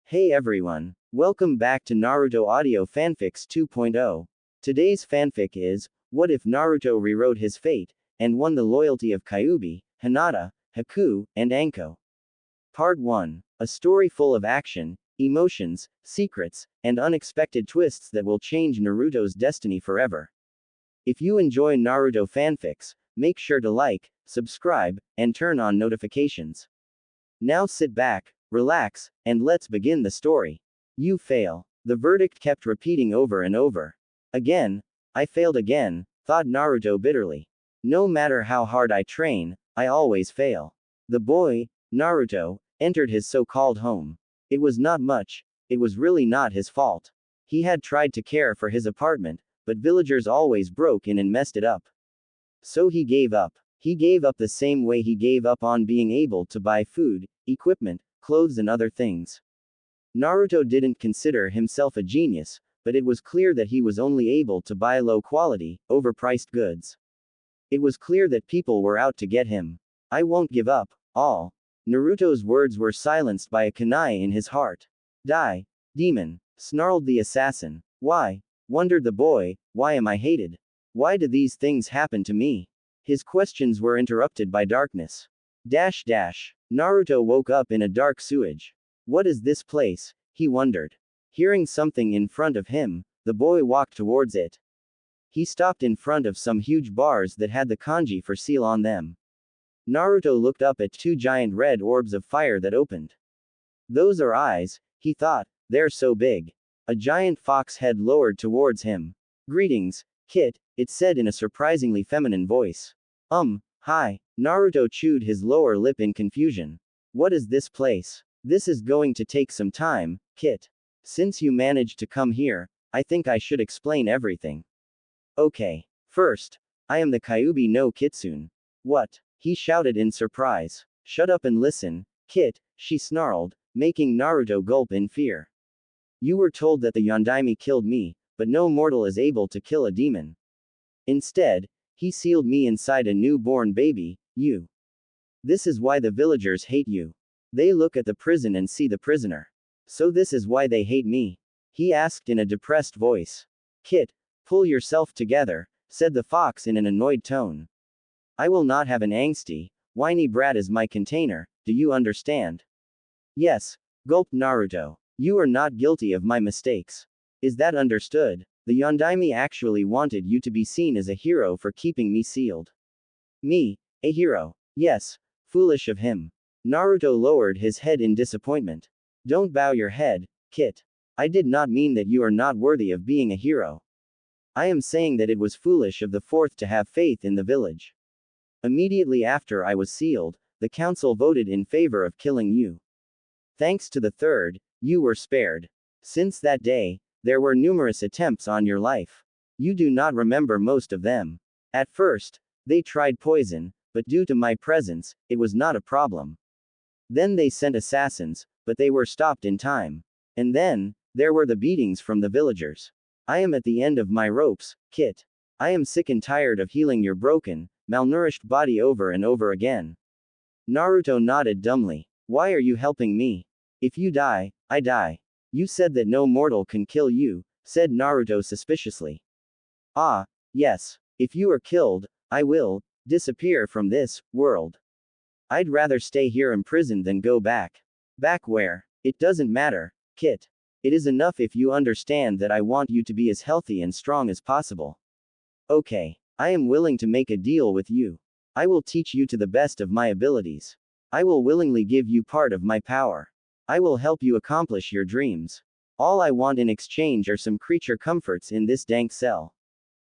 Hey everyone, welcome back to Naruto Audio Fanfics 2.0. Today's fanfic is, what if Naruto rewrote his fate, and won the loyalty of Kyuubi, Hinata, Haku, and Anko? Part 1. A story full of action, emotions, secrets, and unexpected twists that will change Naruto's destiny forever. If you enjoy Naruto fanfics, make sure to like, subscribe, and turn on notifications. Now sit back, relax, and let's begin the story. You fail. The verdict kept repeating over and over. Again, I failed again, thought Naruto bitterly. No matter how hard I train, I always fail. The boy, Naruto, entered his so-called home. It was not much, it was really not his fault. He had tried to care for his apartment, but villagers always broke in and messed it up. So he gave up. He gave up the same way he gave up on being able to buy food, equipment, clothes and other things. Naruto didn't consider himself a genius, but it was clear that he was only able to buy low-quality, overpriced goods. It was clear that people were out to get him. I won't give up, all. Naruto's words were silenced by a kunai in his heart. Die, demon, snarled the assassin. Why? Wondered the boy, why am I hated? Why do these things happen to me? His questions were interrupted by darkness. Naruto woke up in a dark sewage. What is this place? He wondered. Hearing something in front of him, the boy walked towards it. He stopped in front of some huge bars that had the kanji for seal on them. Naruto looked up at two giant red orbs of fire that opened. Those are eyes, he thought, they're so big. A giant fox head lowered towards him. Greetings, Kit, it said in a surprisingly feminine voice. Hi. Naruto chewed his lower lip in confusion. What is this place? This is going to take some time, Kit. Since you managed to come here, I think I should explain everything. Okay. First, I am the Kyuubi no Kitsune. What? He shouted in surprise. Shut up and listen, Kit, she snarled, making Naruto gulp in fear. You were told that the Yondaime killed me, but no mortal is able to kill a demon. Instead, he sealed me inside a newborn baby, you. This is why the villagers hate you. They look at the prison and see the prisoner. So this is why they hate me? He asked in a depressed voice. Kit, pull yourself together, said the fox in an annoyed tone. I will not have an angsty, whiny brat as my container, do you understand? Yes, gulped Naruto. You are not guilty of my mistakes. Is that understood? The Yondaime actually wanted you to be seen as a hero for keeping me sealed. Me, a hero? Yes, foolish of him. Naruto lowered his head in disappointment. Don't bow your head, Kit. I did not mean that you are not worthy of being a hero. I am saying that it was foolish of the fourth to have faith in the village. Immediately after I was sealed, the council voted in favor of killing you. Thanks to the third, you were spared. Since that day, there were numerous attempts on your life. You do not remember most of them. At first, they tried poison, but due to my presence, it was not a problem. Then they sent assassins, but they were stopped in time. And then, there were the beatings from the villagers. I am at the end of my ropes, Kit. I am sick and tired of healing your broken, malnourished body over and over again. Naruto nodded dumbly. Why are you helping me? If you die, I die. You said that no mortal can kill you, said Naruto suspiciously. Ah, yes. If you are killed, I will disappear from this world. I'd rather stay here imprisoned than go back. Back where? It doesn't matter, Kit. It is enough if you understand that I want you to be as healthy and strong as possible. Okay. I am willing to make a deal with you. I will teach you to the best of my abilities. I will willingly give you part of my power. I will help you accomplish your dreams. All I want in exchange are some creature comforts in this dank cell.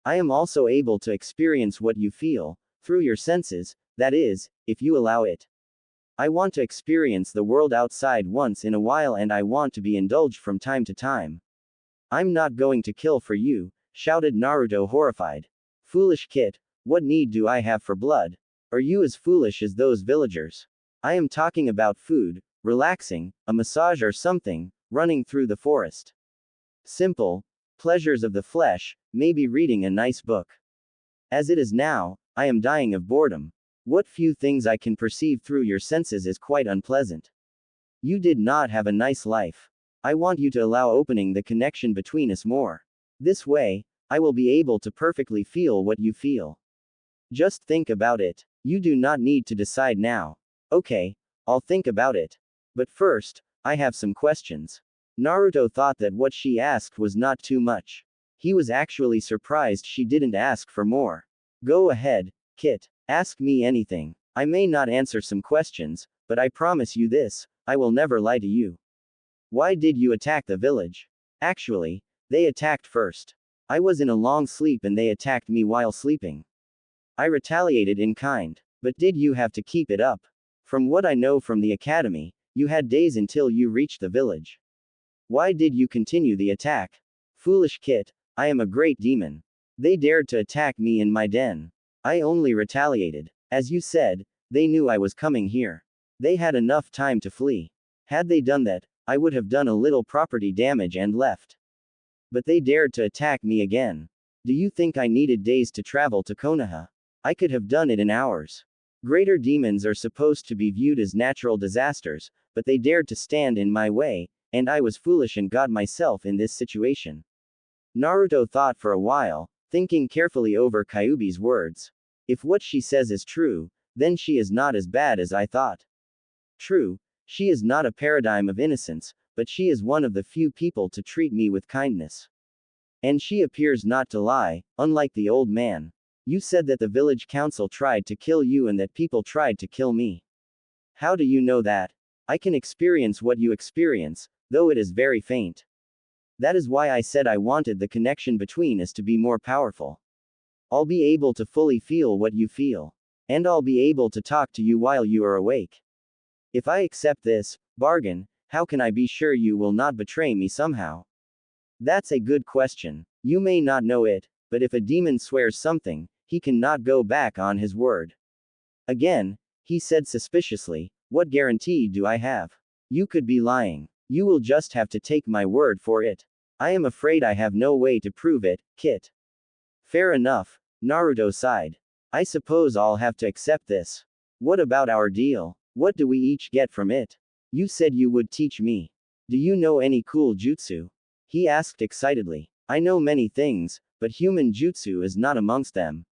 I am also able to experience what you feel, through your senses, that is, if you allow it. I want to experience the world outside once in a while and I want to be indulged from time to time. I'm not going to kill for you, shouted Naruto horrified. Foolish Kit, what need do I have for blood? Are you as foolish as those villagers? I am talking about food, relaxing, a massage or something, running through the forest. Simple, pleasures of the flesh, maybe reading a nice book. As it is now, I am dying of boredom. What few things I can perceive through your senses is quite unpleasant. You did not have a nice life. I want you to allow opening the connection between us more. This way, I will be able to perfectly feel what you feel. Just think about it. You do not need to decide now. Okay, I'll think about it. But first, I have some questions. Naruto thought that what she asked was not too much. He was actually surprised she didn't ask for more. Go ahead, Kit. Ask me anything. I may not answer some questions, but I promise you this, I will never lie to you. Why did you attack the village? Actually, they attacked first. I was in a long sleep and they attacked me while sleeping. I retaliated in kind. But did you have to keep it up? From what I know from the academy, you had days until you reached the village. Why did you continue the attack? Foolish Kit, I am a great demon. They dared to attack me in my den. I only retaliated. As you said, they knew I was coming here. They had enough time to flee. Had they done that, I would have done a little property damage and left. But they dared to attack me again. Do you think I needed days to travel to Konoha? I could have done it in hours. Greater demons are supposed to be viewed as natural disasters, but they dared to stand in my way, and I was foolish and got myself in this situation. Naruto thought for a while, thinking carefully over Kyuubi's words. If what she says is true, then she is not as bad as I thought. True, she is not a paradigm of innocence, but she is one of the few people to treat me with kindness. And she appears not to lie, unlike the old man. You said that the village council tried to kill you and that people tried to kill me. How do you know that? I can experience what you experience, though it is very faint. That is why I said I wanted the connection between us to be more powerful. I'll be able to fully feel what you feel. And I'll be able to talk to you while you are awake. If I accept this bargain, how can I be sure you will not betray me somehow? That's a good question. You may not know it, but if a demon swears something, he cannot go back on his word. Again, he said suspiciously, what guarantee do I have? You could be lying. You will just have to take my word for it. I am afraid I have no way to prove it, Kit. Fair enough, Naruto sighed. I suppose I'll have to accept this. What about our deal? What do we each get from it? You said you would teach me. Do you know any cool jutsu? He asked excitedly. I know many things, but human jutsu is not amongst them.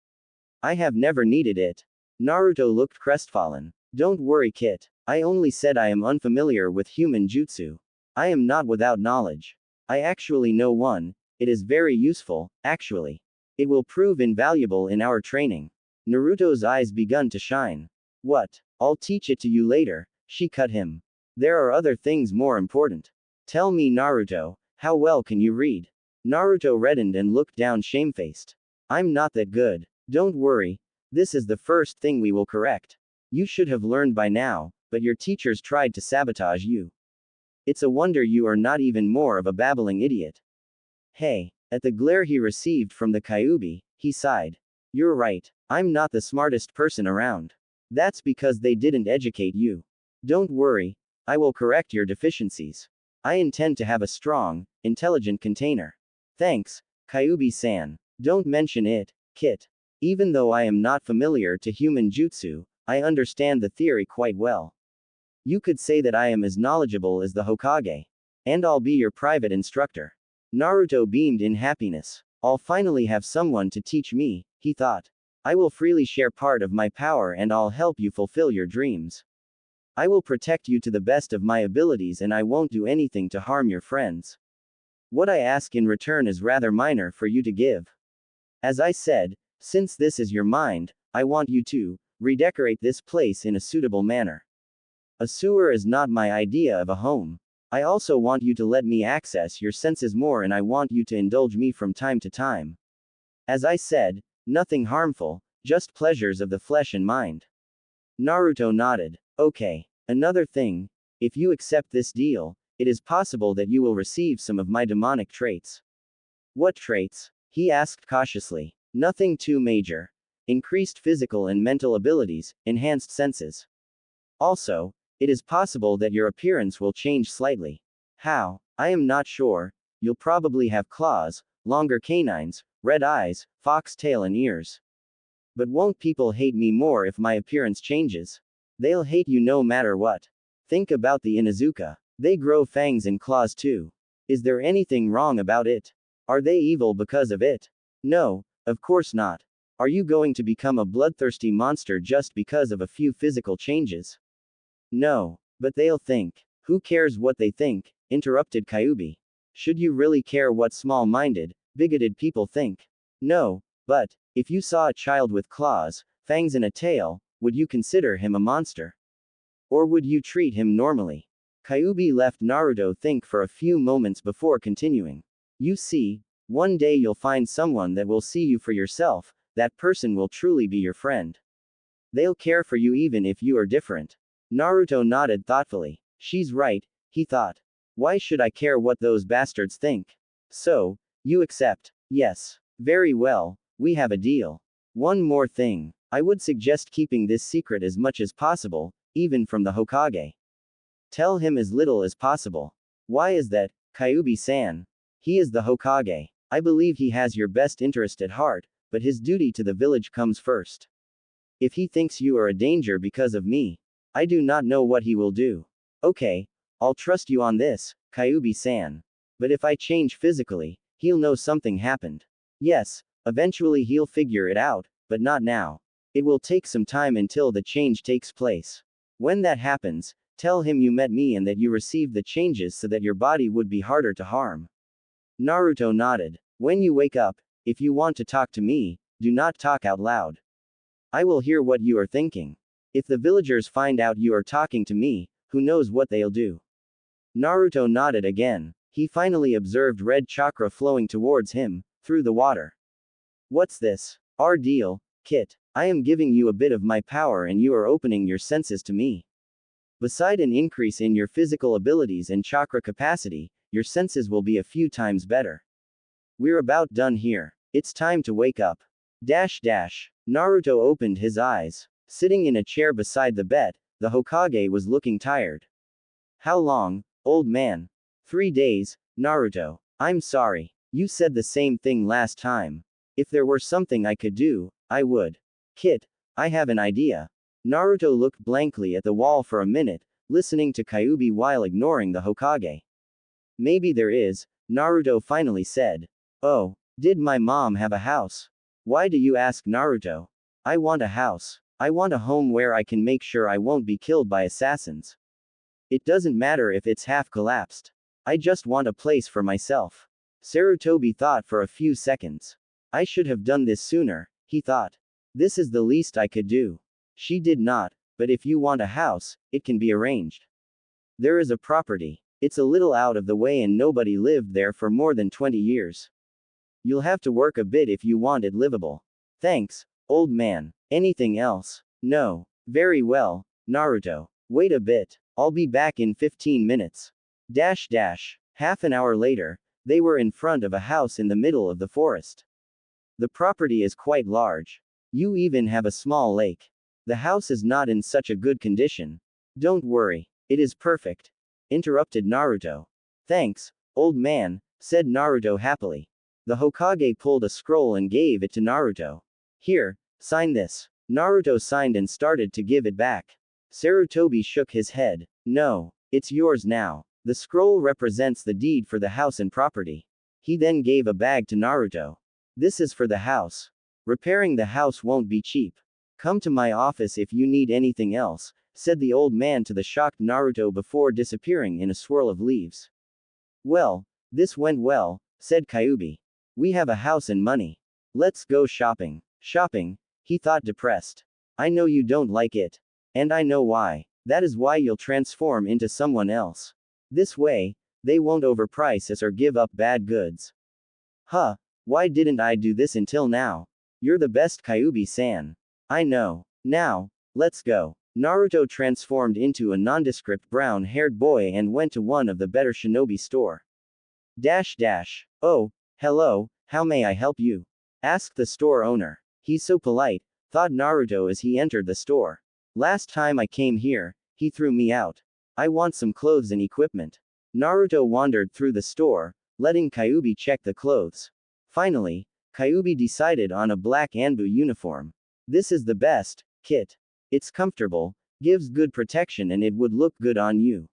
I have never needed it. Naruto looked crestfallen. Don't worry, Kit. I only said I am unfamiliar with human jutsu. I am not without knowledge. I actually know one. It is very useful, actually. It will prove invaluable in our training. Naruto's eyes begun to shine. What? I'll teach it to you later, she cut him. There are other things more important. Tell me, Naruto, how well can you read? Naruto reddened and looked down shamefaced. I'm not that good. Don't worry. This is the first thing we will correct. You should have learned by now, but your teachers tried to sabotage you. It's a wonder you are not even more of a babbling idiot. Hey. At the glare he received from the Kyuubi, he sighed. You're right. I'm not the smartest person around. That's because they didn't educate you. Don't worry. I will correct your deficiencies. I intend to have a strong, intelligent container. Thanks, Kyuubi-san. Don't mention it, Kit. Even though I am not familiar to human jutsu, I understand the theory quite well. You could say that I am as knowledgeable as the Hokage. And I'll be your private instructor. Naruto beamed in happiness. I'll finally have someone to teach me, he thought. I will freely share part of my power and I'll help you fulfill your dreams. I will protect you to the best of my abilities and I won't do anything to harm your friends. What I ask in return is rather minor for you to give. As I said, since this is your mind, I want you to redecorate this place in a suitable manner. A sewer is not my idea of a home. I also want you to let me access your senses more and I want you to indulge me from time to time. As I said, nothing harmful, just pleasures of the flesh and mind. Naruto nodded. Okay. Another thing, if you accept this deal, it is possible that you will receive some of my demonic traits. What traits? He asked cautiously. Nothing too major. Increased physical and mental abilities, enhanced senses. Also, it is possible that your appearance will change slightly. How? I am not sure. You'll probably have claws, longer canines, red eyes, fox tail and ears. But won't people hate me more if my appearance changes? They'll hate you no matter what. Think about the Inuzuka. They grow fangs and claws too. Is there anything wrong about it? Are they evil because of it? No, of course not. Are you going to become a bloodthirsty monster just because of a few physical changes? No. But they'll think. Who cares what they think? Interrupted Kyuubi. Should you really care what small-minded, bigoted people think? No, but, if you saw a child with claws, fangs and a tail, would you consider him a monster? Or would you treat him normally? Kyuubi left Naruto think for a few moments before continuing. You see, one day you'll find someone that will see you for yourself, that person will truly be your friend. They'll care for you even if you are different. Naruto nodded thoughtfully. She's right, he thought. Why should I care what those bastards think? So, you accept? Yes. Very well, we have a deal. One more thing. I would suggest keeping this secret as much as possible, even from the Hokage. Tell him as little as possible. Why is that, Kyuubi-san? He is the Hokage. I believe he has your best interest at heart, but his duty to the village comes first. If he thinks you are a danger because of me, I do not know what he will do. Okay, I'll trust you on this, Kyuubi-san. But if I change physically, he'll know something happened. Yes, eventually he'll figure it out, but not now. It will take some time until the change takes place. When that happens, tell him you met me and that you received the changes so that your body would be harder to harm. Naruto nodded. When you wake up, if you want to talk to me, do not talk out loud. I will hear what you are thinking. If the villagers find out you are talking to me, who knows what they'll do. Naruto nodded again. He finally observed red chakra flowing towards him, through the water. What's this? Our deal, Kit. I am giving you a bit of my power and you are opening your senses to me. Beside an increase in your physical abilities and chakra capacity, your senses will be a few times better. We're about done here. It's time to wake up. Naruto opened his eyes. Sitting in a chair beside the bed, the Hokage was looking tired. How long, old man? 3 days, Naruto. I'm sorry. You said the same thing last time. If there were something I could do, I would. Kit, I have an idea. Naruto looked blankly at the wall for a minute, listening to Kyuubi while ignoring the Hokage. Maybe there is, Naruto finally said. Oh, did my mom have a house? Why do you ask, Naruto? I want a house. I want a home where I can make sure I won't be killed by assassins. It doesn't matter if it's half collapsed. I just want a place for myself. Sarutobi thought for a few seconds. I should have done this sooner, he thought. This is the least I could do. She did not, but if you want a house, it can be arranged. There is a property. It's a little out of the way and nobody lived there for more than 20 years. You'll have to work a bit if you want it livable. Thanks, old man. Anything else? No. Very well, Naruto. Wait a bit. I'll be back in 15 minutes. Half an hour later, they were in front of a house in the middle of the forest. The property is quite large. You even have a small lake. The house is not in such a good condition. Don't worry. It is perfect. Interrupted Naruto. Thanks, old man, said Naruto happily. The Hokage pulled a scroll and gave it to Naruto. Here, sign this. Naruto signed and started to give it back. Sarutobi shook his head. No, it's yours now. The scroll represents the deed for the house and property. He then gave a bag to Naruto. This is for the house. Repairing the house won't be cheap. Come to my office if you need anything else, said the old man to the shocked Naruto before disappearing in a swirl of leaves. Well, this went well, said Kyuubi. We have a house and money. Let's go shopping. Shopping? He thought depressed. I know you don't like it. And I know why. That is why you'll transform into someone else. This way, they won't overprice us or give up bad goods. Huh, why didn't I do this until now? You're the best, Kyuubi-san. I know. Now, let's go. Naruto transformed into a nondescript brown-haired boy and went to one of the better shinobi store. Oh, hello, how may I help you? Asked the store owner. He's so polite, thought Naruto as he entered the store. Last time I came here, he threw me out. I want some clothes and equipment. Naruto wandered through the store, letting Kyuubi check the clothes. Finally, Kyuubi decided on a black Anbu uniform. This is the best, Kit. It's comfortable, gives good protection and it would look good on you.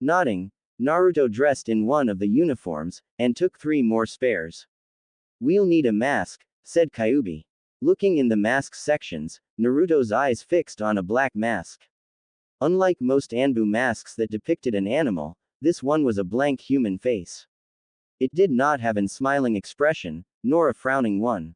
Nodding, Naruto dressed in one of the uniforms, and took 3 more spares. We'll need a mask, said Kyuubi. Looking in the mask sections, Naruto's eyes fixed on a black mask. Unlike most Anbu masks that depicted an animal, this one was a blank human face. It did not have an smiling expression, nor a frowning one.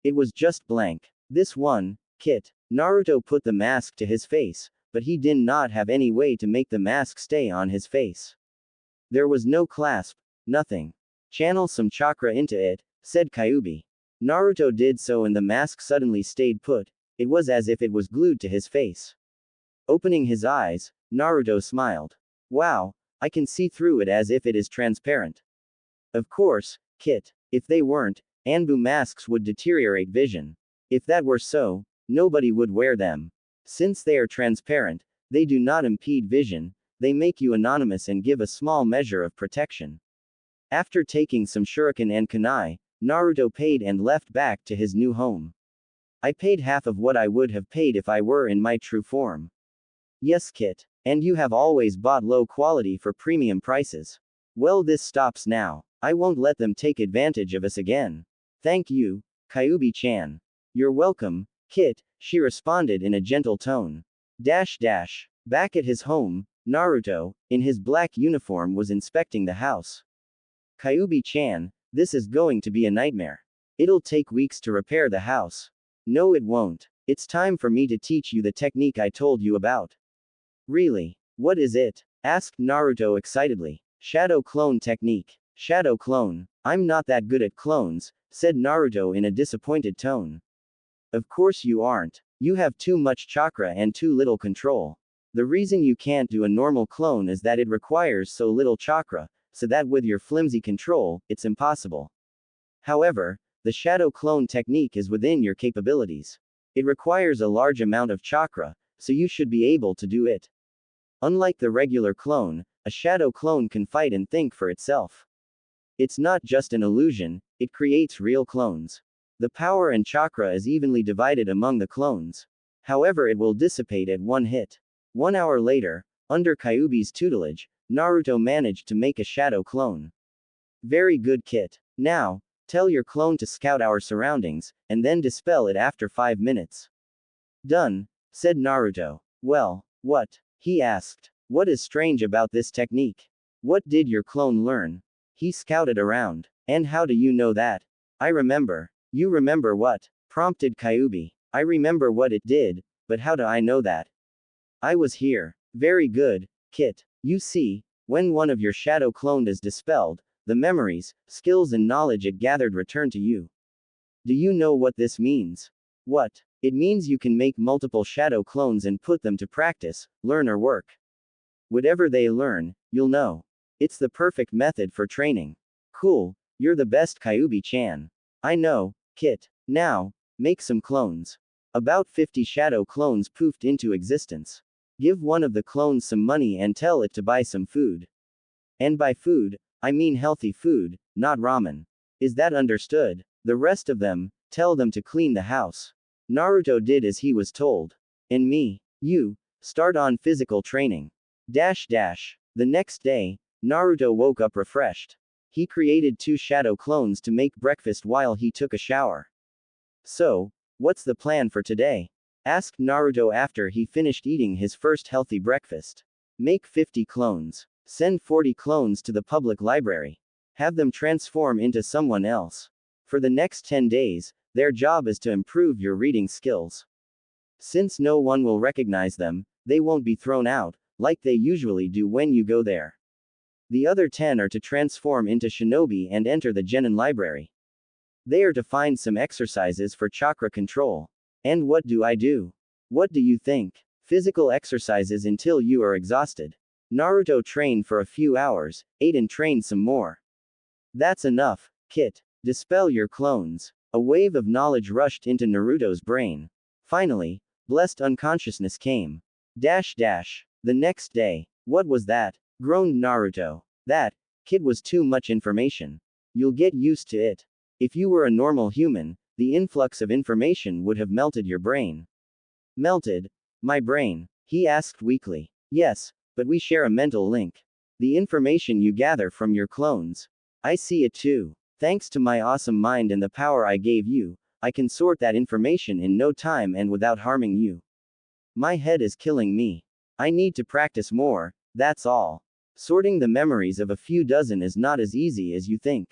It was just blank. This one, Kit. Naruto put the mask to his face, but he did not have any way to make the mask stay on his face. There was no clasp, nothing. Channel some chakra into it, said Kyuubi. Naruto did so and the mask suddenly stayed put. It was as if it was glued to his face. Opening his eyes, Naruto smiled. Wow, I can see through it as if it is transparent. Of course, Kit. If they weren't, Anbu masks would deteriorate vision. If that were so, nobody would wear them. Since they are transparent, they do not impede vision, they make you anonymous and give a small measure of protection. After taking some shuriken and kunai, Naruto paid and left back to his new home. I paid half of what I would have paid if I were in my true form. Yes, Kit. And you have always bought low quality for premium prices. Well, this stops now. I won't let them take advantage of us again. Thank you, Kyuubi-chan. You're welcome, Kit, she responded in a gentle tone. Back at his home, Naruto, in his black uniform, was inspecting the house. Kyuubi-chan, this is going to be a nightmare. It'll take weeks to repair the house. No, it won't. It's time for me to teach you the technique I told you about. Really? What is it? Asked Naruto excitedly. Shadow clone technique. Shadow clone. I'm not that good at clones, said Naruto in a disappointed tone. Of course you aren't. You have too much chakra and too little control. The reason you can't do a normal clone is that it requires so little chakra, so that with your flimsy control, it's impossible. However, the shadow clone technique is within your capabilities. It requires a large amount of chakra, so you should be able to do it. Unlike the regular clone, a shadow clone can fight and think for itself. It's not just an illusion, it creates real clones. The power and chakra is evenly divided among the clones. However, it will dissipate at one hit. 1 hour later, under Kyuubi's tutelage, Naruto managed to make a shadow clone. Very good, Kit. Now, tell your clone to scout our surroundings, and then dispel it after 5 minutes. Done, said Naruto. Well, what? He asked. What is strange about this technique? What did your clone learn? He scouted around. And how do you know that? I remember. You remember what? Prompted Kyuubi. I remember what it did, but how do I know that? I was here. Very good, Kit. You see, when one of your shadow cloned is dispelled, the memories, skills and knowledge it gathered return to you. Do you know what this means? What? It means you can make multiple shadow clones and put them to practice, learn or work. Whatever they learn, you'll know. It's the perfect method for training. Cool, you're the best, Kyuubi-chan. I know, Kit. Now, make some clones. About 50 shadow clones poofed into existence. Give one of the clones some money and tell it to buy some food. And by food, I mean healthy food, not ramen. Is that understood? The rest of them, tell them to clean the house. Naruto did as he was told. And me, you, start on physical training. The next day, Naruto woke up refreshed. He created 2 shadow clones to make breakfast while he took a shower. So, what's the plan for today? Asked Naruto after he finished eating his first healthy breakfast. Make 50 clones. Send 40 clones to the public library. Have them transform into someone else. For the next 10 days, their job is to improve your reading skills. Since no one will recognize them, they won't be thrown out, like they usually do when you go there. The other 10 are to transform into shinobi and enter the genin library. They are to find some exercises for chakra control. And what do I do? What do you think? Physical exercises until you are exhausted. Naruto trained for a few hours, ate and trained some more. That's enough, Kit. Dispel your clones. A wave of knowledge rushed into Naruto's brain. Finally, blessed unconsciousness came. The next day. What was that? Groaned Naruto. That, Kit, was too much information. You'll get used to it. If you were a normal human, the influx of information would have melted your brain. Melted? My brain? He asked weakly. Yes, but we share a mental link. The information you gather from your clones. I see it too. Thanks to my awesome mind and the power I gave you, I can sort that information in no time and without harming you. My head is killing me. I need to practice more, that's all. Sorting the memories of a few dozen is not as easy as you think.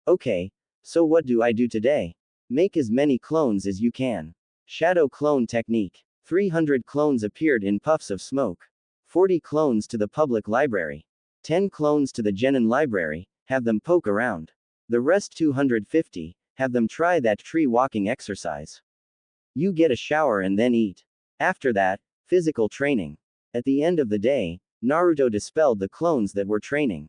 Okay, so what do I do today? Make as many clones as you can. Shadow clone technique. 300 clones appeared in puffs of smoke. 40 clones to the public library. 10 clones to the genin library, have them poke around. The rest 250, have them try that tree walking exercise. You get a shower and then eat. After that, physical training. At the end of the day, Naruto dispelled the clones that were training.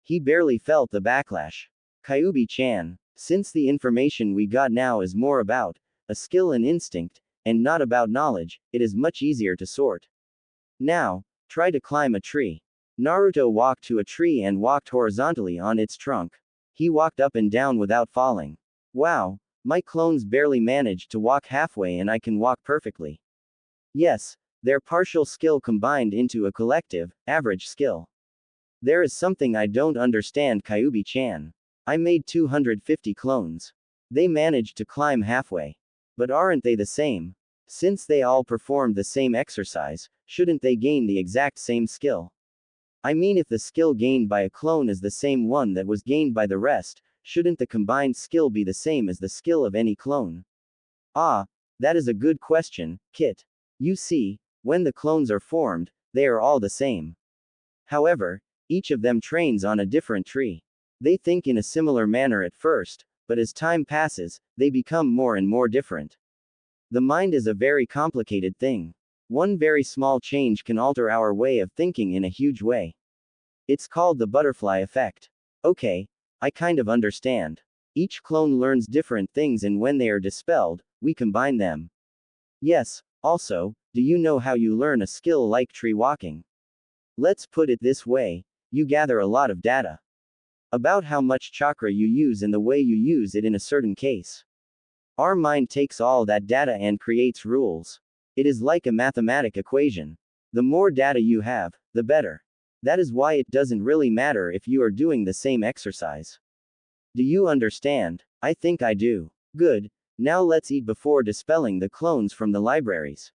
He barely felt the backlash. Kyuubi-chan, since the information we got now is more about a skill and instinct, and not about knowledge, it is much easier to sort. Now, try to climb a tree. Naruto walked to a tree and walked horizontally on its trunk. He walked up and down without falling. Wow, my clones barely managed to walk halfway and I can walk perfectly. Yes, their partial skill combined into a collective, average skill. There is something I don't understand, Kyuubi-chan. I made 250 clones. They managed to climb halfway. But aren't they the same? Since they all performed the same exercise, shouldn't they gain the exact same skill? I mean, if the skill gained by a clone is the same one that was gained by the rest, shouldn't the combined skill be the same as the skill of any clone? Ah, that is a good question, Kit. You see, when the clones are formed, they are all the same. However, each of them trains on a different tree. They think in a similar manner at first, but as time passes, they become more and more different. The mind is a very complicated thing. One very small change can alter our way of thinking in a huge way. It's called the butterfly effect. Okay, I kind of understand. Each clone learns different things and when they are dispelled, we combine them. Yes, also, do you know how you learn a skill like tree walking? Let's put it this way, you gather a lot of data about how much chakra you use and the way you use it in a certain case. Our mind takes all that data and creates rules. It is like a mathematic equation. The more data you have, the better. That is why it doesn't really matter if you are doing the same exercise. Do you understand? I think I do. Good. Now let's eat before dispelling the clones from the libraries.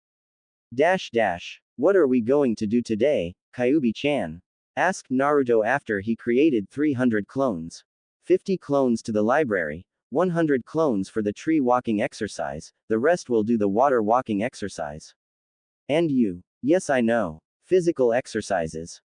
What are we going to do today, Kyuubi-chan? Asked Naruto after he created 300 clones. 50 clones to the library, 100 clones for the tree walking exercise, the rest will do the water walking exercise. And you? Yes, I know. Physical exercises.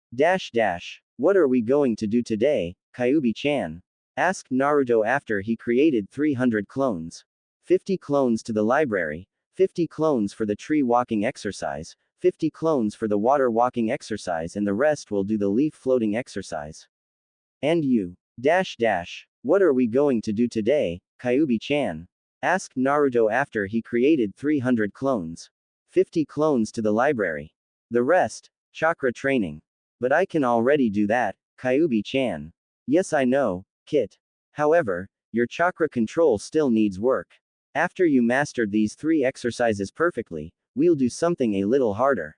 What are we going to do today, Kyuubi-chan? Asked Naruto after he created 300 clones. 50 clones to the library, 50 clones for the tree walking exercise, 50 clones for the water walking exercise, and the rest will do the leaf floating exercise. And you? What are we going to do today, Kyuubi-chan? Asked Naruto after he created 300 clones. 50 clones to the library. The rest, chakra training. But I can already do that, Kyuubi-chan. Yes, I know, Kit. However, your chakra control still needs work. After you mastered these 3 exercises perfectly, we'll do something a little harder.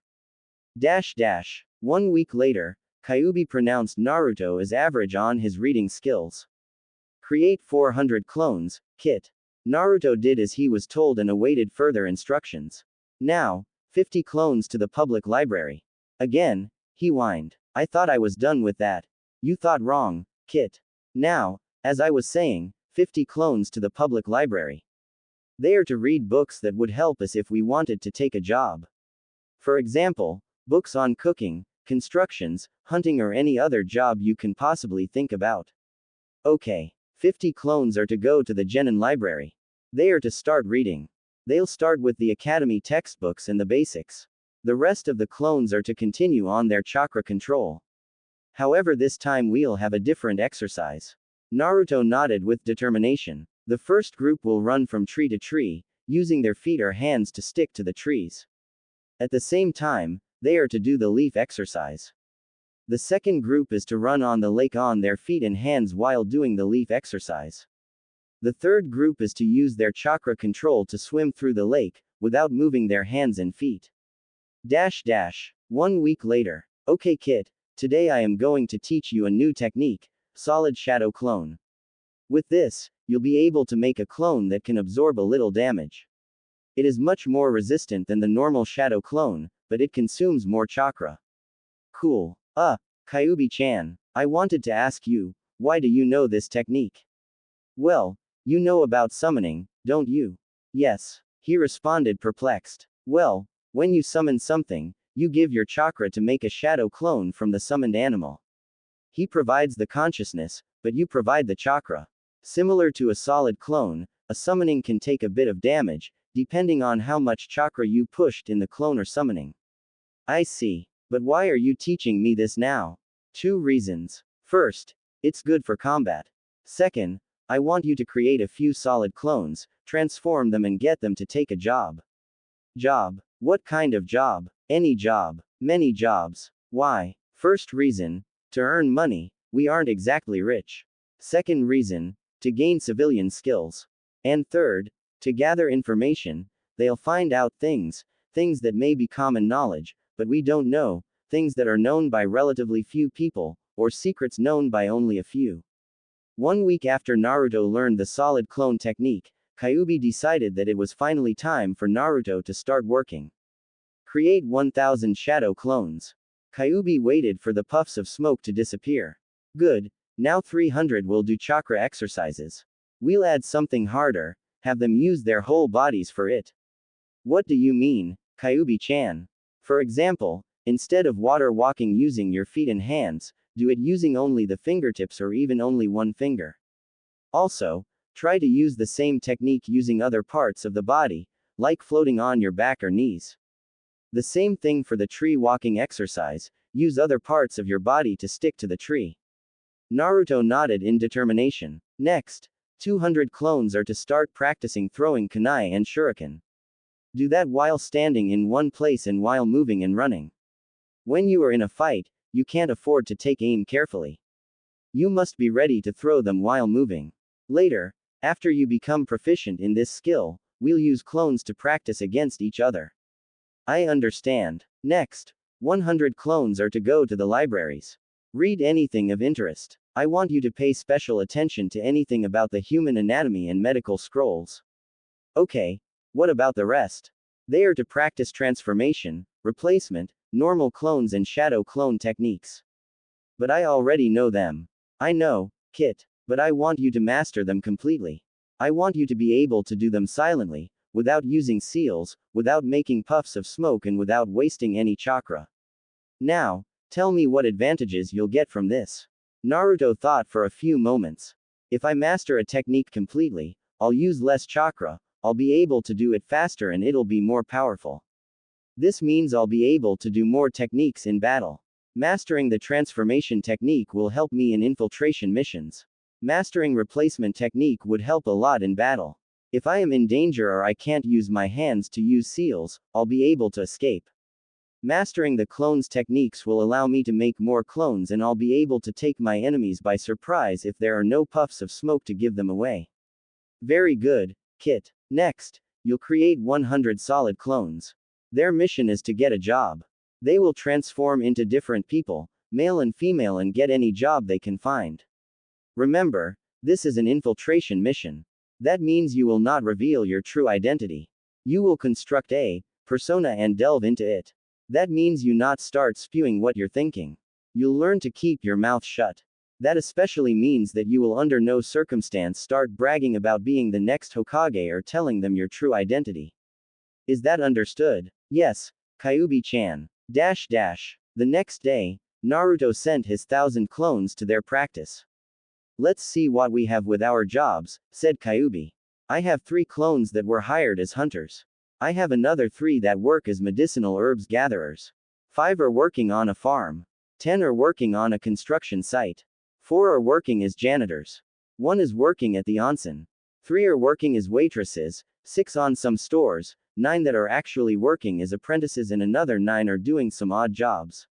1 week later, Kyuubi pronounced Naruto as average on his reading skills. Create 400 clones, Kit. Naruto did as he was told and awaited further instructions. Now, 50 clones to the public library. Again, he whined. I thought I was done with that. You thought wrong, Kit. Now, as I was saying, 50 clones to the public library. They are to read books that would help us if we wanted to take a job. For example, books on cooking, constructions, hunting, or any other job you can possibly think about. Okay. 50 clones are to go to the genin library. They are to start reading. They'll start with the academy textbooks and the basics. The rest of the clones are to continue on their chakra control. However, this time we'll have a different exercise. Naruto nodded with determination. The first group will run from tree to tree, using their feet or hands to stick to the trees. At the same time, they are to do the leaf exercise. The second group is to run on the lake on their feet and hands while doing the leaf exercise. The third group is to use their chakra control to swim through the lake, without moving their hands and feet. 1 week later. Okay, Kit, Today I am going to teach you a new technique, solid shadow clone. With this, you'll be able to make a clone that can absorb a little damage. It is much more resistant than the normal shadow clone, but it consumes more chakra. Cool. Kyuubi-chan, I wanted to ask you, why do you know this technique? Well, you know about summoning, don't you? Yes, he responded perplexed. Well, when you summon something, you give your chakra to make a shadow clone from the summoned animal. He provides the consciousness, but you provide the chakra. Similar to a solid clone, a summoning can take a bit of damage, depending on how much chakra you pushed in the clone or summoning. I see. But why are you teaching me this now? 2 reasons. First, it's good for combat. Second, I want you to create a few solid clones, transform them and get them to take a job. Job? What kind of job? Any job. Many jobs. Why? First reason, to earn money, we aren't exactly rich. Second reason, to gain civilian skills. And third, to gather information, they'll find out things that may be common knowledge, but we don't know, things that are known by relatively few people, or secrets known by only a few. 1 week after Naruto learned the solid clone technique, Kyuubi decided that it was finally time for Naruto to start working. Create 1000 shadow clones. Kyuubi waited for the puffs of smoke to disappear. Good, now 300 will do chakra exercises. We'll add something harder, have them use their whole bodies for it. What do you mean, Kyuubi-chan? For example, instead of water walking using your feet and hands, do it using only the fingertips or even only one finger. Also, try to use the same technique using other parts of the body, like floating on your back or knees. The same thing for the tree walking exercise, use other parts of your body to stick to the tree. Naruto nodded in determination. Next, 200 clones are to start practicing throwing kunai and shuriken. Do that while standing in one place and while moving and running. When you are in a fight, you can't afford to take aim carefully. You must be ready to throw them while moving. Later, after you become proficient in this skill, we'll use clones to practice against each other. I understand. Next, 100 clones are to go to the libraries. Read anything of interest. I want you to pay special attention to anything about the human anatomy and medical scrolls. Okay, what about the rest? They are to practice transformation, replacement, normal clones and shadow clone techniques. But I already know them. I know, Kit, but I want you to master them completely. I want you to be able to do them silently, without using seals, without making puffs of smoke and without wasting any chakra. Now, tell me what advantages you'll get from this. Naruto thought for a few moments. If I master a technique completely, I'll use less chakra, I'll be able to do it faster and it'll be more powerful. This means I'll be able to do more techniques in battle. Mastering the transformation technique will help me in infiltration missions. Mastering replacement technique would help a lot in battle. If I am in danger or I can't use my hands to use seals, I'll be able to escape. Mastering the clones techniques will allow me to make more clones and I'll be able to take my enemies by surprise if there are no puffs of smoke to give them away. Very good, Kit. Next, you'll create 100 solid clones. Their mission is to get a job. They will transform into different people, male and female, and get any job they can find. Remember, this is an infiltration mission. That means you will not reveal your true identity. You will construct a persona and delve into it. That means you not start spewing what you're thinking. You'll learn to keep your mouth shut. That especially means that you will under no circumstance start bragging about being the next Hokage or telling them your true identity. Is that understood? Yes, Kyuubi-chan. The next day, Naruto sent his 1000 clones to their practice. Let's see what we have with our jobs, said Kyuubi. I have 3 clones that were hired as hunters. I have another 3 that work as medicinal herbs gatherers. 5 are working on a farm. 10 are working on a construction site. 4 are working as janitors. 1 is working at the onsen. 3 are working as waitresses, 6 on some stores, 9 that are actually working as apprentices and another 9 are doing some odd jobs.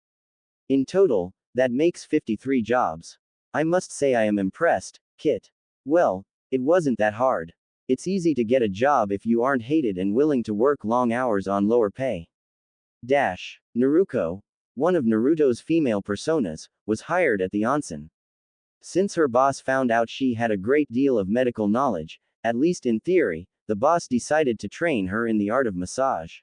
In total, that makes 53 jobs. I must say I am impressed, Kit. Well, it wasn't that hard. It's easy to get a job if you aren't hated and willing to work long hours on lower pay. Naruto, one of Naruto's female personas, was hired at the onsen. Since her boss found out she had a great deal of medical knowledge, at least in theory, the boss decided to train her in the art of massage.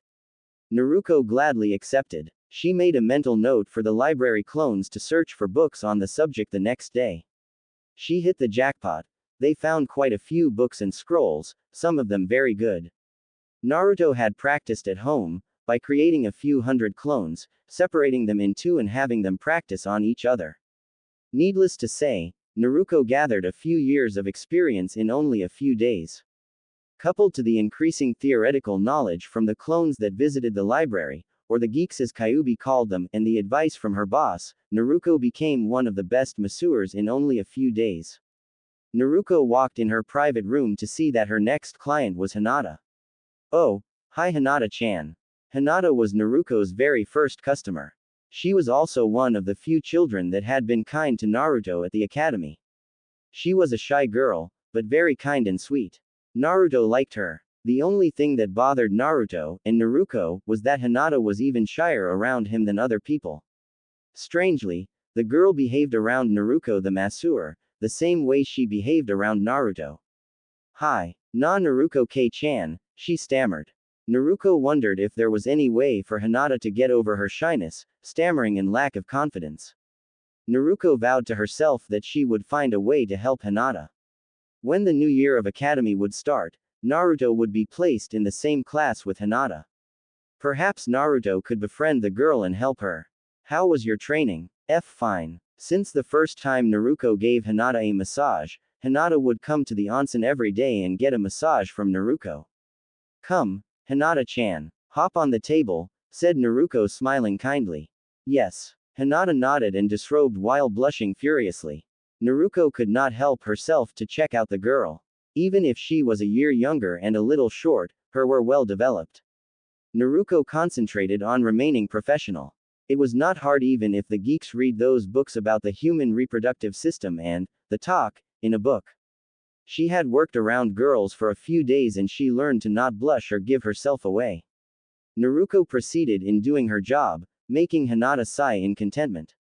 Naruto gladly accepted. She made a mental note for the library clones to search for books on the subject the next day. She hit the jackpot. They found quite a few books and scrolls, some of them very good. Naruto had practiced at home, by creating a few hundred clones, separating them in two and having them practice on each other. Needless to say, Naruto gathered a few years of experience in only a few days. Coupled to the increasing theoretical knowledge from the clones that visited the library, or the geeks as Kyuubi called them, and the advice from her boss, Naruto became one of the best masseurs in only a few days. Naruto walked in her private room to see that her next client was Hinata. Oh, hi Hinata-chan. Hinata was Naruto's very first customer. She was also one of the few children that had been kind to Naruto at the academy. She was a shy girl, but very kind and sweet. Naruto liked her. The only thing that bothered Naruto and Naruto was that Hinata was even shyer around him than other people. Strangely, the girl behaved around Naruto the masseur, the same way she behaved around Naruto. Hi, Naruto-K-chan, she stammered. Naruto wondered if there was any way for Hinata to get over her shyness, stammering and lack of confidence. Naruto vowed to herself that she would find a way to help Hinata. When the new year of academy would start, Naruto would be placed in the same class with Hinata. Perhaps Naruto could befriend the girl and help her. How was your training? Fine. Since the first time Naruto gave Hinata a massage, Hinata would come to the onsen every day and get a massage from Naruto. Come, Hinata-chan, hop on the table, said Naruto smiling kindly. Yes. Hinata nodded and disrobed while blushing furiously. Naruto could not help herself to check out the girl. Even if she was a year younger and a little short, her were well developed. Naruto concentrated on remaining professional. It was not hard even if the geeks read those books about the human reproductive system and the talk in a book. She had worked around girls for a few days and she learned to not blush or give herself away. Naruto proceeded in doing her job, making Hinata sigh in contentment.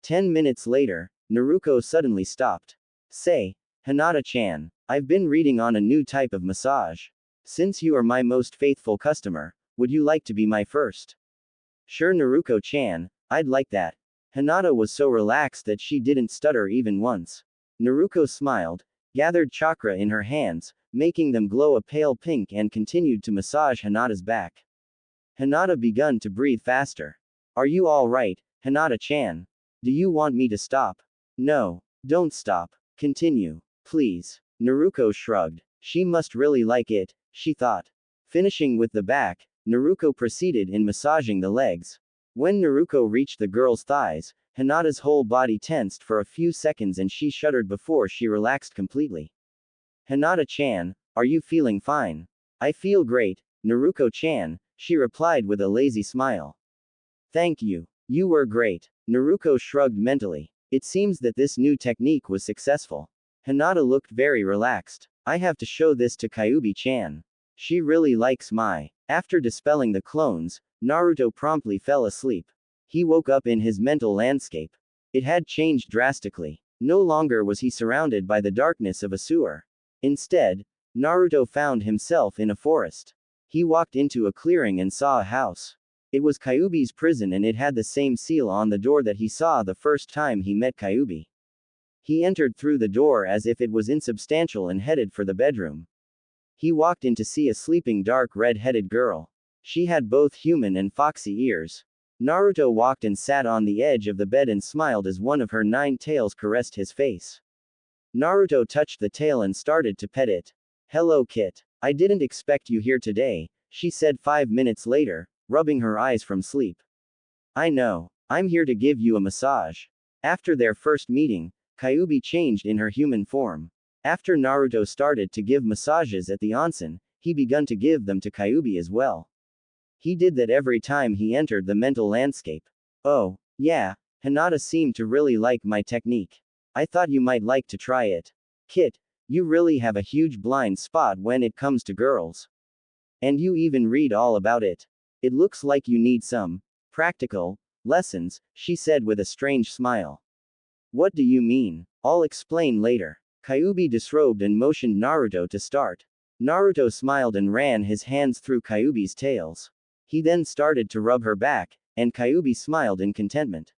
10 minutes later, Naruto suddenly stopped. Say, Hinata-chan, I've been reading on a new type of massage. Since you are my most faithful customer, would you like to be my first? Sure Naruto-chan, I'd like that. Hinata was so relaxed that she didn't stutter even once. Naruto smiled, gathered chakra in her hands, making them glow a pale pink and continued to massage Hinata's back. Hinata began to breathe faster. Are you alright, Hinata-chan? Do you want me to stop? No. Don't stop. Continue. Please. Naruto shrugged. She must really like it, she thought. Finishing with the back, Naruto proceeded in massaging the legs. When Naruto reached the girl's thighs, Hinata's whole body tensed for a few seconds and she shuddered before she relaxed completely. Hinata-chan, are you feeling fine? I feel great, Naruto-chan, she replied with a lazy smile. Thank you. You were great. Naruto shrugged mentally. It seems that this new technique was successful. Hinata looked very relaxed. I have to show this to Kyuubi-chan. She really likes my. After dispelling the clones, Naruto promptly fell asleep. He woke up in his mental landscape. It had changed drastically. No longer was he surrounded by the darkness of a sewer. Instead, Naruto found himself in a forest. He walked into a clearing and saw a house. It was Kyuubi's prison and it had the same seal on the door that he saw the first time he met Kyuubi. He entered through the door as if it was insubstantial and headed for the bedroom. He walked in to see a sleeping dark red-headed girl. She had both human and foxy ears. Naruto walked and sat on the edge of the bed and smiled as one of her 9 tails caressed his face. Naruto touched the tail and started to pet it. Hello Kit. I didn't expect you here today, she said 5 minutes later, rubbing her eyes from sleep. I know. I'm here to give you a massage. After their first meeting, Kyuubi changed in her human form. After Naruto started to give massages at the onsen, he began to give them to Kyuubi as well. He did that every time he entered the mental landscape. Oh, yeah, Hinata seemed to really like my technique. I thought you might like to try it. Kit, you really have a huge blind spot when it comes to girls. And you even read all about it. It looks like you need some practical Lessons, she said with a strange smile. What do you mean? I'll explain later. Kyuubi disrobed and motioned Naruto to start. Naruto smiled and ran his hands through Kyuubi's tails. He then started to rub her back, and Kyuubi smiled in contentment.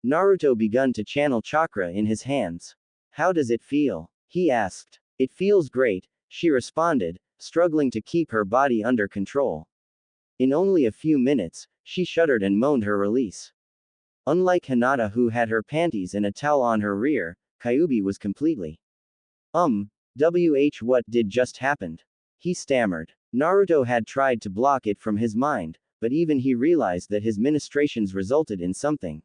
Naruto began to channel chakra in his hands. How does it feel? He asked. It feels great, she responded, struggling to keep her body under control. In only a few minutes, she shuddered and moaned her release. Unlike Hinata, who had her panties and a towel on her rear, Kyuubi was completely. What did just happened? He stammered. Naruto had tried to block it from his mind, but even he realized that his ministrations resulted in something.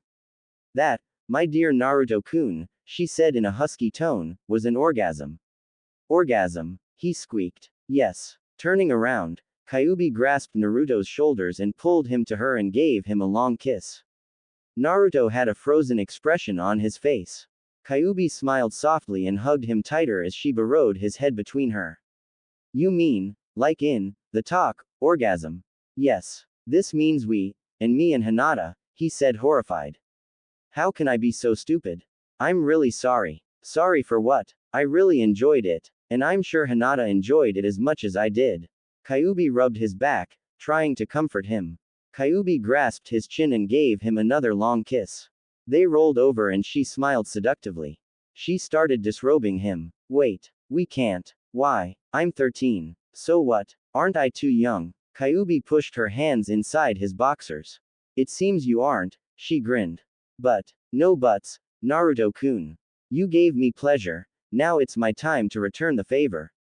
That, my dear Naruto-kun, she said in a husky tone, was an orgasm. Orgasm, he squeaked. Yes. Turning around, Kyuubi grasped Naruto's shoulders and pulled him to her and gave him a long kiss. Naruto had a frozen expression on his face. Kyuubi smiled softly and hugged him tighter as she burrowed his head between her. You mean, like in, the talk, orgasm? Yes. This means we, and me and Hinata, he said horrified. How can I be so stupid? I'm really sorry. Sorry for what? I really enjoyed it. And I'm sure Hinata enjoyed it as much as I did. Kyuubi rubbed his back, trying to comfort him. Kyuubi grasped his chin and gave him another long kiss. They rolled over and she smiled seductively. She started disrobing him. Wait. We can't. Why? I'm 13. So what? Aren't I too young? Kyuubi pushed her hands inside his boxers. It seems you aren't, she grinned. But. No buts, Naruto-kun. You gave me pleasure, now it's my time to return the favor.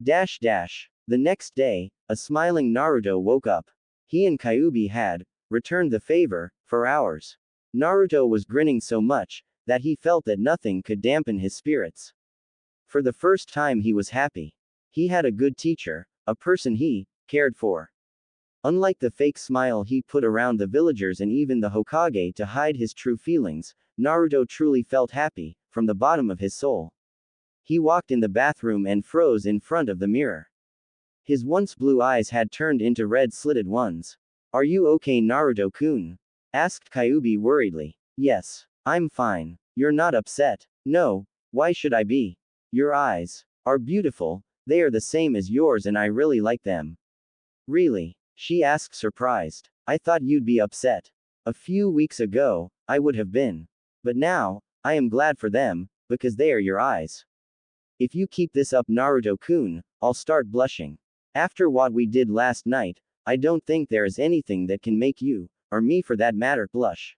The next day, a smiling Naruto woke up. He and Kyuubi had returned the favor for hours. Naruto was grinning so much that he felt that nothing could dampen his spirits. For the first time he was happy. He had a good teacher, a person he cared for. Unlike the fake smile he put around the villagers and even the Hokage to hide his true feelings, Naruto truly felt happy, from the bottom of his soul. He walked in the bathroom and froze in front of the mirror. His once blue eyes had turned into red slitted ones. Are you okay, Naruto-kun? Asked Kyuubi worriedly. Yes. I'm fine. You're not upset? No. Why should I be? Your eyes are beautiful, they are the same as yours and I really like them. Really? She asked surprised. I thought you'd be upset. A few weeks ago, I would have been. But now, I am glad for them, because they are your eyes. If you keep this up, Naruto-kun, I'll start blushing. After what we did last night, I don't think there is anything that can make you, or me for that matter, blush.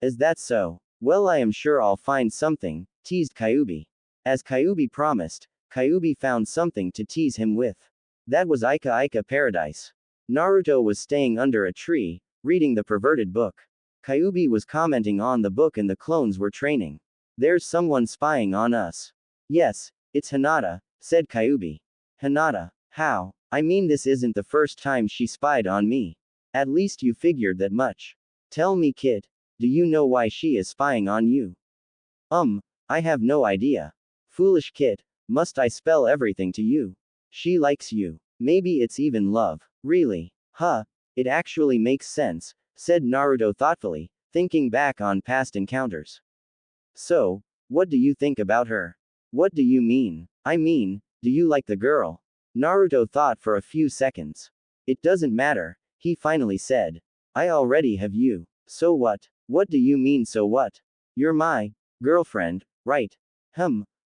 Is that so? Well, I am sure I'll find something, teased Kyuubi. As Kyuubi promised, Kyuubi found something to tease him with. That was Ika Ika Paradise. Naruto was staying under a tree, reading the perverted book. Kyuubi was commenting on the book and the clones were training. There's someone spying on us. Yes, it's Hinata, said Kyuubi. Hinata? How? I mean, this isn't the first time she spied on me. At least you figured that much. Tell me, kid. Do you know why she is spying on you? I have no idea. Foolish kid, must I spell everything to you? She likes you. Maybe it's even love. Really? Huh? It actually makes sense, said Naruto thoughtfully, thinking back on past encounters. So, what do you think about her? What do you mean? I mean, do you like the girl? Naruto thought for a few seconds. It doesn't matter, he finally said. I already have you. So what? What do you mean so what? You're my girlfriend, right?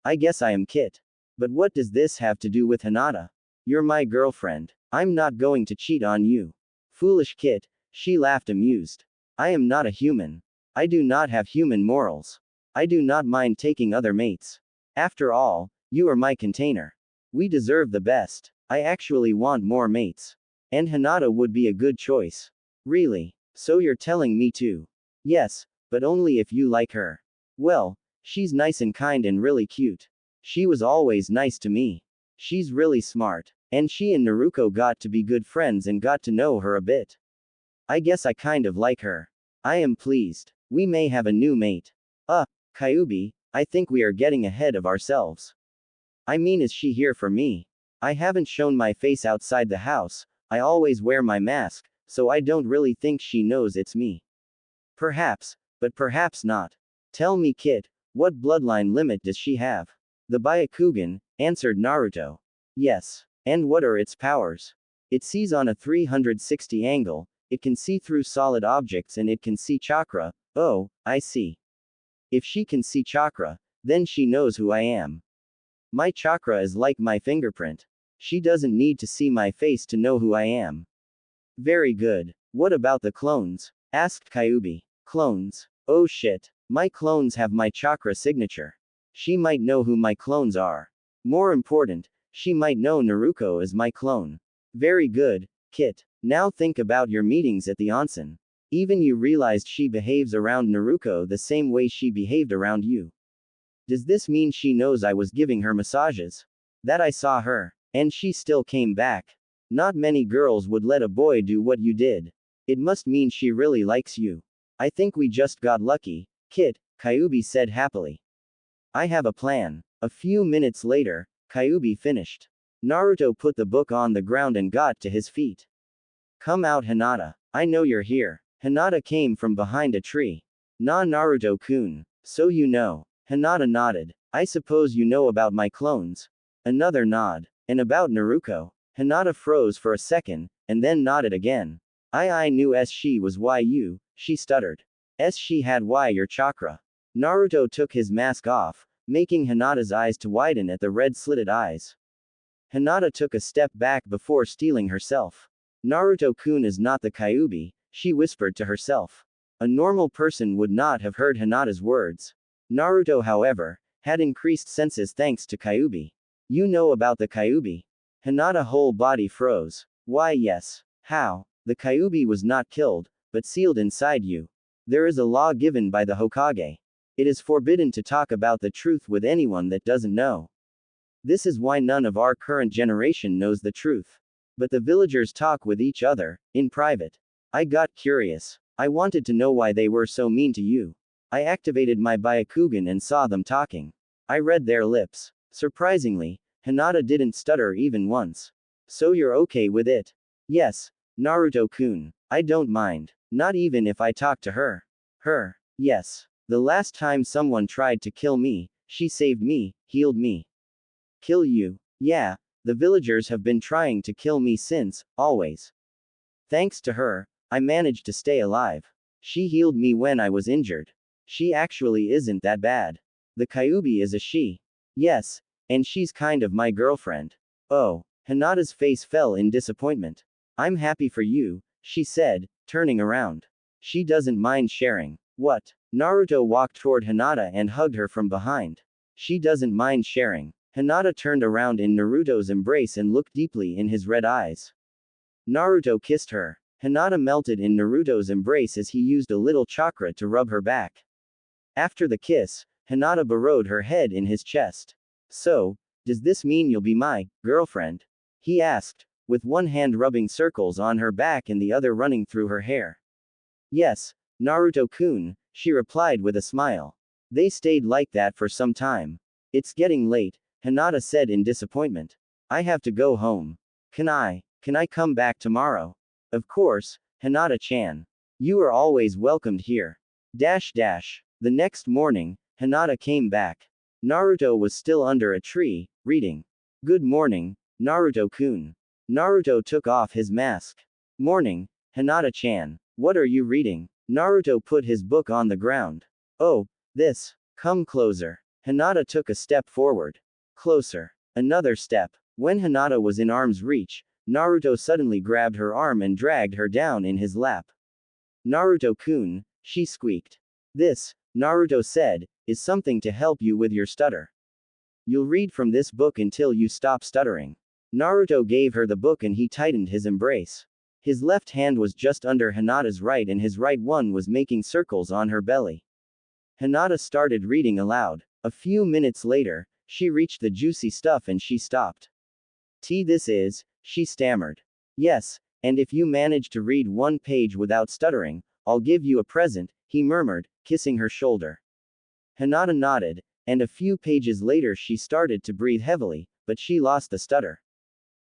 I guess I am Kit. But what does this have to do with Hinata? You're my girlfriend. I'm not going to cheat on you. Foolish Kit, she laughed amused. I am not a human. I do not have human morals. I do not mind taking other mates. After all, you are my container. We deserve the best. I actually want more mates. And Hinata would be a good choice. Really? So you're telling me to? Yes, but only if you like her. Well, she's nice and kind and really cute. She was always nice to me. She's really smart. And she and Naruto got to be good friends and got to know her a bit. I guess I kind of like her. I am pleased. We may have a new mate. Kyuubi, I think we are getting ahead of ourselves. I mean, is she here for me? I haven't shown my face outside the house, I always wear my mask, so I don't really think she knows it's me. Perhaps, but perhaps not. Tell me, Kit, what bloodline limit does she have? The Byakugan, answered Naruto. Yes. And what are its powers? It sees on a 360 angle, it can see through solid objects, and it can see chakra. Oh, I see. If she can see chakra, then she knows who I am. My chakra is like my fingerprint. She doesn't need to see my face to know who I am. Very good. What about the clones? Asked Kyuubi. Clones. Oh shit. My clones have my chakra signature. She might know who my clones are. More important, she might know Naruto is my clone. Very good, Kit. Now think about your meetings at the onsen. Even you realized she behaves around Naruto the same way she behaved around you. Does this mean she knows I was giving her massages? That I saw her, and she still came back. Not many girls would let a boy do what you did. It must mean she really likes you. I think we just got lucky, Kit, Kyuubi said happily. I have a plan. A few minutes later, Kyuubi finished. Naruto put the book on the ground and got to his feet. Come out, Hinata. I know you're here. Hinata came from behind a tree. Na Naruto-kun. So you know. Hinata nodded. I suppose you know about my clones. Another nod. And about Naruto. Hinata froze for a second, and then nodded again. I knew she was you, she stuttered. She had your chakra. Naruto took his mask off, making Hinata's eyes to widen at the red-slitted eyes. Hinata took a step back before steeling herself. Naruto-kun is not the Kyuubi, she whispered to herself. A normal person would not have heard Hinata's words. Naruto, however, had increased senses thanks to Kyuubi. You know about the Kyuubi? Hinata's whole body froze. Why, yes. How? The Kyuubi was not killed, but sealed inside you. There is a law given by the Hokage. It is forbidden to talk about the truth with anyone that doesn't know. This is why none of our current generation knows the truth. But the villagers talk with each other, in private. I got curious. I wanted to know why they were so mean to you. I activated my Byakugan and saw them talking. I read their lips. Surprisingly, Hinata didn't stutter even once. So you're okay with it? Yes, Naruto-kun. I don't mind. Not even if I talk to her. Her. Yes. The last time someone tried to kill me, she saved me, healed me. Kill you? Yeah, the villagers have been trying to kill me since, always. Thanks to her, I managed to stay alive. She healed me when I was injured. She actually isn't that bad. The Kyuubi is a she. Yes, and she's kind of my girlfriend. Oh, Hinata's face fell in disappointment. I'm happy for you, she said, turning around. She doesn't mind sharing. What? Naruto walked toward Hinata and hugged her from behind. She doesn't mind sharing. Hinata turned around in Naruto's embrace and looked deeply in his red eyes. Naruto kissed her. Hinata melted in Naruto's embrace as he used a little chakra to rub her back. After the kiss, Hinata burrowed her head in his chest. So, does this mean you'll be my girlfriend? He asked, with one hand rubbing circles on her back and the other running through her hair. Yes, Naruto-kun, she replied with a smile. They stayed like that for some time. It's getting late, Hinata said in disappointment. I have to go home. Can I come back tomorrow? Of course, Hinata-chan. You are always welcomed here. The next morning, Hinata came back. Naruto was still under a tree, reading. Good morning, Naruto-kun. Naruto took off his mask. Morning, Hinata-chan. What are you reading? Naruto put his book on the ground. Oh, this. Come closer. Hinata took a step forward. Closer. Another step. When Hinata was in arm's reach, Naruto suddenly grabbed her arm and dragged her down in his lap. Naruto-kun, she squeaked. This, Naruto said, is something to help you with your stutter. You'll read from this book until you stop stuttering. Naruto gave her the book and he tightened his embrace. His left hand was just under Hinata's right and his right one was making circles on her belly. Hinata started reading aloud. A few minutes later, she reached the juicy stuff and she stopped. This is, she stammered. Yes, and if you manage to read one page without stuttering, I'll give you a present, he murmured, kissing her shoulder. Hinata nodded, and a few pages later she started to breathe heavily, but she lost the stutter.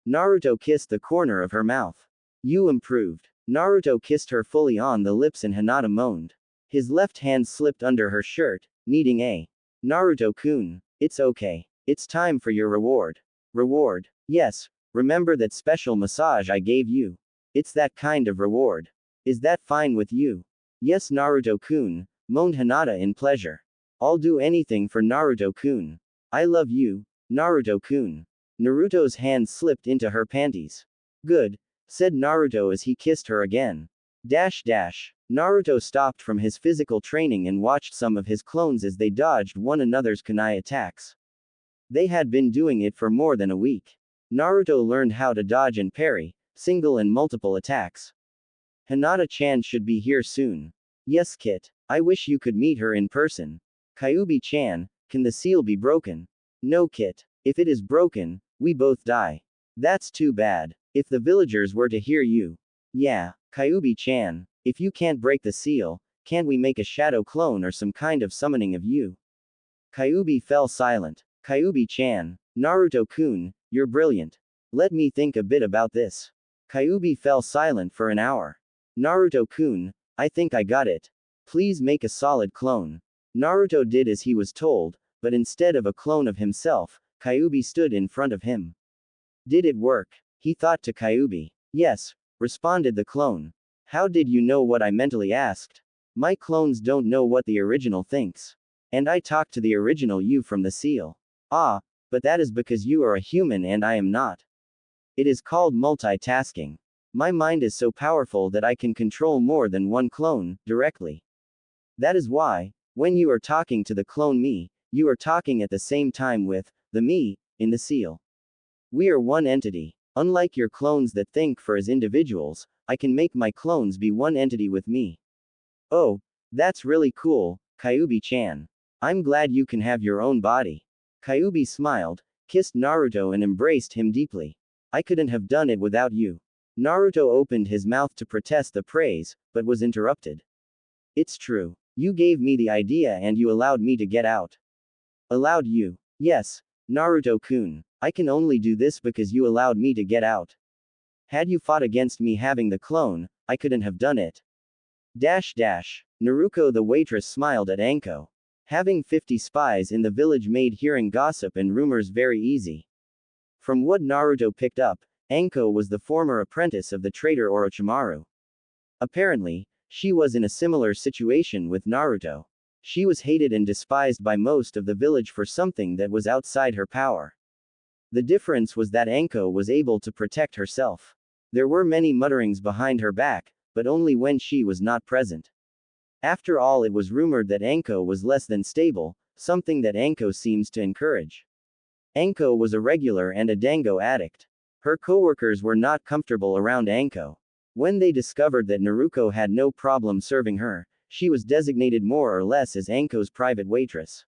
Naruto kissed the corner of her mouth. You improved. Naruto kissed her fully on the lips and Hinata moaned. His left hand slipped under her shirt, needing a. Naruto-kun. It's okay. It's time for your reward. Reward? Yes, remember that special massage I gave you? It's that kind of reward. Is that fine with you? Yes, Naruto-kun, moaned Hinata in pleasure. I'll do anything for Naruto-kun. I love you, Naruto-kun. Naruto's hand slipped into her panties. Good, said Naruto as he kissed her again. Naruto stopped from his physical training and watched some of his clones as they dodged one another's kunai attacks. They had been doing it for more than a week. Naruto learned how to dodge and parry, single and multiple attacks. Hinata-chan should be here soon. Yes, Kit. I wish you could meet her in person. Kyuubi-chan, can the seal be broken? No, Kit. If it is broken, we both die. That's too bad. If the villagers were to hear you. Yeah, Kyuubi-chan, if you can't break the seal, can't we make a shadow clone or some kind of summoning of you? Kyuubi fell silent. Kyuubi-chan, Naruto-kun, you're brilliant. Let me think a bit about this. Kyuubi fell silent for an hour. Naruto-kun, I think I got it. Please make a solid clone. Naruto did as he was told, but instead of a clone of himself, Kyuubi stood in front of him. Did it work? He thought to Kyuubi. Yes, responded the clone. How did you know what I mentally asked? My clones don't know what the original thinks. And I talked to the original you from the seal. Ah, but that is because you are a human and I am not. It is called multitasking. My mind is so powerful that I can control more than one clone, directly. That is why, when you are talking to the clone me, you are talking at the same time with the me in the seal. We are one entity. Unlike your clones that think for as individuals, I can make my clones be one entity with me. Oh, that's really cool, Kyuubi-chan. I'm glad you can have your own body. Kyuubi smiled, kissed Naruto and embraced him deeply. I couldn't have done it without you. Naruto opened his mouth to protest the praise, but was interrupted. It's true. You gave me the idea and you allowed me to get out. Allowed you? Yes, Naruto-kun. I can only do this because you allowed me to get out. Had you fought against me having the clone, I couldn't have done it. Naruko the waitress smiled at Anko. Having 50 spies in the village made hearing gossip and rumors very easy. From what Naruto picked up, Anko was the former apprentice of the traitor Orochimaru. Apparently, she was in a similar situation with Naruto. She was hated and despised by most of the village for something that was outside her power. The difference was that Anko was able to protect herself. There were many mutterings behind her back, but only when she was not present. After all, it was rumored that Anko was less than stable, something that Anko seems to encourage. Anko was a regular and a dango addict. Her coworkers were not comfortable around Anko. When they discovered that Naruto had no problem serving her, she was designated more or less as Anko's private waitress.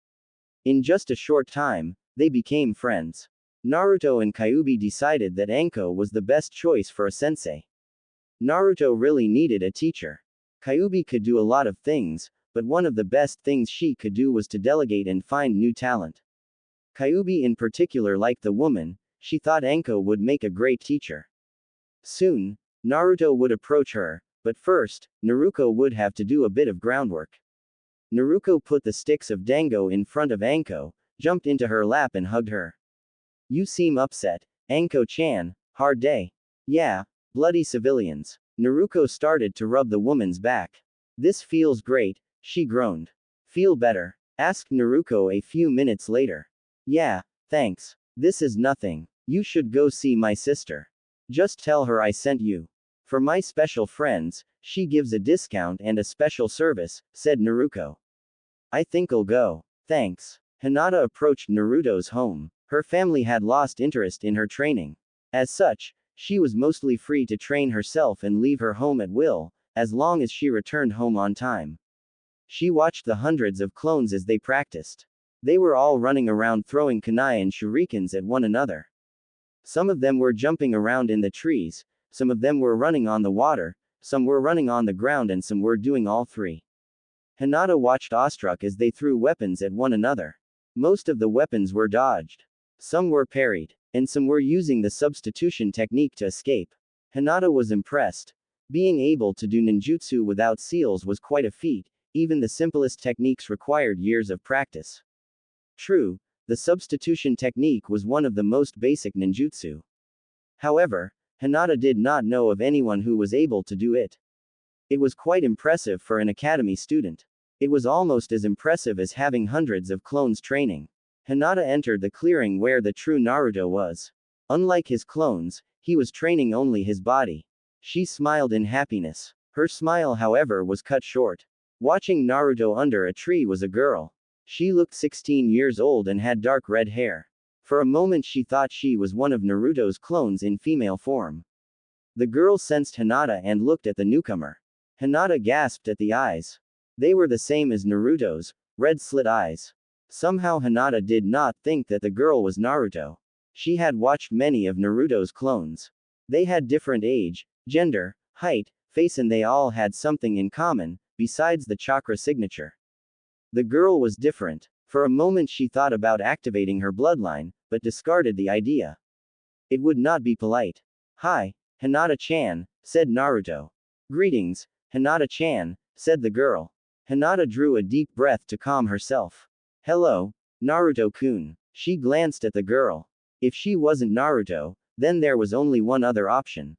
In just a short time, they became friends. Naruto and Kyuubi decided that Anko was the best choice for a sensei. Naruto really needed a teacher. Kyuubi could do a lot of things, but one of the best things she could do was to delegate and find new talent. Kyuubi in particular liked the woman. She thought Anko would make a great teacher. Soon, Naruto would approach her, but first, Naruto would have to do a bit of groundwork. Naruto put the sticks of dango in front of Anko, jumped into her lap and hugged her. You seem upset, Anko-chan. Hard day. Yeah, bloody civilians. Naruto started to rub the woman's back. This feels great, she groaned. Feel better? Asked Naruto a few minutes later. Yeah, thanks. This is nothing. You should go see my sister. Just tell her I sent you. For my special friends, she gives a discount and a special service, said Naruto. I think I'll go. Thanks. Hinata approached Naruto's home. Her family had lost interest in her training. As such, she was mostly free to train herself and leave her home at will, as long as she returned home on time. She watched the hundreds of clones as they practiced. They were all running around throwing kunai and shurikens at one another. Some of them were jumping around in the trees, some of them were running on the water, some were running on the ground and some were doing all three. Hinata watched awestruck as they threw weapons at one another. Most of the weapons were dodged. Some were parried, and some were using the substitution technique to escape. Hinata was impressed. Being able to do ninjutsu without seals was quite a feat, Even the simplest techniques required years of practice. True, the substitution technique was one of the most basic ninjutsu. However, Hinata did not know of anyone who was able to do it. It was quite impressive for an academy student. It was almost as impressive as having hundreds of clones training. Hinata entered the clearing where the true Naruto was. Unlike his clones, he was training only his body. She smiled in happiness. Her smile, however, was cut short. Watching Naruto under a tree was a girl. She looked 16 years old and had dark red hair. For a moment she thought she was one of Naruto's clones in female form. The girl sensed Hinata and looked at the newcomer. Hinata gasped at the eyes. They were the same as Naruto's, red slit eyes. Somehow Hinata did not think that the girl was Naruto. She had watched many of Naruto's clones. They had different age, gender, height, face, and they all had something in common, besides the chakra signature. The girl was different. For a moment she thought about activating her bloodline, but discarded the idea. It would not be polite. "Hi, Hinata-chan," said Naruto. "Greetings, Hinata-chan," said the girl. Hinata drew a deep breath to calm herself. "Hello, Naruto-kun." She glanced at the girl. If she wasn't Naruto, then there was only one other option.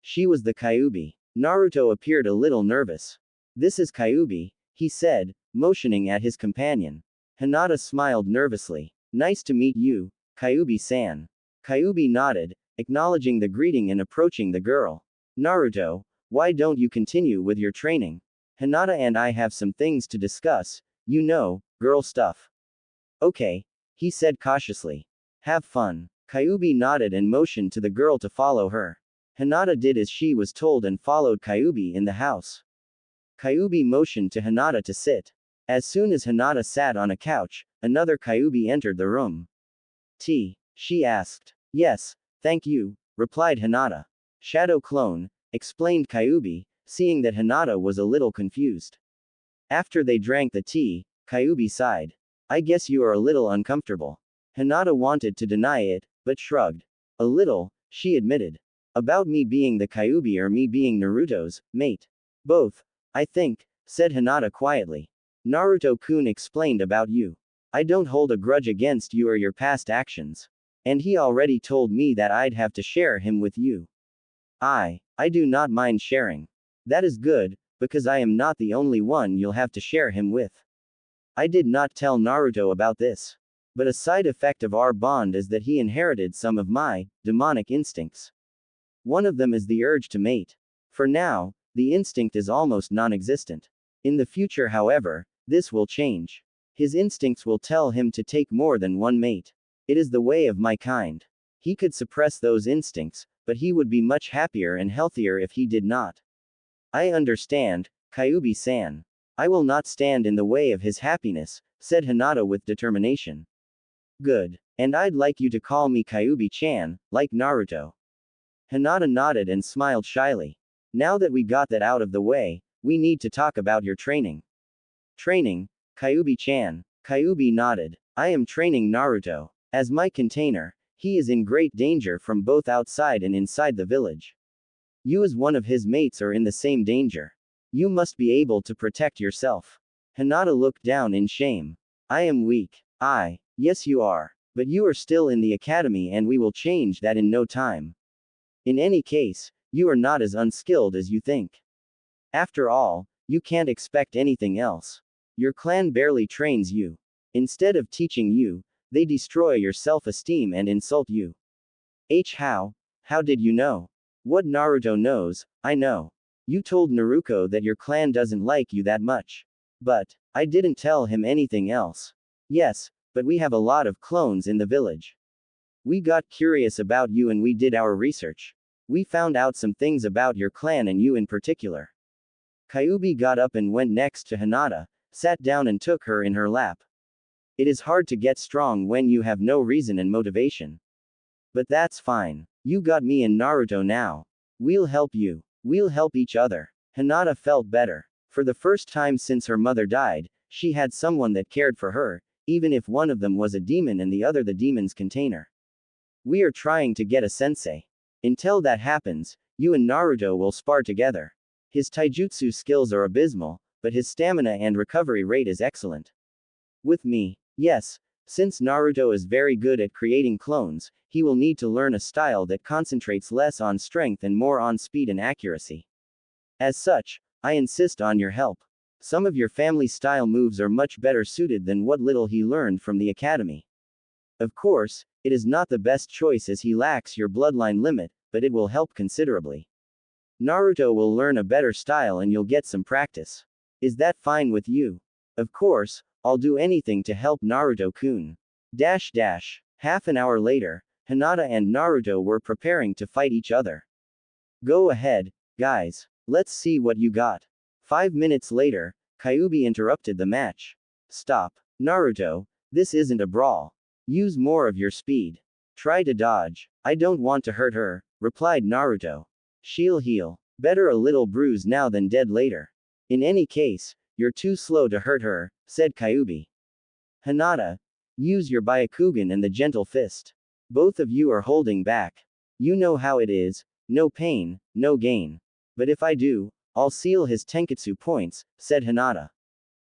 She was the Kyuubi. Naruto appeared a little nervous. "This is Kyuubi," he said, motioning at his companion. Hinata smiled nervously. "Nice to meet you, Kyuubi-san." Kyuubi nodded, acknowledging the greeting and approaching the girl. "Naruto, why don't you continue with your training? Hinata and I have some things to discuss, you know, girl stuff." "Okay," he said cautiously. "Have fun." Kyuubi nodded and motioned to the girl to follow her. Hinata did as she was told and followed Kyuubi in the house. Kyuubi motioned to Hinata to sit. As soon as Hinata sat on a couch, another Kyuubi entered the room. "Tea?" she asked. "Yes, thank you," replied Hinata. "Shadow clone," explained Kyuubi, seeing that Hinata was a little confused. After they drank the tea, Kyuubi sighed. "I guess you are a little uncomfortable." Hinata wanted to deny it, but shrugged. "A little," she admitted. "About me being the Kyuubi or me being Naruto's mate?" "Both, I think," said Hinata quietly. "Naruto-kun explained about you. I don't hold a grudge against you or your past actions. And he already told me that I'd have to share him with you. I do not mind sharing. That is good, because I am not the only one you'll have to share him with." I did not tell Naruto about this. But a side effect of our bond is that he inherited some of my demonic instincts. One of them is the urge to mate. For now, the instinct is almost non-existent. In the future, however, this will change. His instincts will tell him to take more than one mate. It is the way of my kind. He could suppress those instincts, but he would be much happier and healthier if he did not. "I understand, Kyuubi-san. I will not stand in the way of his happiness," said Hinata with determination. "Good. And I'd like you to call me Kyuubi-chan, like Naruto." Hinata nodded and smiled shyly. "Now that we got that out of the way, we need to talk about your training." "Training, Kyuubi-chan?" Kyuubi nodded. "I am training Naruto. As my container, he is in great danger from both outside and inside the village. You as one of his mates are in the same danger. You must be able to protect yourself." Hinata looked down in shame. "I am weak." Yes you are. But you are still in the academy and we will change that in no time. In any case, you are not as unskilled as you think. After all, you can't expect anything else. Your clan barely trains you. Instead of teaching you, they destroy your self-esteem and insult you. How did you know? What Naruto knows, I know. You told Naruto that your clan doesn't like you that much. But I didn't tell him anything else. Yes, but we have a lot of clones in the village. We got curious about you and we did our research. We found out some things about your clan and you in particular." Kyuubi got up and went next to Hinata, sat down and took her in her lap. "It is hard to get strong when you have no reason and motivation. But that's fine. You got me and Naruto now. We'll help you. We'll help each other." Hinata felt better. For the first time since her mother died, she had someone that cared for her, even if one of them was a demon and the other the demon's container. "We are trying to get a sensei. Until that happens, you and Naruto will spar together. His taijutsu skills are abysmal, but his stamina and recovery rate is excellent. With me, yes. Since Naruto is very good at creating clones, he will need to learn a style that concentrates less on strength and more on speed and accuracy. As such, I insist on your help. Some of your family style moves are much better suited than what little he learned from the academy. Of course, it is not the best choice as he lacks your bloodline limit, but it will help considerably. Naruto will learn a better style and you'll get some practice. Is that fine with you? Of course, I'll do anything to help Naruto-kun. Half an hour later, Hinata and Naruto were preparing to fight each other. Go ahead, guys. Let's see what you got. 5 minutes later, Kyuubi interrupted the match. Stop. Naruto, this isn't a brawl. Use more of your speed. Try to dodge. I don't want to hurt her, replied Naruto. She'll heal. Better a little bruise now than dead later. In any case, you're too slow to hurt her, said Kyuubi. Hinata, use your Byakugan and the gentle fist. Both of you are holding back. You know how it is, no pain, no gain. But if I do, I'll seal his Tenketsu points, said Hinata.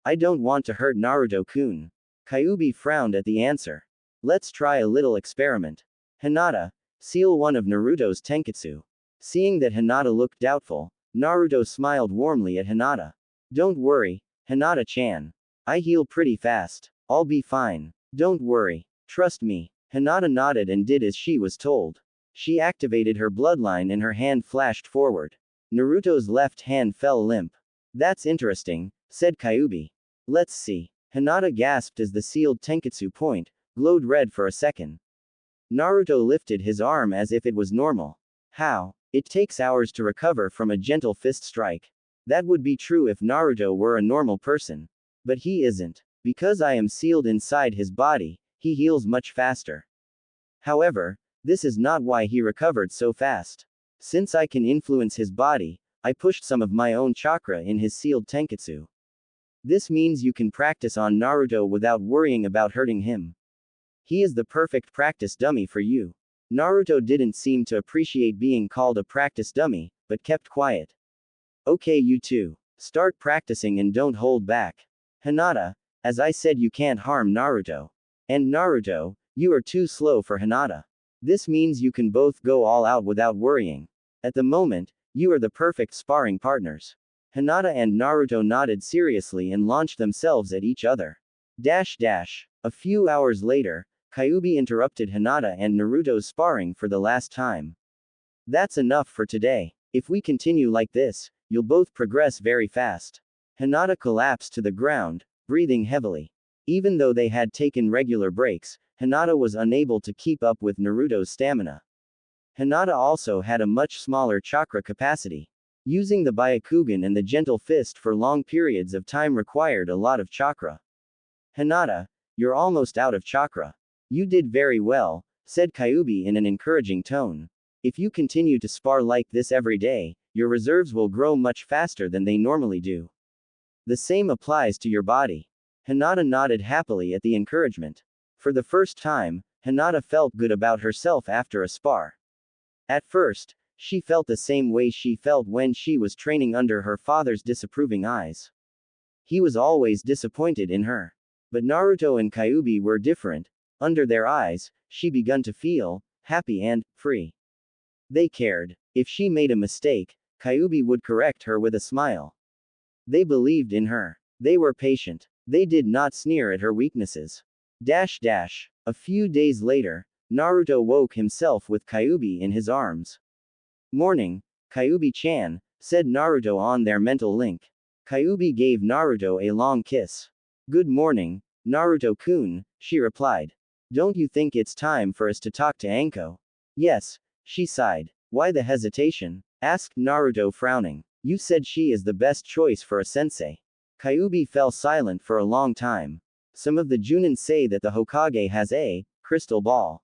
I don't want to hurt Naruto-kun. Kyuubi frowned at the answer. Let's try a little experiment. Hinata, seal one of Naruto's Tenketsu. Seeing that Hinata looked doubtful, Naruto smiled warmly at Hinata. Don't worry, Hinata-chan. I heal pretty fast. I'll be fine. Don't worry. Trust me. Hinata nodded and did as she was told. She activated her bloodline and her hand flashed forward. Naruto's left hand fell limp. That's interesting, said Kyuubi. Let's see. Hinata gasped as the sealed Tenketsu point glowed red for a second. Naruto lifted his arm as if it was normal. How? It takes hours to recover from a gentle fist strike. That would be true if Naruto were a normal person. But he isn't. Because I am sealed inside his body, he heals much faster. However, this is not why he recovered so fast. Since I can influence his body, I pushed some of my own chakra in his sealed Tenketsu. This means you can practice on Naruto without worrying about hurting him. He is the perfect practice dummy for you. Naruto didn't seem to appreciate being called a practice dummy, but kept quiet. Okay, you two. Start practicing and don't hold back. Hinata, as I said, you can't harm Naruto. And Naruto, you are too slow for Hinata. This means you can both go all out without worrying. At the moment, you are the perfect sparring partners. Hinata and Naruto nodded seriously and launched themselves at each other. A few hours later, Kyuubi interrupted Hinata and Naruto's sparring for the last time. That's enough for today. If we continue like this, you'll both progress very fast. Hinata collapsed to the ground, breathing heavily. Even though they had taken regular breaks, Hinata was unable to keep up with Naruto's stamina. Hinata also had a much smaller chakra capacity. Using the Byakugan and the gentle fist for long periods of time required a lot of chakra. Hinata, you're almost out of chakra. You did very well, said Kyuubi in an encouraging tone. If you continue to spar like this every day, your reserves will grow much faster than they normally do. The same applies to your body. Hinata nodded happily at the encouragement. For the first time, Hinata felt good about herself after a spar. At first, she felt the same way she felt when she was training under her father's disapproving eyes. He was always disappointed in her. But Naruto and Kyuubi were different. Under their eyes, she began to feel happy and free. They cared. If she made a mistake, Kyuubi would correct her with a smile. They believed in her. They were patient. They did not sneer at her weaknesses. A few days later, Naruto woke himself with Kyuubi in his arms. Morning, Kyuubi-chan, said Naruto on their mental link. Kyuubi gave Naruto a long kiss. Good morning, Naruto-kun, she replied. Don't you think it's time for us to talk to Anko? Yes, she sighed. Why the hesitation? Asked Naruto frowning. You said she is the best choice for a sensei. Kyuubi fell silent for a long time. Some of the Junin say that the Hokage has a crystal ball.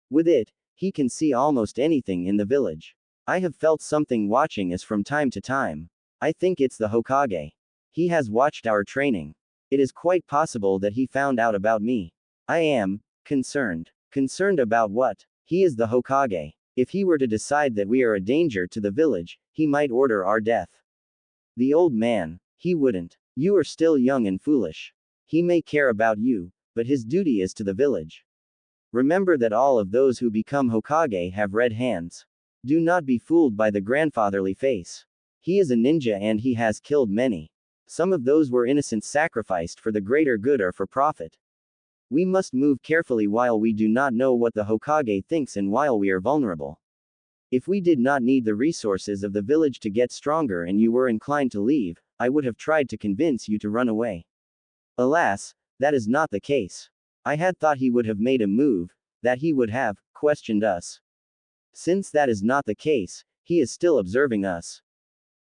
With it, he can see almost anything in the village. I have felt something watching us from time to time. I think it's the Hokage. He has watched our training. It is quite possible that he found out about me. I am concerned. Concerned about what? He is the Hokage. If he were to decide that we are a danger to the village, he might order our death. The old man. He wouldn't. You are still young and foolish. He may care about you, but his duty is to the village. Remember that all of those who become Hokage have red hands. Do not be fooled by the grandfatherly face. He is a ninja and he has killed many. Some of those were innocents sacrificed for the greater good or for profit. We must move carefully while we do not know what the Hokage thinks and while we are vulnerable. If we did not need the resources of the village to get stronger and you were inclined to leave, I would have tried to convince you to run away. Alas, that is not the case. I had thought he would have made a move, that he would have questioned us. Since that is not the case, he is still observing us.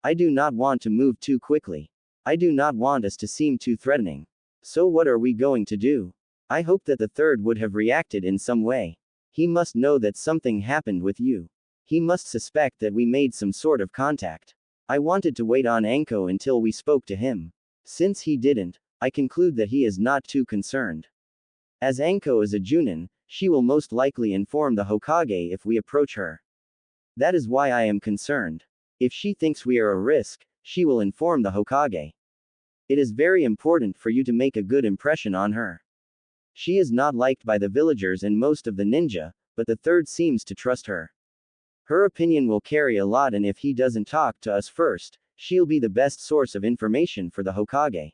I do not want to move too quickly. I do not want us to seem too threatening. So what are we going to do? I hope that the third would have reacted in some way. He must know that something happened with you. He must suspect that we made some sort of contact. I wanted to wait on Anko until we spoke to him. Since he didn't, I conclude that he is not too concerned. As Anko is a Junin, she will most likely inform the Hokage if we approach her. That is why I am concerned. If she thinks we are a risk, she will inform the Hokage. It is very important for you to make a good impression on her. She is not liked by the villagers and most of the ninja, but the third seems to trust her. Her opinion will carry a lot, and if he doesn't talk to us first, she'll be the best source of information for the Hokage.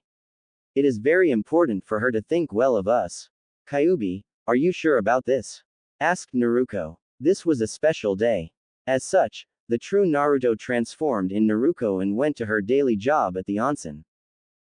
It is very important for her to think well of us. Kyuubi, are you sure about this? Asked Naruto. This was a special day. As such, the true Naruto transformed in Naruto and went to her daily job at the onsen.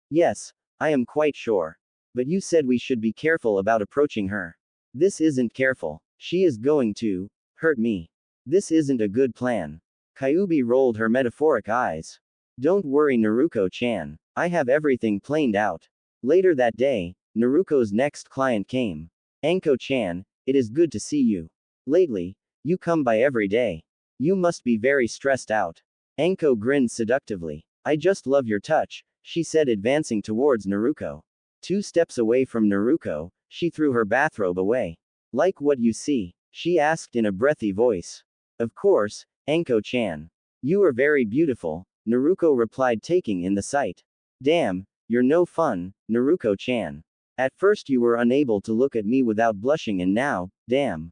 Yes, I am quite sure. But you said we should be careful about approaching her. This isn't careful. She is going to hurt me. This isn't a good plan. Kyuubi rolled her metaphoric eyes. Don't worry, Naruto-chan. I have everything planned out. Later that day, Naruto's next client came. Anko-chan, it is good to see you. Lately, you come by every day. You must be very stressed out. Anko grinned seductively. I just love your touch, she said, advancing towards Naruto. 2 steps away from Naruto, she threw her bathrobe away. Like what you see? She asked in a breathy voice. Of course, Anko-chan. You are very beautiful, Naruto replied, taking in the sight. Damn, you're no fun, Naruto-chan. At first you were unable to look at me without blushing, and now, damn.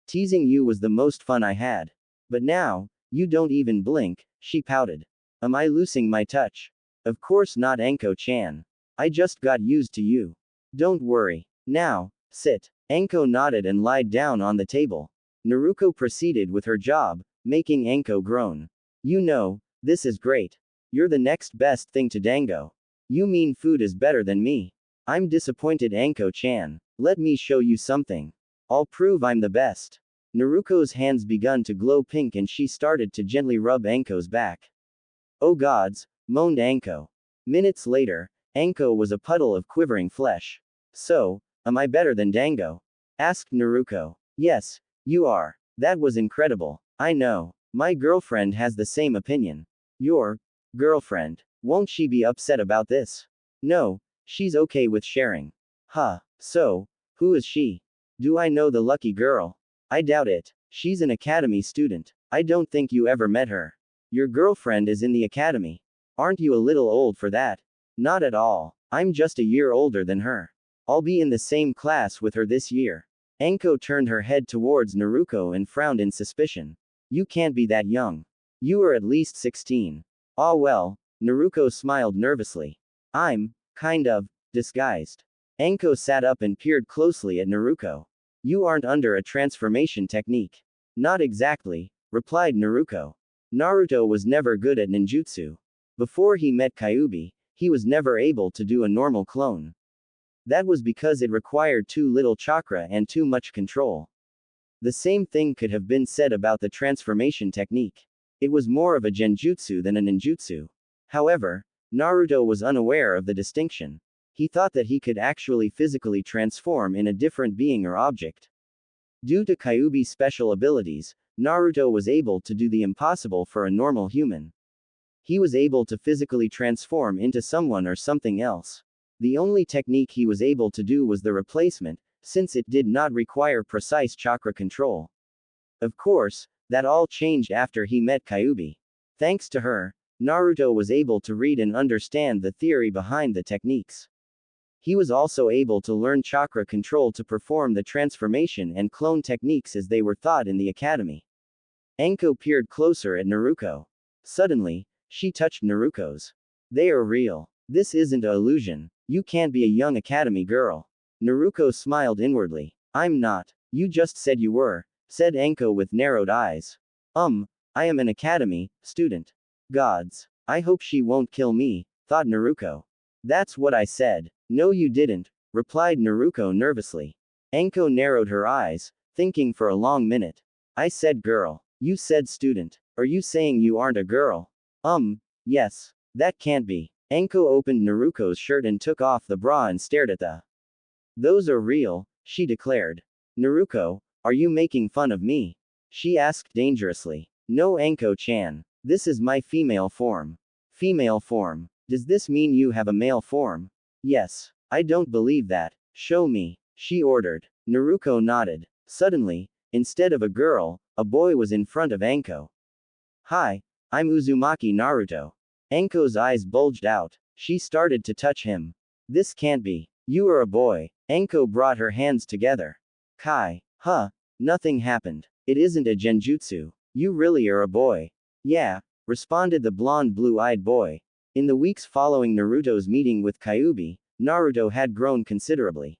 Teasing you was the most fun I had. But now, you don't even blink, she pouted. Am I losing my touch? Of course not, Anko-chan. I just got used to you. Don't worry. Now, sit. Anko nodded and lied down on the table. Naruto proceeded with her job, making Anko groan. You know, this is great. You're the next best thing to Dango. You mean food is better than me? I'm disappointed, Anko-chan. Let me show you something. I'll prove I'm the best. Naruto's hands begun to glow pink and she started to gently rub Anko's back. Oh gods, moaned Anko. Minutes later, Anko was a puddle of quivering flesh. So, am I better than Dango? Asked Naruto. Yes, you are. That was incredible. I know. My girlfriend has the same opinion. Your girlfriend. Won't she be upset about this? No, she's okay with sharing. Huh. So, who is she? Do I know the lucky girl? I doubt it. She's an academy student. I don't think you ever met her. Your girlfriend is in the academy. Aren't you a little old for that? Not at all. I'm just a year older than her. I'll be in the same class with her this year. Anko turned her head towards Naruto and frowned in suspicion. You can't be that young. You are at least 16. Ah well, Naruto smiled nervously. I'm kind of disguised. Anko sat up and peered closely at Naruto. You aren't under a transformation technique. Not exactly, replied Naruto. Naruto was never good at ninjutsu. Before he met Kyuubi, he was never able to do a normal clone. That was because it required too little chakra and too much control. The same thing could have been said about the transformation technique. It was more of a genjutsu than a ninjutsu. However, Naruto was unaware of the distinction. He thought that he could actually physically transform in a different being or object. Due to Kyuubi's special abilities, Naruto was able to do the impossible for a normal human. He was able to physically transform into someone or something else. The only technique he was able to do was the replacement, since it did not require precise chakra control. Of course, that all changed after he met Kyuubi. Thanks to her, Naruto was able to read and understand the theory behind the techniques. He was also able to learn chakra control to perform the transformation and clone techniques as they were taught in the academy. Anko peered closer at Naruto. Suddenly, she touched Naruto's. They are real. This isn't an illusion. You can't be a young academy girl. Naruto smiled inwardly. I'm not. You just said you were, said Anko with narrowed eyes. I am an academy student. Gods. I hope she won't kill me, thought Naruto. That's what I said. No, you didn't, replied Naruto nervously. Anko narrowed her eyes, thinking for a long minute. I said girl. You said student. Are you saying you aren't a girl? Yes. That can't be. Anko opened Naruto's shirt and took off the bra and stared at the. Those are real, she declared. Naruto, are you making fun of me? She asked dangerously. No, Anko-chan. This is my female form. Female form. Does this mean you have a male form? Yes. I don't believe that. Show me, she ordered. Naruto nodded. Suddenly, instead of a girl, a boy was in front of Anko. Hi, I'm Uzumaki Naruto. Anko's eyes bulged out. She started to touch him. This can't be. You are a boy. Anko brought her hands together. Kai. Huh. Nothing happened. It isn't a genjutsu. You really are a boy. Yeah, responded the blonde blue-eyed boy. In the weeks following Naruto's meeting with Kyuubi, Naruto had grown considerably.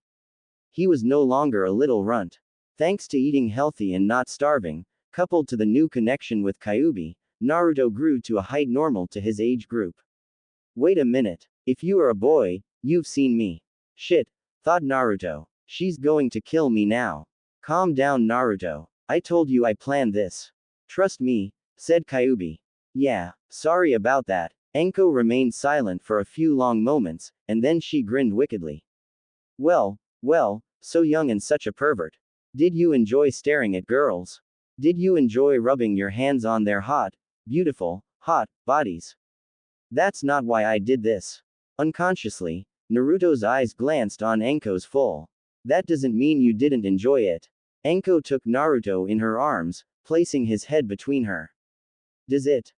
He was no longer a little runt. Thanks to eating healthy and not starving, coupled to the new connection with Kyuubi, Naruto grew to a height normal to his age group. Wait a minute. If you are a boy, you've seen me. Shit, thought Naruto. She's going to kill me now. Calm down, Naruto. I told you I planned this. Trust me, said Kyuubi. Yeah, sorry about that. Anko remained silent for a few long moments, and then she grinned wickedly. Well, so young and such a pervert. Did you enjoy staring at girls? Did you enjoy rubbing your hands on their hot, beautiful, hot bodies? That's not why I did this. Unconsciously, Naruto's eyes glanced on Anko's full. That doesn't mean you didn't enjoy it. Anko took Naruto in her arms, placing his head between her. Does it?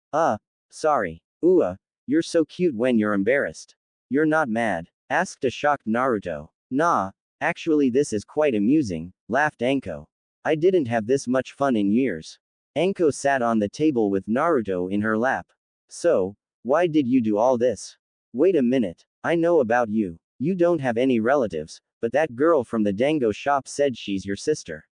Sorry. You're so cute when you're embarrassed. You're not mad? Asked a shocked Naruto. Nah, actually this is quite amusing, laughed Anko. I didn't have this much fun in years. Anko sat on the table with Naruto in her lap. So, why did you do all this? Wait a minute, I know about you. You don't have any relatives, but that girl from the dango shop said she's your sister.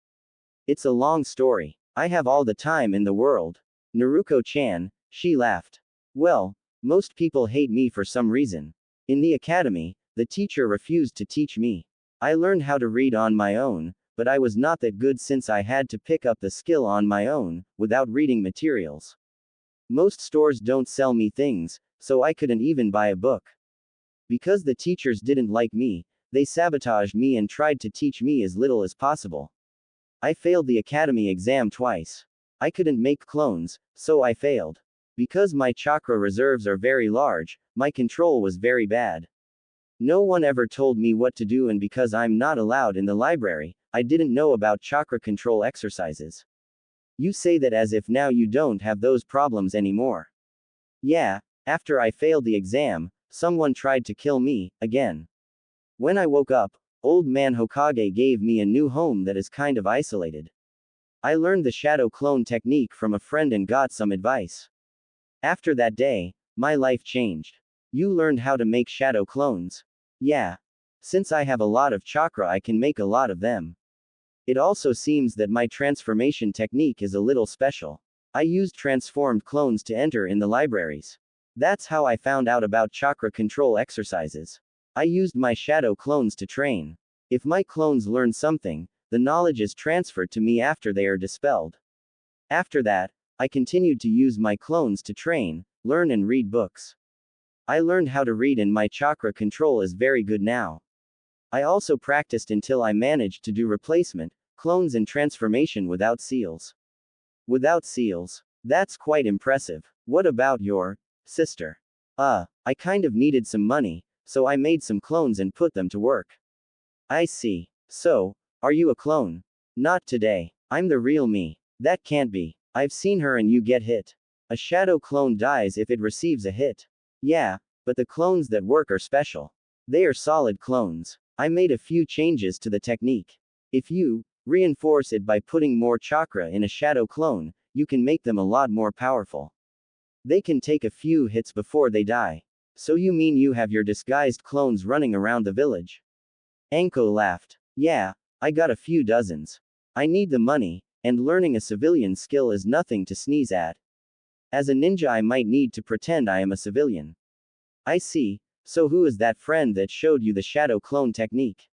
It's a long story. I have all the time in the world. Naruto-chan, she laughed. Well, most people hate me for some reason. In the academy, the teacher refused to teach me. I learned how to read on my own, but I was not that good since I had to pick up the skill on my own, without reading materials. Most stores don't sell me things, so I couldn't even buy a book. Because the teachers didn't like me, they sabotaged me and tried to teach me as little as possible. I failed the academy exam twice. I couldn't make clones, so I failed. Because my chakra reserves are very large, my control was very bad. No one ever told me what to do, and because I'm not allowed in the library, I didn't know about chakra control exercises. You say that as if now you don't have those problems anymore. Yeah, after I failed the exam, someone tried to kill me, again. When I woke up, Old Man Hokage gave me a new home that is kind of isolated. I learned the shadow clone technique from a friend and got some advice. After that day, my life changed. You learned how to make shadow clones? Yeah. Since I have a lot of chakra, I can make a lot of them. It also seems that my transformation technique is a little special. I used transformed clones to enter in the libraries. That's how I found out about chakra control exercises. I used my shadow clones to train. If my clones learn something, the knowledge is transferred to me after they are dispelled. After that, I continued to use my clones to train, learn and read books. I learned how to read and my chakra control is very good now. I also practiced until I managed to do replacement, clones and transformation without seals. Without seals? That's quite impressive. What about your sister? I kind of needed some money, so I made some clones and put them to work. I see. So, are you a clone? Not today. I'm the real me. That can't be. I've seen her and you get hit. A shadow clone dies if it receives a hit. Yeah, but the clones that work are special. They are solid clones. I made a few changes to the technique. If you reinforce it by putting more chakra in a shadow clone, you can make them a lot more powerful. They can take a few hits before they die. So you mean you have your disguised clones running around the village? Anko laughed. Yeah, I got a few dozens. I need the money, and learning a civilian skill is nothing to sneeze at. As a ninja, I might need to pretend I am a civilian. I see, so who is that friend that showed you the shadow clone technique?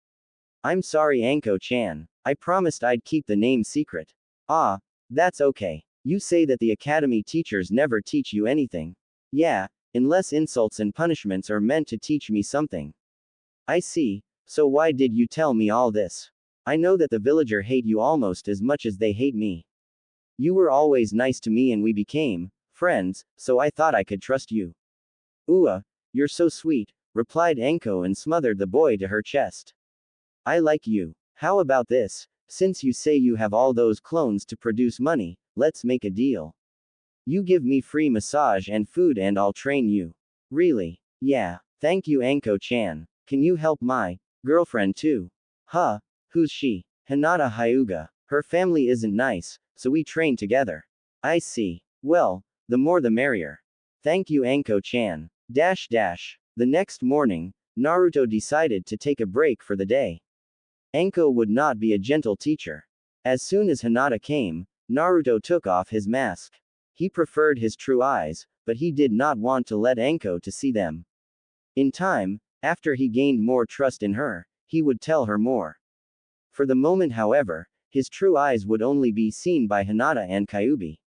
I'm sorry, Anko-chan. I promised I'd keep the name secret. Ah, that's okay. You say that the academy teachers never teach you anything. Yeah, unless insults and punishments are meant to teach me something. I see, so why did you tell me all this? I know that the villager hate you almost as much as they hate me. You were always nice to me and we became friends, so I thought I could trust you. You're so sweet, replied Anko and smothered the boy to her chest. I like you. How about this? Since you say you have all those clones to produce money, let's make a deal. You give me free massage and food and I'll train you. Really? Yeah. Thank you, Anko-chan. Can you help my girlfriend too? Huh? Who's she? Hinata Hyuga. Her family isn't nice, so we train together. I see. Well, the more the merrier. Thank you, Anko-chan. The next morning, Naruto decided to take a break for the day. Anko would not be a gentle teacher. As soon as Hinata came, Naruto took off his mask. He preferred his true eyes, but he did not want to let Anko to see them. In time, after he gained more trust in her, he would tell her more. For the moment, however, his true eyes would only be seen by Hinata and Kyuubi.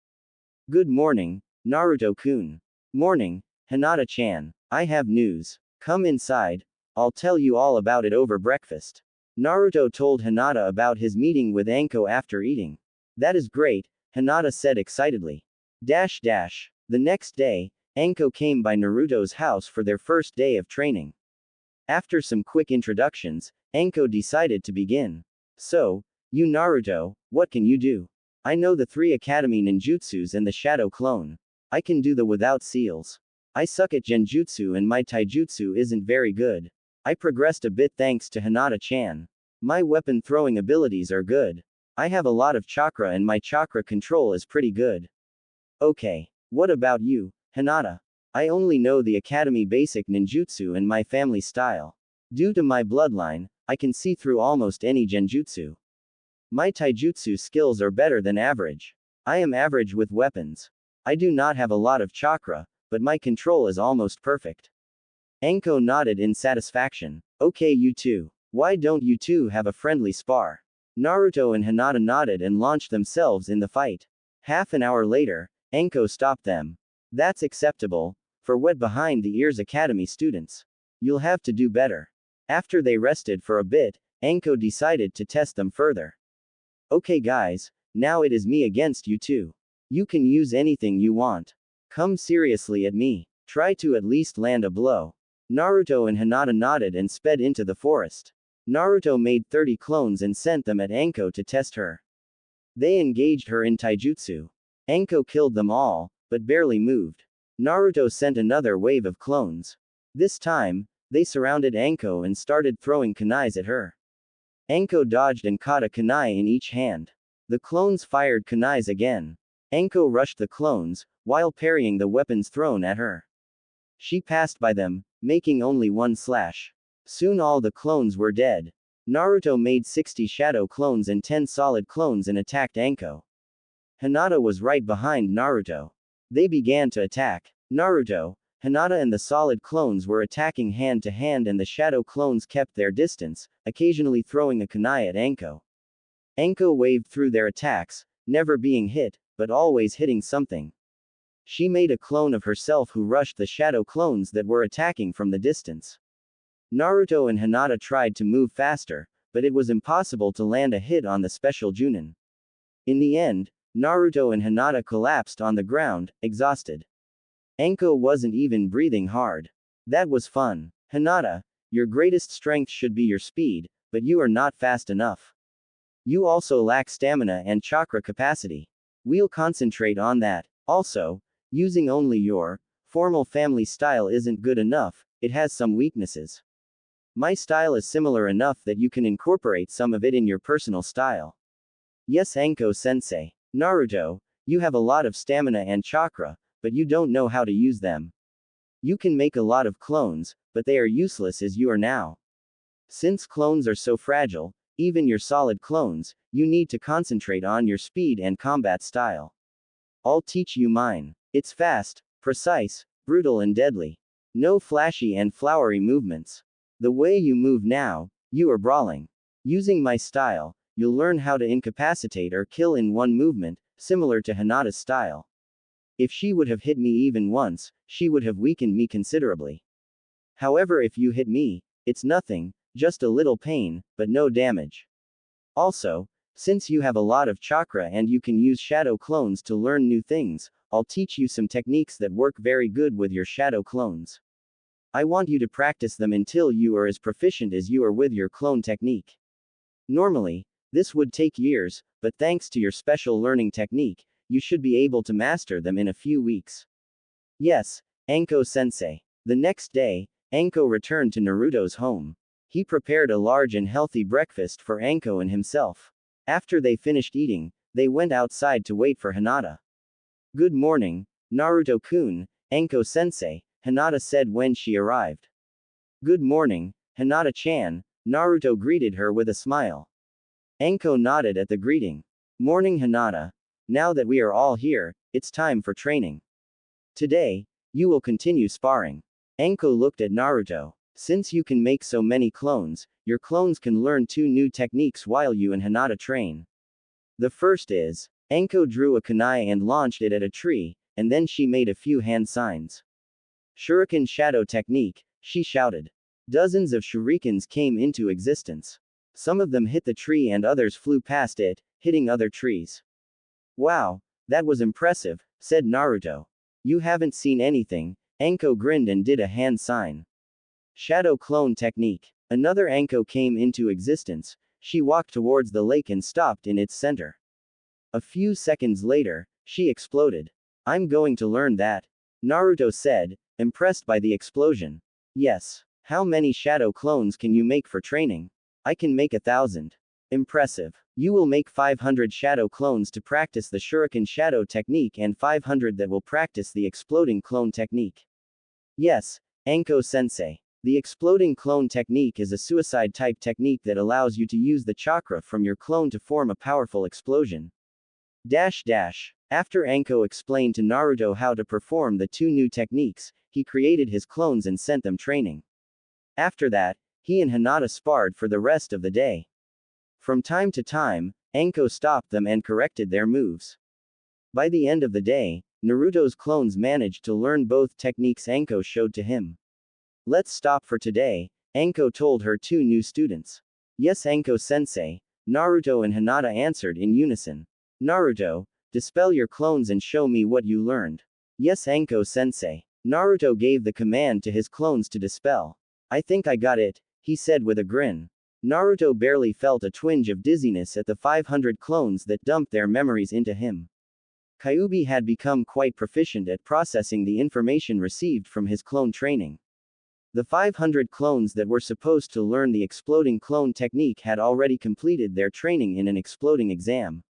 Good morning, Naruto-kun. Morning, Hinata-chan. I have news. Come inside. I'll tell you all about it over breakfast. Naruto told Hinata about his meeting with Anko after eating. That is great, Hinata said excitedly. The next day, Anko came by Naruto's house for their first day of training. After some quick introductions, Anko decided to begin. So, you Naruto, what can you do? I know the 3 academy ninjutsus and the shadow clone. I can do the without seals. I suck at genjutsu and my taijutsu isn't very good. I progressed a bit thanks to Hinata-chan. My weapon throwing abilities are good. I have a lot of chakra and my chakra control is pretty good. Okay. What about you, Hinata? I only know the academy basic ninjutsu and my family style. Due to my bloodline, I can see through almost any genjutsu. My taijutsu skills are better than average. I am average with weapons. I do not have a lot of chakra, but my control is almost perfect. Anko nodded in satisfaction. Okay, you two. Why don't you two have a friendly spar? Naruto and Hinata nodded and launched themselves in the fight. Half an hour later, Anko stopped them. That's acceptable, for wet behind the ears academy students. You'll have to do better. After they rested for a bit, Anko decided to test them further. Okay guys, now it is me against you two. You can use anything you want. Come seriously at me. Try to at least land a blow. Naruto and Hinata nodded and sped into the forest. Naruto made 30 clones and sent them at Anko to test her. They engaged her in taijutsu. Anko killed them all, but barely moved. Naruto sent another wave of clones. This time, they surrounded Anko and started throwing kunais at her. Anko dodged and caught a kunai in each hand. The clones fired kunais again. Anko rushed the clones, while parrying the weapons thrown at her. She passed by them, making only one slash. Soon all the clones were dead. Naruto made 60 shadow clones and 10 solid clones and attacked Anko. Hinata was right behind Naruto. They began to attack. Naruto, Hinata and the solid clones were attacking hand to hand and the shadow clones kept their distance, occasionally throwing a kunai at Anko. Anko waved through their attacks, never being hit, but always hitting something. She made a clone of herself who rushed the shadow clones that were attacking from the distance. Naruto and Hinata tried to move faster, but it was impossible to land a hit on the special Junin. In the end, Naruto and Hinata collapsed on the ground, exhausted. Anko wasn't even breathing hard. That was fun. Hinata, your greatest strength should be your speed, but you are not fast enough. You also lack stamina and chakra capacity. We'll concentrate on that. Also, Using only your formal family style isn't good enough, it has some weaknesses. My style is similar enough that you can incorporate some of it in your personal style. Yes, Anko sensei. Naruto, you have a lot of stamina and chakra, but you don't know how to use them. You can make a lot of clones, but they are useless as you are now. Since clones are so fragile, even your solid clones, you need to concentrate on your speed and combat style. I'll teach you mine. It's fast, precise, brutal and deadly. No flashy and flowery movements. The way you move now, you are brawling. Using my style, you'll learn how to incapacitate or kill in one movement, similar to Hinata's style. If she would have hit me even once, she would have weakened me considerably. However, if you hit me, it's nothing, just a little pain, but no damage. Also, since you have a lot of chakra and you can use shadow clones to learn new things, I'll teach you some techniques that work very good with your shadow clones. I want you to practice them until you are as proficient as you are with your clone technique. Normally, this would take years, but thanks to your special learning technique, you should be able to master them in a few weeks. Yes, Anko sensei. The next day, Anko returned to Naruto's home. He prepared a large and healthy breakfast for Anko and himself. After they finished eating, they went outside to wait for Hinata. Good morning, Naruto-kun, Anko sensei, Hinata said when she arrived. Good morning, Hinata-chan, Naruto greeted her with a smile. Anko nodded at the greeting. Morning, Hinata. Now that we are all here, it's time for training. Today, you will continue sparring. Anko looked at Naruto. Since you can make so many clones, your clones can learn 2 new techniques while you and Hinata train. The first is, Anko drew a kunai and launched it at a tree, and then she made a few hand signs. Shuriken shadow technique, she shouted. Dozens of shurikens came into existence. Some of them hit the tree and others flew past it, hitting other trees. Wow, that was impressive, said Naruto. You haven't seen anything. Anko grinned and did a hand sign. Shadow clone technique. Another Anko came into existence. She walked towards the lake and stopped in its center. A few seconds later, she exploded. I'm going to learn that, Naruto said, impressed by the explosion. Yes. How many shadow clones can you make for training? I can make 1,000. Impressive. You will make 500 shadow clones to practice the shuriken shadow technique and 500 that will practice the exploding clone technique. Yes, Anko sensei. The exploding clone technique is a suicide-type technique that allows you to use the chakra from your clone to form a powerful explosion. After Anko explained to Naruto how to perform the 2 new techniques, he created his clones and sent them training. After that, he and Hinata sparred for the rest of the day. From time to time, Anko stopped them and corrected their moves. By the end of the day, Naruto's clones managed to learn both techniques Anko showed to him. Let's stop for today, Anko told her 2 new students. Yes, Anko sensei, Naruto and Hinata answered in unison. Naruto, dispel your clones and show me what you learned. Yes, Anko sensei. Naruto gave the command to his clones to dispel. I think I got it, he said with a grin. Naruto barely felt a twinge of dizziness at the 500 clones that dumped their memories into him. Kyuubi had become quite proficient at processing the information received from his clone training. The 500 clones that were supposed to learn the exploding clone technique had already completed their training in an exploding exam.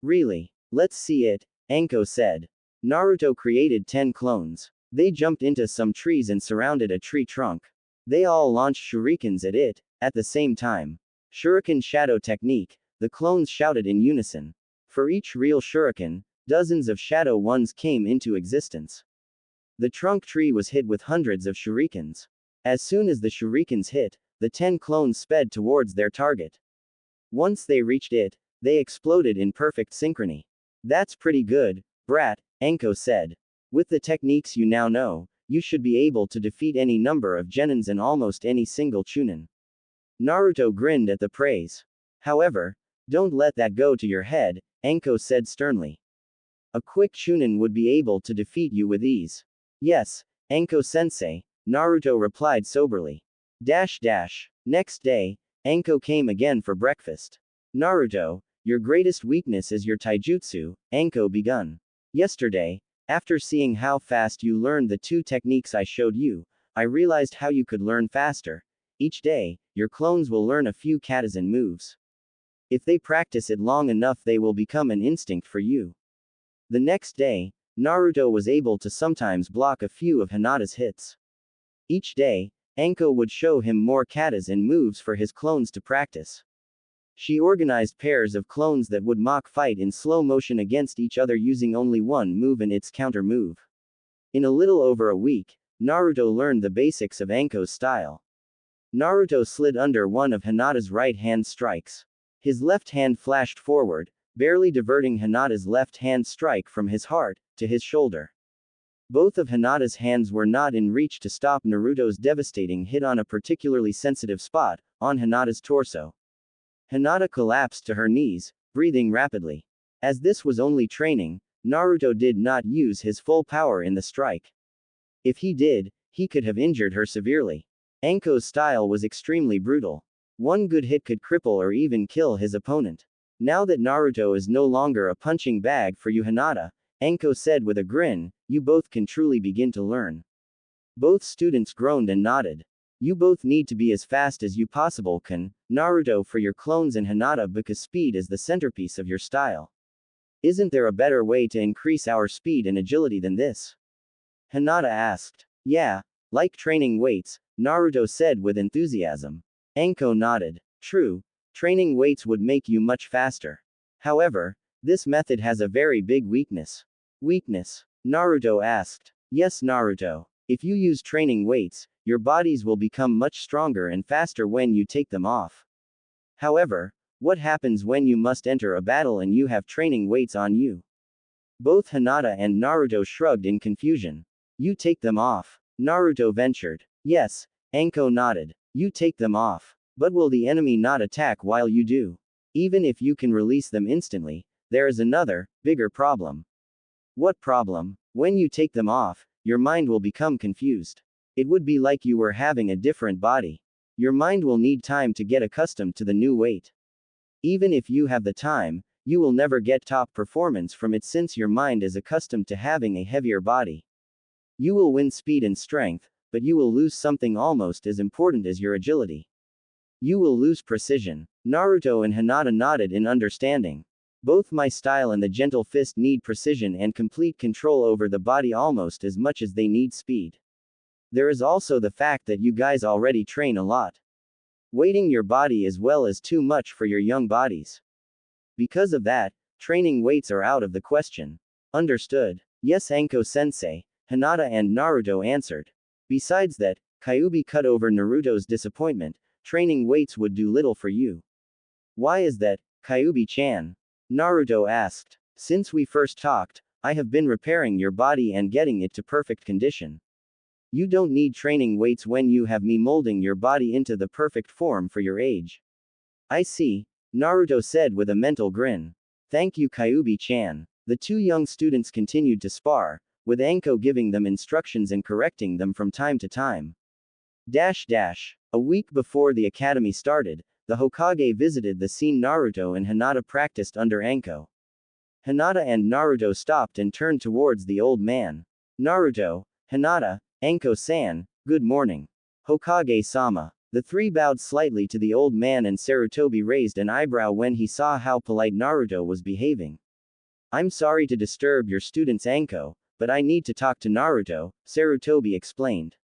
Really? Let's see it, Anko said. Naruto created 10 clones. They jumped into some trees and surrounded a tree trunk. They all launched shurikens at it, at the same time. Shuriken shadow technique, the clones shouted in unison. For each real shuriken, dozens of shadow ones came into existence. The trunk tree was hit with hundreds of shurikens. As soon as the shurikens hit, the 10 clones sped towards their target. Once they reached it, they exploded in perfect synchrony. That's pretty good, brat, Anko said. With the techniques you now know, you should be able to defeat any number of genins and almost any single chunin. Naruto grinned at the praise. However, don't let that go to your head, Anko said sternly. A quick chunin would be able to defeat you with ease. Yes, Anko sensei, Naruto replied soberly. Next day, Anko came again for breakfast. Naruto, your greatest weakness is your taijutsu, Anko begun. Yesterday, After seeing how fast you learned the two techniques I showed you, I realized how you could learn faster. Each day, your clones will learn a few katazen moves. If they practice it long enough, they will become an instinct for you. The next day, Naruto was able to sometimes block a few of Hinata's hits. Each day, Anko would show him more katas and moves for his clones to practice. She organized pairs of clones that would mock fight in slow motion against each other using only one move and its counter move. In a little over a week, Naruto learned the basics of Anko's style. Naruto slid under one of Hinata's right-hand strikes. His left hand flashed forward, barely diverting Hinata's left-hand strike from his heart to his shoulder. Both of Hinata's hands were not in reach to stop Naruto's devastating hit on a particularly sensitive spot, on Hinata's torso. Hinata collapsed to her knees, breathing rapidly. As this was only training, Naruto did not use his full power in the strike. If he did, he could have injured her severely. Anko's style was extremely brutal. One good hit could cripple or even kill his opponent. Now that Naruto is no longer a punching bag for you, Hinata, Anko said with a grin, you both can truly begin to learn. Both students groaned and nodded. You both need to be as fast as you possible can, Naruto, for your clones, and Hinata because speed is the centerpiece of your style. Isn't there a better way to increase our speed and agility than this? Hinata asked. Yeah, like training weights, Naruto said with enthusiasm. Anko nodded. True, training weights would make you much faster. However, this method has a very big weakness. Weakness? Naruto asked. Yes, Naruto. If you use training weights, your bodies will become much stronger and faster when you take them off. However, what happens when you must enter a battle and you have training weights on you? Both Hinata and Naruto shrugged in confusion. You take them off, Naruto ventured. Yes, Anko nodded. You take them off. But will the enemy not attack while you do? Even if you can release them instantly, there is another, bigger problem. What problem? When you take them off, your mind will become confused. It would be like you were having a different body. Your mind will need time to get accustomed to the new weight. Even if you have the time, you will never get top performance from it since your mind is accustomed to having a heavier body. You will win speed and strength, but you will lose something almost as important as your agility. You will lose precision. Naruto and Hinata nodded in understanding. Both my style and the gentle fist need precision and complete control over the body almost as much as they need speed. There is also the fact that you guys already train a lot. Weighting your body as well is too much for your young bodies. Because of that, training weights are out of the question. Understood. Yes, Anko-sensei, Hinata and Naruto answered. Besides that, Kyuubi cut over Naruto's disappointment, training weights would do little for you. Why is that, Kyuubi-chan? Naruto asked. Since we first talked, I have been repairing your body and getting it to perfect condition. You don't need training weights when you have me molding your body into the perfect form for your age. I see, Naruto said with a mental grin. Thank you, Kyuubi-chan. The two young students continued to spar, with Anko giving them instructions and correcting them from time to time. A week before the academy started, the Hokage visited the scene Naruto and Hinata practiced under Anko. Hinata and Naruto stopped and turned towards the old man. Naruto, Hinata, Anko-san, good morning. Hokage-sama. The three bowed slightly to the old man and Sarutobi raised an eyebrow when he saw how polite Naruto was behaving. I'm sorry to disturb your students, Anko, but I need to talk to Naruto, Sarutobi explained.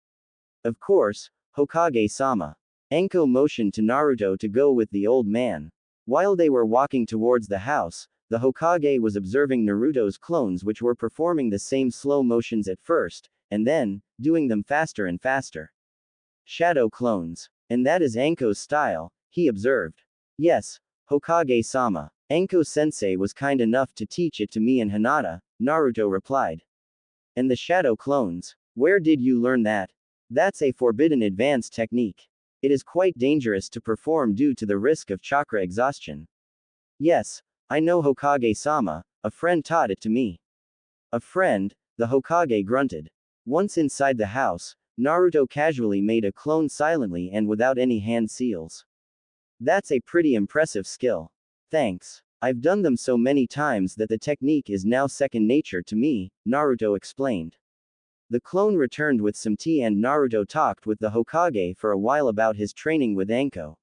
Of course, Hokage-sama. Anko motioned to Naruto to go with the old man. While they were walking towards the house, the Hokage was observing Naruto's clones, which were performing the same slow motions at first, and then, doing them faster and faster. Shadow clones. And that is Anko's style, he observed. Yes, Hokage-sama. Anko-sensei was kind enough to teach it to me and Hinata, Naruto replied. And the shadow clones? Where did you learn that? That's a forbidden advanced technique. It is quite dangerous to perform due to the risk of chakra exhaustion. Yes, I know, Hokage-sama, a friend taught it to me. A friend? The Hokage grunted. Once inside the house, Naruto casually made a clone silently and without any hand seals. That's a pretty impressive skill. Thanks. I've done them so many times that the technique is now second nature to me, Naruto explained. The clone returned with some tea and Naruto talked with the Hokage for a while about his training with Anko.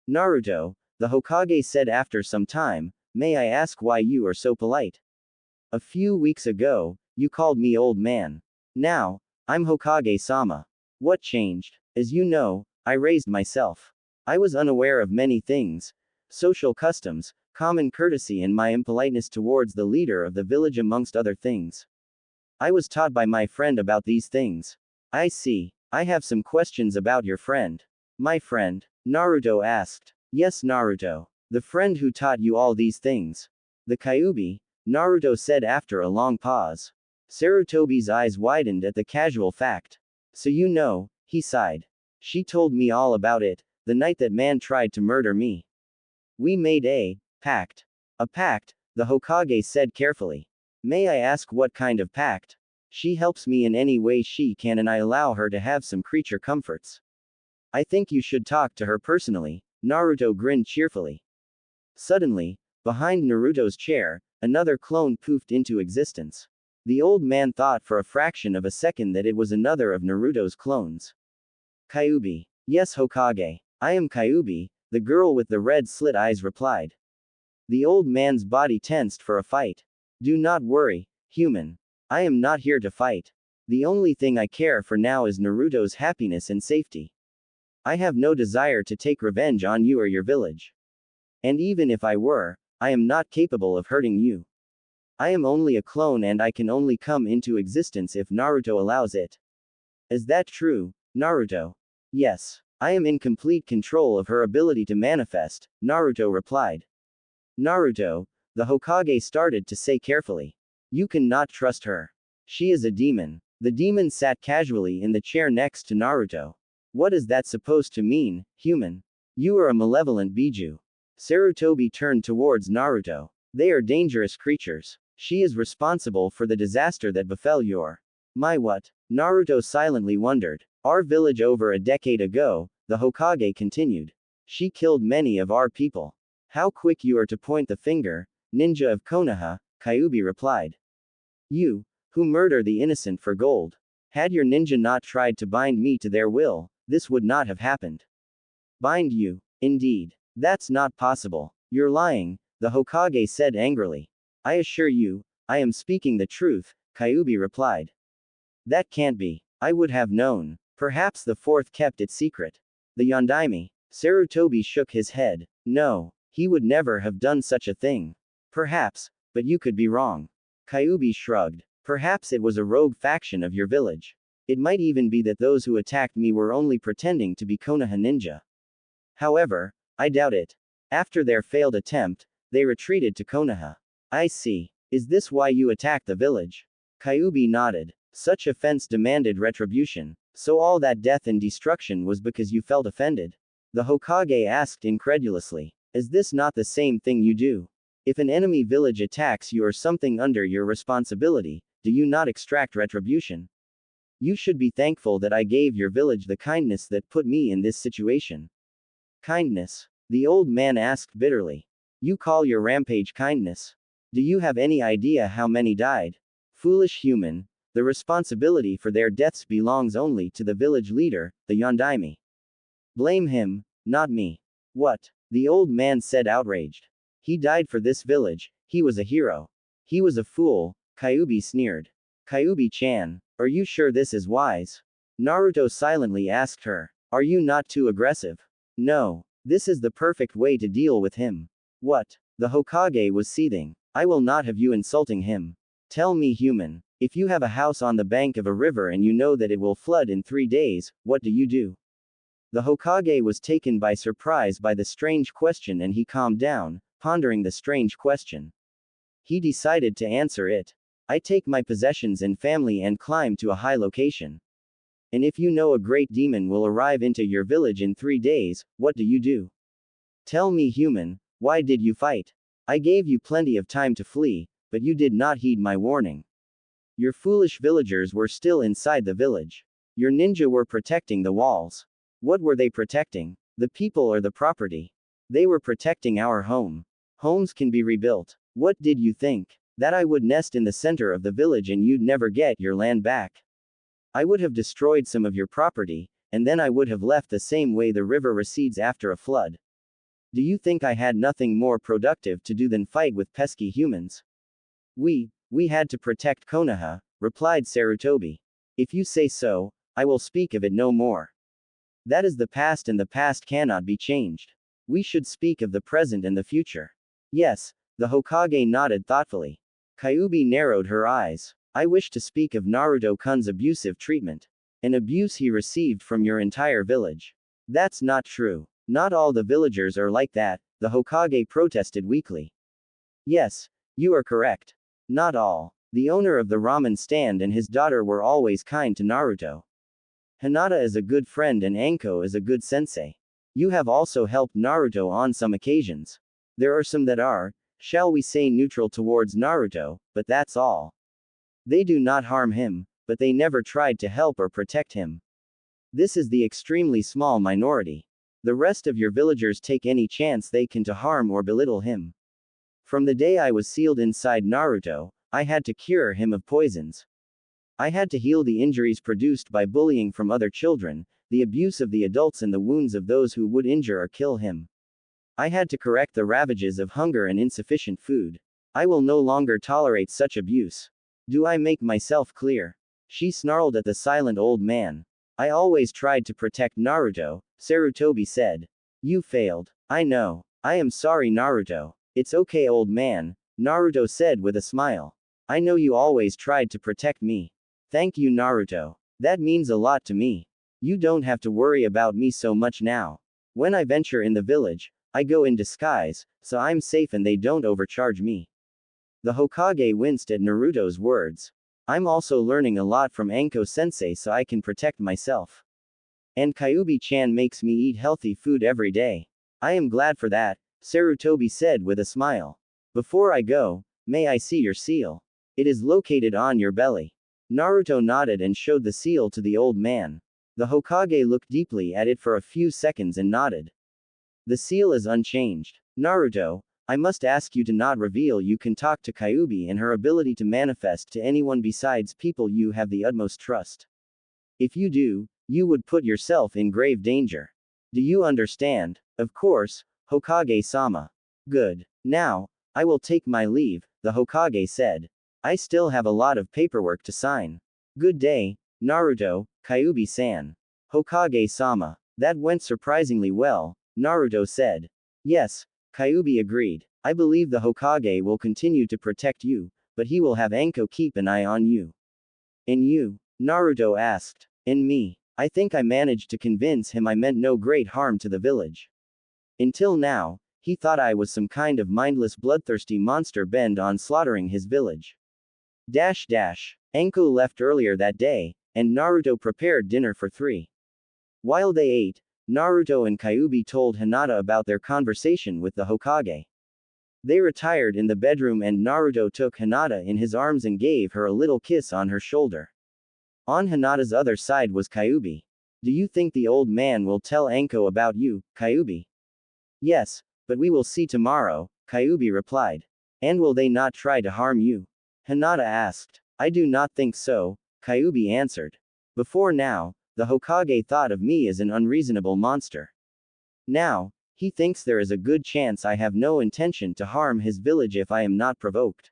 Naruto, the Hokage said after some time, may I ask why you are so polite? A few weeks ago, you called me old man. Now, I'm Hokage-sama. What changed? As you know, I raised myself. I was unaware of many things, social customs, common courtesy and my impoliteness towards the leader of the village amongst other things. I was taught by my friend about these things. I see. I have some questions about your friend. My friend? Naruto asked. Yes, Naruto. The friend who taught you all these things. The Kyuubi, Naruto said after a long pause. Sarutobi's eyes widened at the casual fact. So you know, he sighed. She told me all about it, the night that man tried to murder me. We made a pact. A pact, the Hokage said carefully. May I ask what kind of pact? She helps me in any way she can and I allow her to have some creature comforts. I think you should talk to her personally, Naruto grinned cheerfully. Suddenly, behind Naruto's chair, another clone poofed into existence. The old man thought for a fraction of a second that it was another of Naruto's clones. Kyuubi. Yes, Hokage. I am Kyuubi, the girl with the red slit eyes replied. The old man's body tensed for a fight. Do not worry, human. I am not here to fight. The only thing I care for now is Naruto's happiness and safety. I have no desire to take revenge on you or your village. And even if I were, I am not capable of hurting you. I am only a clone and I can only come into existence if Naruto allows it. Is that true, Naruto? Yes. I am in complete control of her ability to manifest, Naruto replied. Naruto, the Hokage started to say carefully. You cannot trust her. She is a demon. The demon sat casually in the chair next to Naruto. What is that supposed to mean, human? You are a malevolent Biju. Sarutobi turned towards Naruto. They are dangerous creatures. She is responsible for the disaster that befell your. My what? Naruto silently wondered. Our village over a decade ago, the Hokage continued. She killed many of our people. How quick you are to point the finger, ninja of Konoha, Kyuubi replied. You, who murder the innocent for gold. Had your ninja not tried to bind me to their will, this would not have happened. Bind you? Indeed. That's not possible. You're lying, the Hokage said angrily. I assure you, I am speaking the truth, Kyuubi replied. That can't be. I would have known. Perhaps the fourth kept it secret. The Yondaime. Sarutobi shook his head. No, he would never have done such a thing. Perhaps, but you could be wrong. Kyuubi shrugged. Perhaps it was a rogue faction of your village. It might even be that those who attacked me were only pretending to be Konoha ninja. However, I doubt it. After their failed attempt, they retreated to Konoha. I see. Is this why you attacked the village? Kyuubi nodded. Such offense demanded retribution. So all that death and destruction was because you felt offended? The Hokage asked incredulously. Is this not the same thing you do? If an enemy village attacks you or something under your responsibility, do you not extract retribution? You should be thankful that I gave your village the kindness that put me in this situation. Kindness? The old man asked bitterly. You call your rampage kindness? Do you have any idea how many died? Foolish human. The responsibility for their deaths belongs only to the village leader, the Yondaime. Blame him, not me. What? The old man said outraged. He died for this village, he was a hero. He was a fool, Kyuubi sneered. Kyuubi-chan, are you sure this is wise? Naruto silently asked her. Are you not too aggressive? No. This is the perfect way to deal with him. What? The Hokage was seething. I will not have you insulting him. Tell me, human. If you have a house on the bank of a river and you know that it will flood in 3 days, what do? The Hokage was taken by surprise by the strange question and he calmed down, pondering the strange question. He decided to answer it. I take my possessions and family and climb to a high location. And if you know a great demon will arrive into your village in 3 days, what do? Tell me, human, why did you fight? I gave you plenty of time to flee, but you did not heed my warning. Your foolish villagers were still inside the village. Your ninja were protecting the walls. What were they protecting? The people or the property? They were protecting our home. Homes can be rebuilt. What did you think? That I would nest in the center of the village and you'd never get your land back? I would have destroyed some of your property, and then I would have left the same way the river recedes after a flood. Do you think I had nothing more productive to do than fight with pesky humans? We had to protect Konoha, replied Sarutobi. If you say so, I will speak of it no more. That is the past and the past cannot be changed. We should speak of the present and the future. Yes, the Hokage nodded thoughtfully. Kyuubi narrowed her eyes. I wish to speak of Naruto-kun's abusive treatment. An abuse he received from your entire village. That's not true. Not all the villagers are like that, the Hokage protested weakly. Yes, you are correct. Not all. The owner of the ramen stand and his daughter were always kind to Naruto. Hinata is a good friend and Anko is a good sensei. You have also helped Naruto on some occasions. There are some that are, shall we say, neutral towards Naruto, but that's all. They do not harm him, but they never tried to help or protect him. This is the extremely small minority. The rest of your villagers take any chance they can to harm or belittle him. From the day I was sealed inside Naruto, I had to cure him of poisons. I had to heal the injuries produced by bullying from other children, the abuse of the adults and the wounds of those who would injure or kill him. I had to correct the ravages of hunger and insufficient food. I will no longer tolerate such abuse. Do I make myself clear? She snarled at the silent old man. I always tried to protect Naruto, Sarutobi said. You failed. I know. I am sorry, Naruto. It's okay, old man, Naruto said with a smile. I know you always tried to protect me. Thank you, Naruto. That means a lot to me. You don't have to worry about me so much now. When I venture in the village, I go in disguise, so I'm safe and they don't overcharge me. The Hokage winced at Naruto's words. I'm also learning a lot from Anko sensei so I can protect myself. And Kyuubi-chan makes me eat healthy food every day. I am glad for that, Sarutobi said with a smile. Before I go, may I see your seal? It is located on your belly. Naruto nodded and showed the seal to the old man. The Hokage looked deeply at it for a few seconds and nodded. The seal is unchanged. Naruto, I must ask you to not reveal you can talk to Kyuubi and her ability to manifest to anyone besides people you have the utmost trust. If you do, you would put yourself in grave danger. Do you understand? Of course, Hokage-sama. Good. Now, I will take my leave, the Hokage said. I still have a lot of paperwork to sign. Good day, Naruto, Kyuubi-san. Hokage-sama. That went surprisingly well, Naruto said. Yes, Kyuubi agreed. I believe the Hokage will continue to protect you, but he will have Anko keep an eye on you. And you? Naruto asked. And me. I think I managed to convince him I meant no great harm to the village. Until now, he thought I was some kind of mindless bloodthirsty monster bent on slaughtering his village. Anko left earlier that day, and Naruto prepared dinner for three. While they ate, Naruto and Kyuubi told Hinata about their conversation with the Hokage. They retired in the bedroom and Naruto took Hinata in his arms and gave her a little kiss on her shoulder. On Hinata's other side was Kyuubi. Do you think the old man will tell Anko about you, Kyuubi? Yes, but we will see tomorrow, Kyuubi replied. And will they not try to harm you? Hinata asked. I do not think so, Kyuubi answered. Before now, the Hokage thought of me as an unreasonable monster. Now, he thinks there is a good chance I have no intention to harm his village if I am not provoked.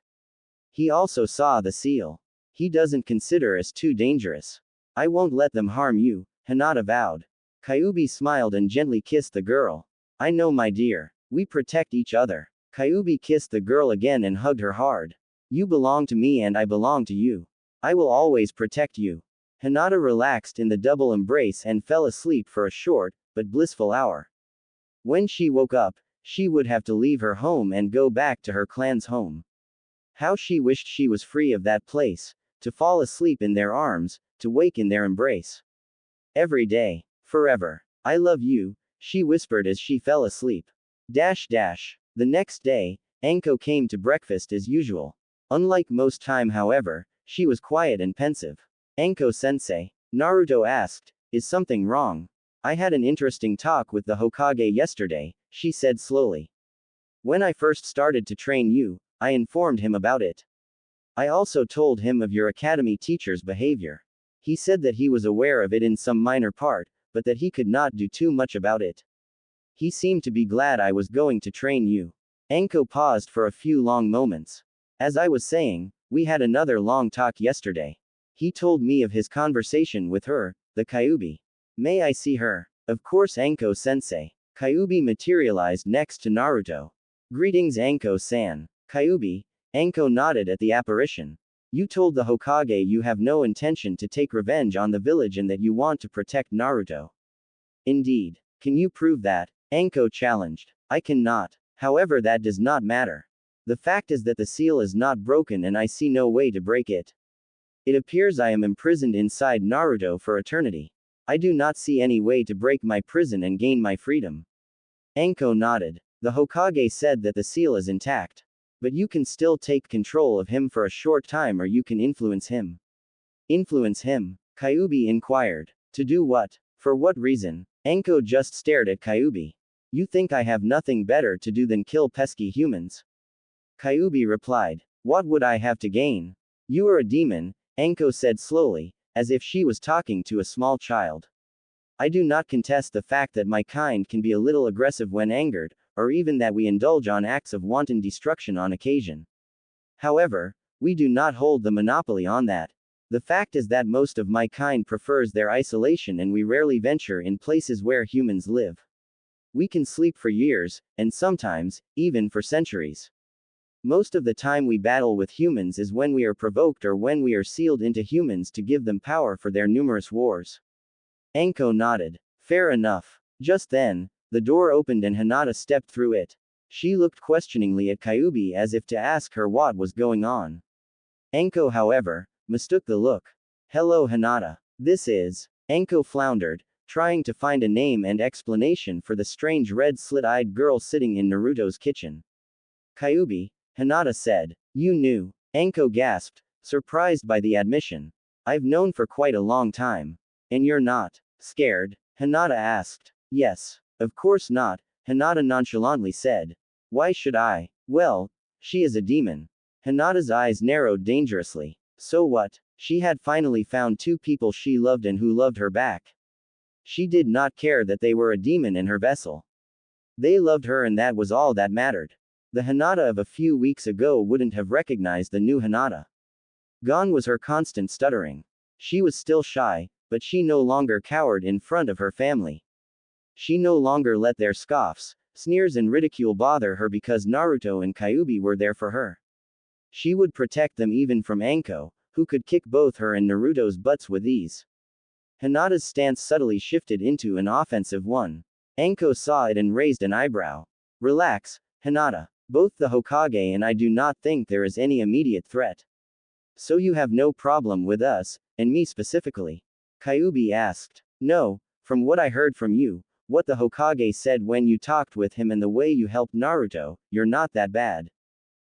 He also saw the seal. He doesn't consider us too dangerous. I won't let them harm you, Hinata vowed. Kyuubi smiled and gently kissed the girl. I know, my dear. We protect each other. Kyuubi kissed the girl again and hugged her hard. You belong to me and I belong to you. I will always protect you. Hinata relaxed in the double embrace and fell asleep for a short, but blissful hour. When she woke up, she would have to leave her home and go back to her clan's home. How she wished she was free of that place, to fall asleep in their arms, to wake in their embrace. Every day. Forever. I love you, she whispered as she fell asleep. The next day, Anko came to breakfast as usual. Unlike most time, however, she was quiet and pensive. Anko-sensei, Naruto asked, is something wrong? I had an interesting talk with the Hokage yesterday, she said slowly. When I first started to train you, I informed him about it. I also told him of your academy teacher's behavior. He said that he was aware of it in some minor part, but that he could not do too much about it. He seemed to be glad I was going to train you. Anko paused for a few long moments. As I was saying, we had another long talk yesterday. He told me of his conversation with her, the Kyuubi. May I see her? Of course, Anko-sensei. Kyuubi materialized next to Naruto. Greetings, Anko-san. Kyuubi. Anko nodded at the apparition. You told the Hokage you have no intention to take revenge on the village and that you want to protect Naruto. Indeed. Can you prove that? Anko challenged. I cannot. However, that does not matter. The fact is that the seal is not broken and I see no way to break it. It appears I am imprisoned inside Naruto for eternity. I do not see any way to break my prison and gain my freedom. Anko nodded. The Hokage said that the seal is intact. But you can still take control of him for a short time or you can influence him. Influence him? Kyuubi inquired. To do what? For what reason? Anko just stared at Kyuubi. You think I have nothing better to do than kill pesky humans? Kyuubi replied. What would I have to gain? You are a demon, Anko said slowly, as if she was talking to a small child. I do not contest the fact that my kind can be a little aggressive when angered, or even that we indulge on acts of wanton destruction on occasion. However, we do not hold the monopoly on that. The fact is that most of my kind prefers their isolation and we rarely venture in places where humans live. We can sleep for years, and sometimes, even for centuries. Most of the time we battle with humans is when we are provoked or when we are sealed into humans to give them power for their numerous wars. Anko nodded. Fair enough. Just then, the door opened and Hinata stepped through it. She looked questioningly at Kyuubi as if to ask her what was going on. Anko, however, mistook the look. Hello, Hinata. This is. Anko floundered, trying to find a name and explanation for the strange red slit-eyed girl sitting in Naruto's kitchen. Kyuubi, Hinata said. You knew. Anko gasped, surprised by the admission. I've known for quite a long time. And you're not scared? Hinata asked. Yes. Of course not, Hinata nonchalantly said. Why should I? Well, she is a demon. Hinata's eyes narrowed dangerously. So what? She had finally found two people she loved and who loved her back. She did not care that they were a demon in her vessel. They loved her and that was all that mattered. The Hinata of a few weeks ago wouldn't have recognized the new Hinata. Gone was her constant stuttering. She was still shy, but she no longer cowered in front of her family. She no longer let their scoffs, sneers and ridicule bother her because Naruto and Kyuubi were there for her. She would protect them even from Anko, who could kick both her and Naruto's butts with ease. Hinata's stance subtly shifted into an offensive one. Anko saw it and raised an eyebrow. Relax, Hinata. Both the Hokage and I do not think there is any immediate threat. So you have no problem with us, and me specifically? Kyuubi asked. No, from what I heard from you, what the Hokage said when you talked with him and the way you helped Naruto, you're not that bad.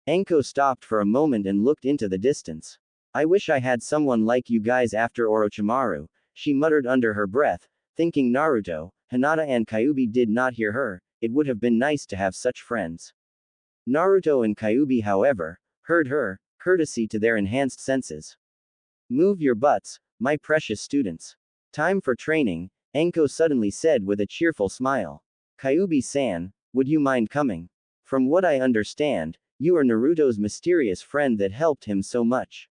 Anko stopped for a moment and looked into the distance. I wish I had someone like you guys after Orochimaru, she muttered under her breath, thinking Naruto, Hinata and Kyuubi did not hear her, it would have been nice to have such friends. Naruto and Kyuubi, however, heard her, courtesy to their enhanced senses. Move your butts, my precious students. Time for training, Anko suddenly said with a cheerful smile. Kyuubi-san, would you mind coming? From what I understand, you are Naruto's mysterious friend that helped him so much.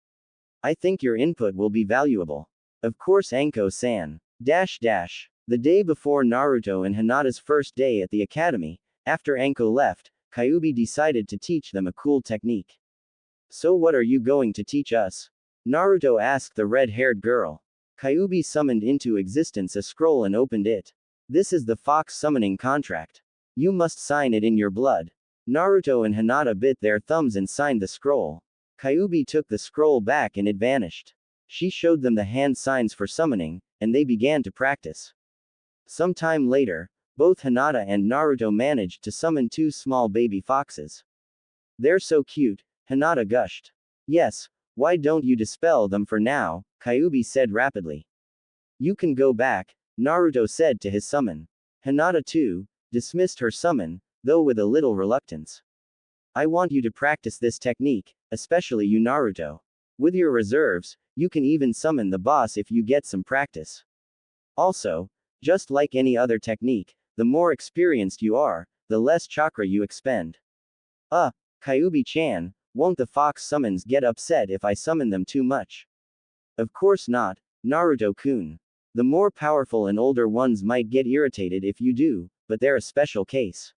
I think your input will be valuable. Of course, Anko-san. The day before Naruto and Hinata's first day at the academy, after Anko left, Kyuubi decided to teach them a cool technique. So what are you going to teach us? Naruto asked the red-haired girl. Kyuubi summoned into existence a scroll and opened it. This is the Fox summoning contract. You must sign it in your blood. Naruto and Hinata bit their thumbs and signed the scroll. Kyuubi took the scroll back and it vanished. She showed them the hand signs for summoning, and they began to practice. Some time later, both Hinata and Naruto managed to summon two small baby foxes. They're so cute, Hinata gushed. Yes, why don't you dispel them for now, Kyuubi said rapidly. You can go back, Naruto said to his summon. Hinata too, dismissed her summon, though with a little reluctance. I want you to practice this technique, especially you Naruto. With your reserves, you can even summon the boss if you get some practice. Also, just like any other technique, the more experienced you are, the less chakra you expend. Kyuubi-chan, won't the fox summons get upset if I summon them too much? Of course not, Naruto-kun. The more powerful and older ones might get irritated if you do, but they're a special case.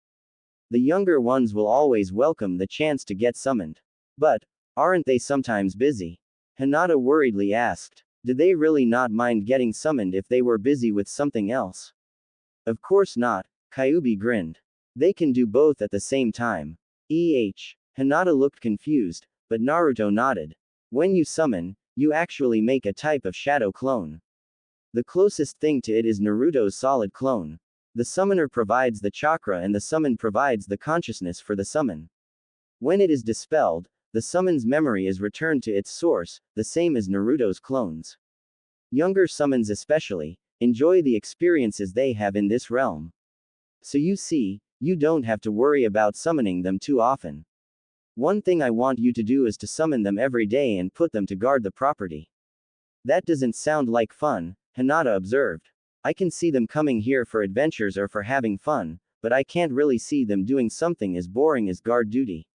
The younger ones will always welcome the chance to get summoned. But, aren't they sometimes busy? Hinata worriedly asked. Did they really not mind getting summoned if they were busy with something else? Of course not, Kyuubi grinned. They can do both at the same time. Hinata looked confused, but Naruto nodded. When you summon, you actually make a type of shadow clone. The closest thing to it is Naruto's solid clone. The summoner provides the chakra and the summon provides the consciousness for the summon. When it is dispelled, the summon's memory is returned to its source, the same as Naruto's clones. Younger summons especially, enjoy the experiences they have in this realm. So you see, you don't have to worry about summoning them too often. One thing I want you to do is to summon them every day and put them to guard the property. That doesn't sound like fun, Hinata observed. I can see them coming here for adventures or for having fun, but I can't really see them doing something as boring as guard duty.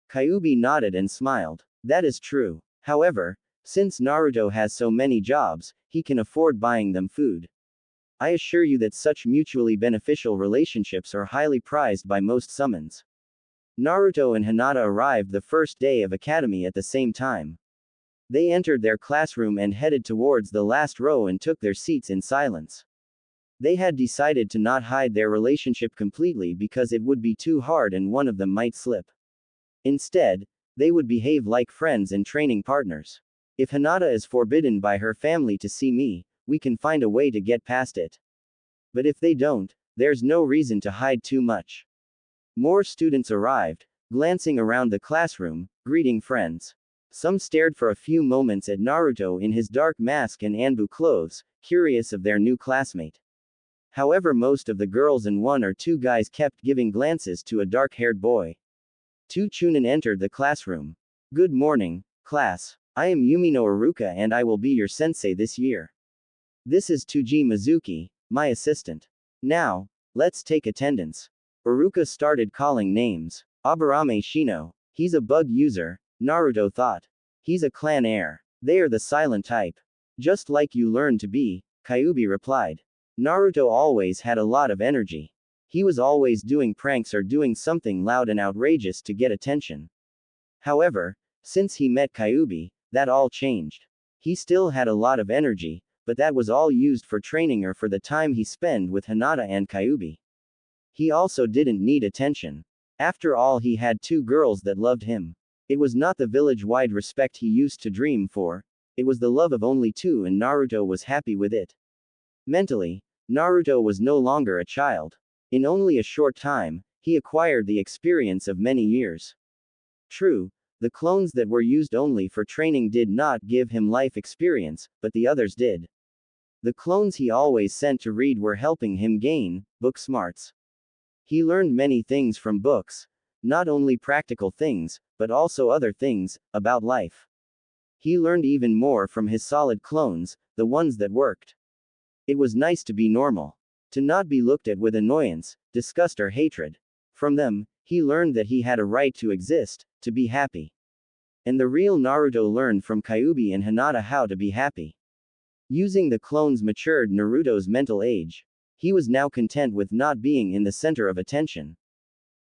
Kyuubi nodded and smiled. That is true. However, since Naruto has so many jobs, he can afford buying them food. I assure you that such mutually beneficial relationships are highly prized by most summons. Naruto and Hinata arrived the first day of academy at the same time. They entered their classroom and headed towards the last row and took their seats in silence. They had decided to not hide their relationship completely because it would be too hard and one of them might slip. Instead, they would behave like friends and training partners. If Hinata is forbidden by her family to see me, we can find a way to get past it. But if they don't, there's no reason to hide too much. More students arrived, glancing around the classroom, greeting friends. Some stared for a few moments at Naruto in his dark mask and Anbu clothes, curious of their new classmate. However, most of the girls and one or two guys kept giving glances to a dark-haired boy. Tu Chunin entered the classroom. Good morning, class. I am Yumino Iruka and I will be your sensei this year. This is Tuji Mizuki, my assistant. Now, let's take attendance. Iruka started calling names. Aburame Shino. He's a bug user, Naruto thought. He's a clan heir. They are the silent type. Just like you learned to be, Kyuubi replied. Naruto always had a lot of energy. He was always doing pranks or doing something loud and outrageous to get attention. However, since he met Kyuubi, that all changed. He still had a lot of energy, but that was all used for training or for the time he spent with Hinata and Kyuubi. He also didn't need attention. After all, he had two girls that loved him. It was not the village-wide respect he used to dream for, it was the love of only two, and Naruto was happy with it. Mentally, Naruto was no longer a child. In only a short time, he acquired the experience of many years. True, the clones that were used only for training did not give him life experience, but the others did. The clones he always sent to read were helping him gain book smarts. He learned many things from books, not only practical things, but also other things, about life. He learned even more from his solid clones, the ones that worked. It was nice to be normal. To not be looked at with annoyance, disgust or hatred. From them, he learned that he had a right to exist, to be happy. And the real Naruto learned from Kyuubi and Hinata how to be happy. Using the clones matured Naruto's mental age. He was now content with not being in the center of attention.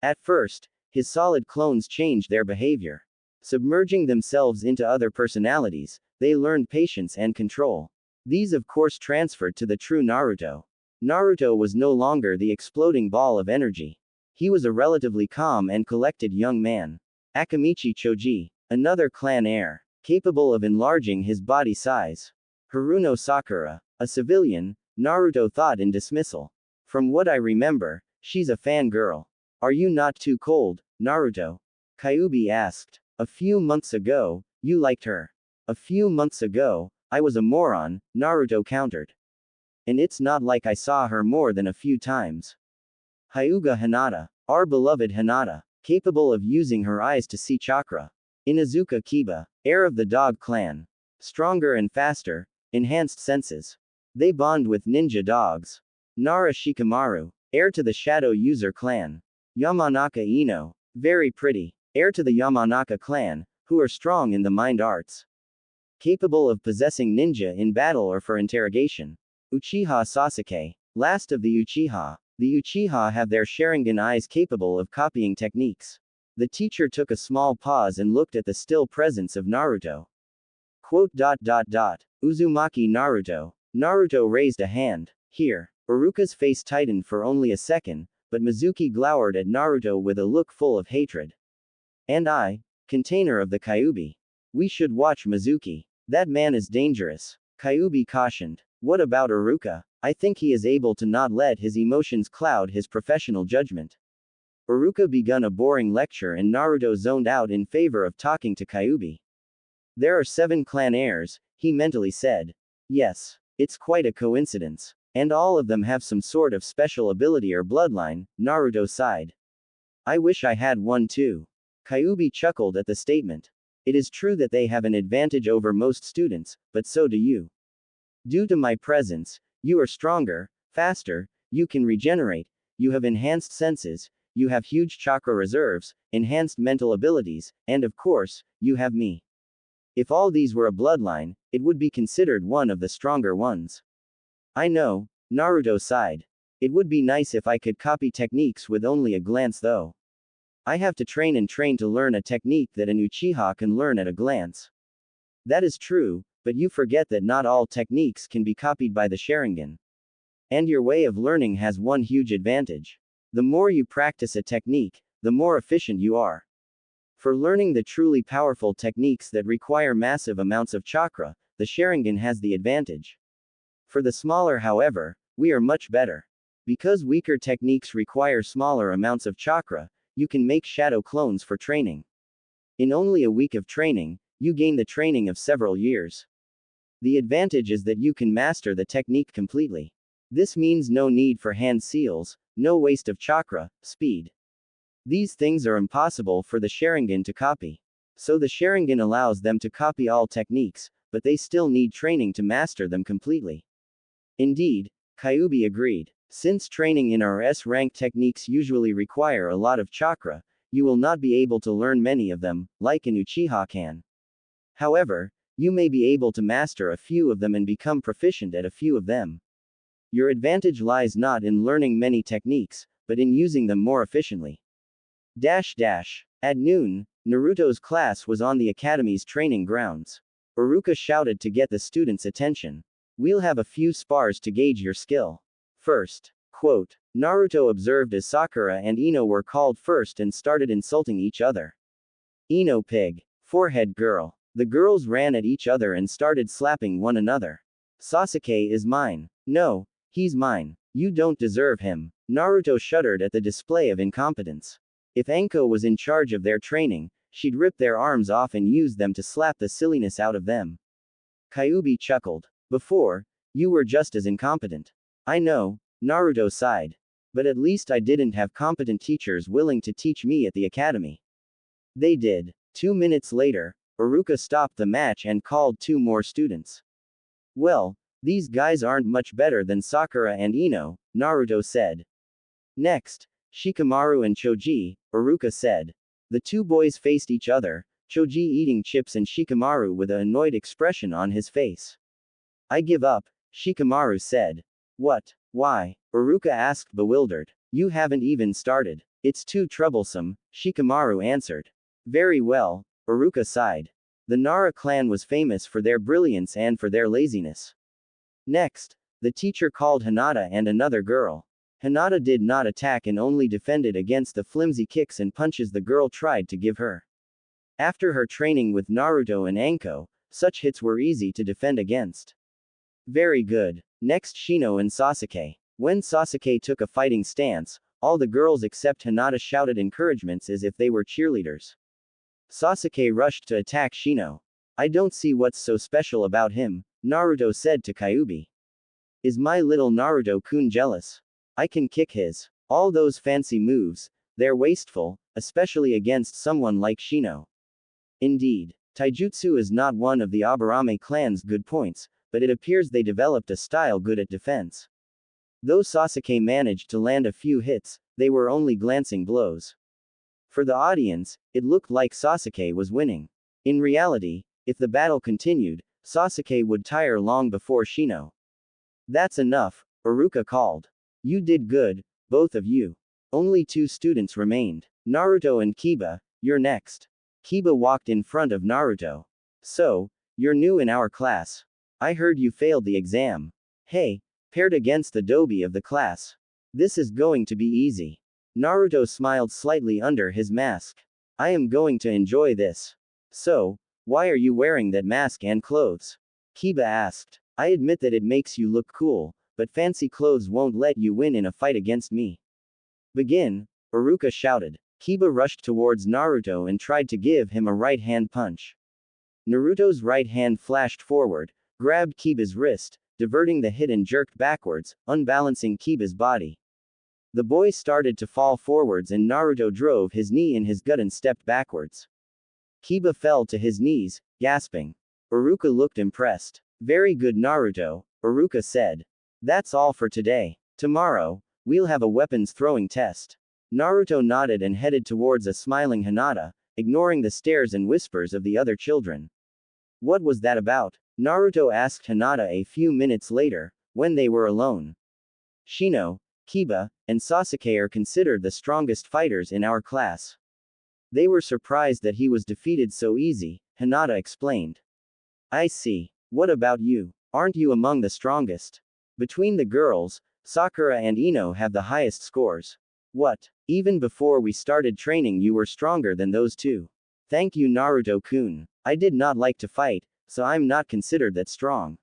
At first, his solid clones changed their behavior. Submerging themselves into other personalities, they learned patience and control. These of course transferred to the true Naruto. Naruto was no longer the exploding ball of energy. He was a relatively calm and collected young man. Akamichi Choji, another clan heir, capable of enlarging his body size. Haruno Sakura, a civilian, Naruto thought in dismissal. From what I remember, she's a fangirl. Are you not too cold, Naruto? Kyuubi asked. A few months ago, you liked her. A few months ago, I was a moron, Naruto countered. And it's not like I saw her more than a few times. Hyuga Hinata, Our beloved Hinata, capable of using her eyes to see chakra. Inuzuka Kiba, heir of the dog clan. Stronger and faster, enhanced senses. They bond with ninja dogs. Nara Shikamaru, heir to the Shadow User clan. Yamanaka Ino, very pretty, heir to the Yamanaka clan, who are strong in the mind arts. Capable of possessing ninja in battle or for interrogation. Uchiha Sasuke, last of the Uchiha. The Uchiha have their Sharingan eyes capable of copying techniques. The teacher took a small pause and looked at the still presence of Naruto. Quote. Uzumaki Naruto. Naruto raised a hand. Here. Iruka's face tightened for only a second, but Mizuki glowered at Naruto with a look full of hatred. And I, container of the Kyuubi. We should watch Mizuki. That man is dangerous. Kyuubi cautioned. What about Iruka? I think he is able to not let his emotions cloud his professional judgment. Iruka begun a boring lecture and Naruto zoned out in favor of talking to Kyuubi. There are 7 clan heirs, he mentally said. Yes, it's quite a coincidence. And all of them have some sort of special ability or bloodline, Naruto sighed. I wish I had one too. Kyuubi chuckled at the statement. It is true that they have an advantage over most students, but so do you. Due to my presence, you are stronger, faster, you can regenerate, you have enhanced senses, you have huge chakra reserves, enhanced mental abilities, and of course, you have me. If all these were a bloodline, it would be considered one of the stronger ones. I know, Naruto sighed. It would be nice if I could copy techniques with only a glance though. I have to train and train to learn a technique that an Uchiha can learn at a glance. That is true, but you forget that not all techniques can be copied by the Sharingan. And your way of learning has one huge advantage. The more you practice a technique, the more efficient you are. For learning the truly powerful techniques that require massive amounts of chakra, the Sharingan has the advantage. For the smaller, however, we are much better. Because weaker techniques require smaller amounts of chakra, you can make shadow clones for training. In only a week of training, you gain the training of several years. The advantage is that you can master the technique completely. This means no need for hand seals, no waste of chakra, speed. These things are impossible for the Sharingan to copy. So the Sharingan allows them to copy all techniques, but they still need training to master them completely. Indeed, Kyuubi agreed. Since training in our S-rank techniques usually require a lot of chakra, you will not be able to learn many of them, like an Uchiha can. However, you may be able to master a few of them and become proficient at a few of them. Your advantage lies not in learning many techniques, but in using them more efficiently. At noon, Naruto's class was on the academy's training grounds. Iruka shouted to get the students' attention. We'll have a few spars to gauge your skill. First. Quote. Naruto observed as Sakura and Ino were called first and started insulting each other. Ino pig. Forehead girl. The girls ran at each other and started slapping one another. Sasuke is mine. No, he's mine. You don't deserve him. Naruto shuddered at the display of incompetence. If Anko was in charge of their training, she'd rip their arms off and use them to slap the silliness out of them. Kyuubi chuckled. Before, you were just as incompetent. I know, Naruto sighed. But at least I didn't have competent teachers willing to teach me at the academy. They did. 2 minutes later, Iruka stopped the match and called 2 more students. Well, these guys aren't much better than Sakura and Ino, Naruto said. Next, Shikamaru and Choji, Iruka said. The 2 boys faced each other, Choji eating chips and Shikamaru with an annoyed expression on his face. I give up, Shikamaru said. What? Why? Iruka asked bewildered. You haven't even started. It's too troublesome, Shikamaru answered. Very well, Iruka sighed. The Nara clan was famous for their brilliance and for their laziness. Next, the teacher called Hinata and another girl. Hinata did not attack and only defended against the flimsy kicks and punches the girl tried to give her. After her training with Naruto and Anko, such hits were easy to defend against. Very good. Next Shino and Sasuke. When Sasuke took a fighting stance, all the girls except Hinata shouted encouragements as if they were cheerleaders. Sasuke rushed to attack Shino. I don't see what's so special about him, Naruto said to Kyuubi. Is my little Naruto-kun jealous? I can kick his. All those fancy moves, They're wasteful, especially against someone like Shino. Indeed, taijutsu is not one of the Aburame clan's good points, but it appears they developed a style good at defense. Though Sasuke managed to land a few hits, they were only glancing blows. For the audience, it looked like Sasuke was winning. In reality, if the battle continued, Sasuke would tire long before Shino. That's enough, Iruka called. You did good, both of you. Only 2 students remained. Naruto and Kiba, you're next. Kiba walked in front of Naruto. So, you're new in our class. I heard you failed the exam. Hey, paired against the dobi of the class. This is going to be easy. Naruto smiled slightly under his mask. I am going to enjoy this. So, why are you wearing that mask and clothes? Kiba asked. I admit that it makes you look cool, but fancy clothes won't let you win in a fight against me. Begin, Iruka shouted. Kiba rushed towards Naruto and tried to give him a right-hand punch. Naruto's right hand flashed forward, grabbed Kiba's wrist, diverting the hit and jerked backwards, unbalancing Kiba's body. The boy started to fall forwards and Naruto drove his knee in his gut and stepped backwards. Kiba fell to his knees, gasping. Iruka looked impressed. Very good Naruto, Iruka said. That's all for today. Tomorrow, we'll have a weapons throwing test. Naruto nodded and headed towards a smiling Hinata, ignoring the stares and whispers of the other children. What was that about? Naruto asked Hinata a few minutes later, when they were alone. Shino, Kiba, and Sasuke are considered the strongest fighters in our class. They were surprised that he was defeated so easy, Hinata explained. I see. What about you? Aren't you among the strongest? Between the girls, Sakura and Ino have the highest scores. What? Even before we started training you were stronger than those two. Thank you Naruto-kun. I did not like to fight, so I'm not considered that strong.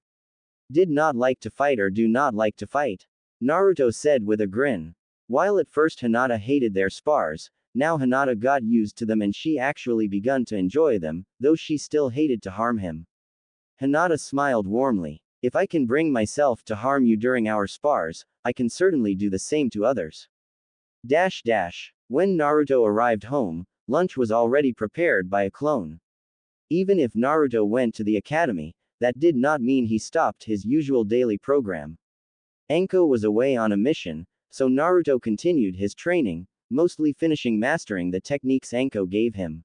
Did not like to fight or do not like to fight? Naruto said with a grin. While at first Hinata hated their spars, now Hinata got used to them and she actually begun to enjoy them, though she still hated to harm him. Hinata smiled warmly. If I can bring myself to harm you during our spars, I can certainly do the same to others. When Naruto arrived home, lunch was already prepared by a clone. Even if Naruto went to the academy, that did not mean he stopped his usual daily program. Anko was away on a mission, so Naruto continued his training, mostly finishing mastering the techniques Anko gave him.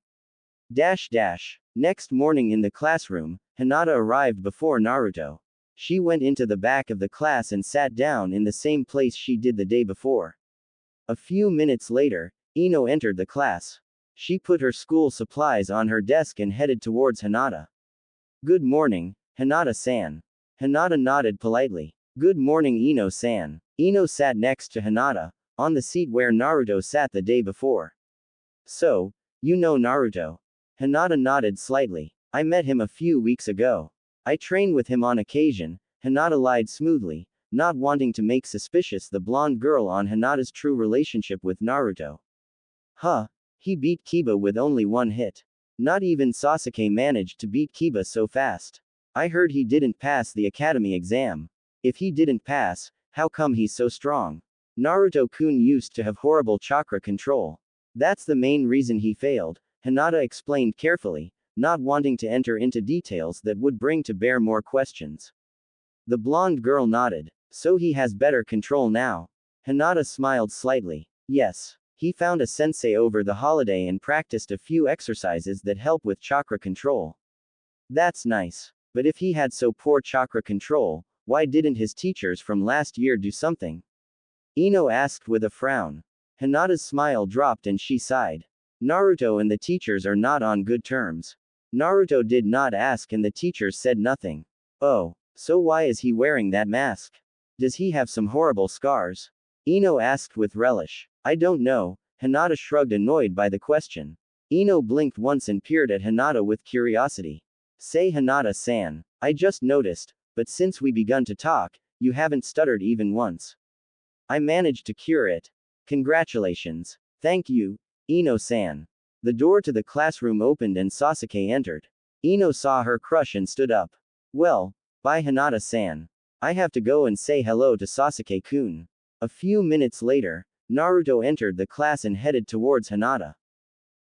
Next morning in the classroom, Hinata arrived before Naruto. She went into the back of the class and sat down in the same place she did the day before. A few minutes later, Ino entered the class. She put her school supplies on her desk and headed towards Hinata. Good morning, Hinata-san. Hinata nodded politely. Good morning Ino-san. Ino sat next to Hinata, on the seat where Naruto sat the day before. So, you know Naruto? Hinata nodded slightly. I met him a few weeks ago. I train with him on occasion, Hinata lied smoothly, not wanting to make suspicious the blonde girl on Hinata's true relationship with Naruto. Huh. He beat Kiba with only one hit. Not even Sasuke managed to beat Kiba so fast. I heard he didn't pass the academy exam. If he didn't pass, how come he's so strong? Naruto-kun used to have horrible chakra control. That's the main reason he failed, Hinata explained carefully, not wanting to enter into details that would bring to bear more questions. The blonde girl nodded. So he has better control now? Hinata smiled slightly. Yes. He found a sensei over the holiday and practiced a few exercises that help with chakra control. That's nice. But if he had so poor chakra control, why didn't his teachers from last year do something? Ino asked with a frown. Hinata's smile dropped and she sighed. Naruto and the teachers are not on good terms. Naruto did not ask and the teachers said nothing. Oh, so why is he wearing that mask? Does he have some horrible scars? Ino asked with relish. I don't know, Hinata shrugged annoyed by the question. Ino blinked once and peered at Hinata with curiosity. Say Hinata-san, I just noticed, but since we begun to talk, you haven't stuttered even once. I managed to cure it. Congratulations. Thank you, Ino-san. The door to the classroom opened and Sasuke entered. Ino saw her crush and stood up. Well, bye Hinata-san. I have to go and say hello to Sasuke-kun. A few minutes later, Naruto entered the class and headed towards Hinata.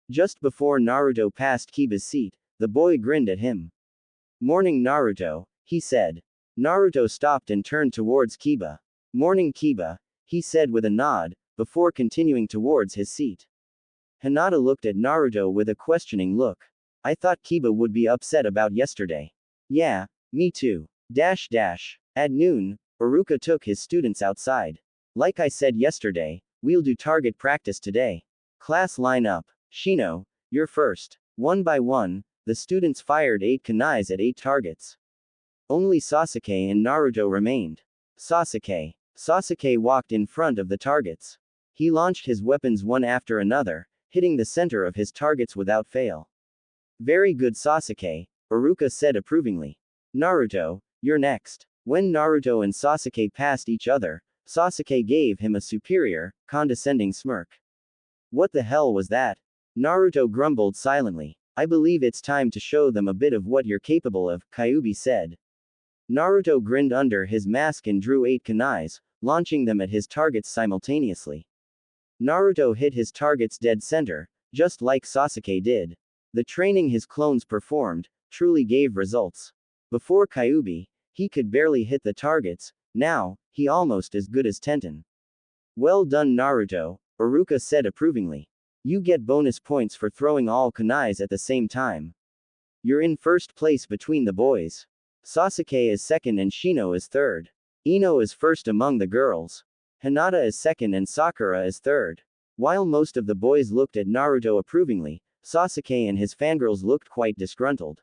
Just before Naruto passed Kiba's seat, the boy grinned at him. "Morning Naruto," he said. Naruto stopped and turned towards Kiba. "Morning Kiba," he said with a nod, before continuing towards his seat. Hinata looked at Naruto with a questioning look. "I thought Kiba would be upset about yesterday." "Yeah, me too. At noon, Iruka took his students outside. "Like I said yesterday, we'll do target practice today. Class line up. Shino, you're first." One by one, the students fired 8 kunais at 8 targets. Only Sasuke and Naruto remained. Sasuke walked in front of the targets. He launched his weapons one after another, hitting the center of his targets without fail. "Very good Sasuke," Iruka said approvingly. "Naruto, you're next." When Naruto and Sasuke passed each other, Sasuke gave him a superior, condescending smirk. "What the hell was that?" Naruto grumbled silently. "I believe it's time to show them a bit of what you're capable of," Kyuubi said. Naruto grinned under his mask and drew 8 kunais, launching them at his targets simultaneously. Naruto hit his target's dead center, just like Sasuke did. The training his clones performed truly gave results. Before Kyuubi, he could barely hit the targets, now, he almost as good as Tenten. "Well done Naruto," Iruka said approvingly. "You get bonus points for throwing all kunais at the same time. You're in first place between the boys. Sasuke is second and Shino is third. Ino is first among the girls. Hinata is second and Sakura is third." While most of the boys looked at Naruto approvingly, Sasuke and his fangirls looked quite disgruntled.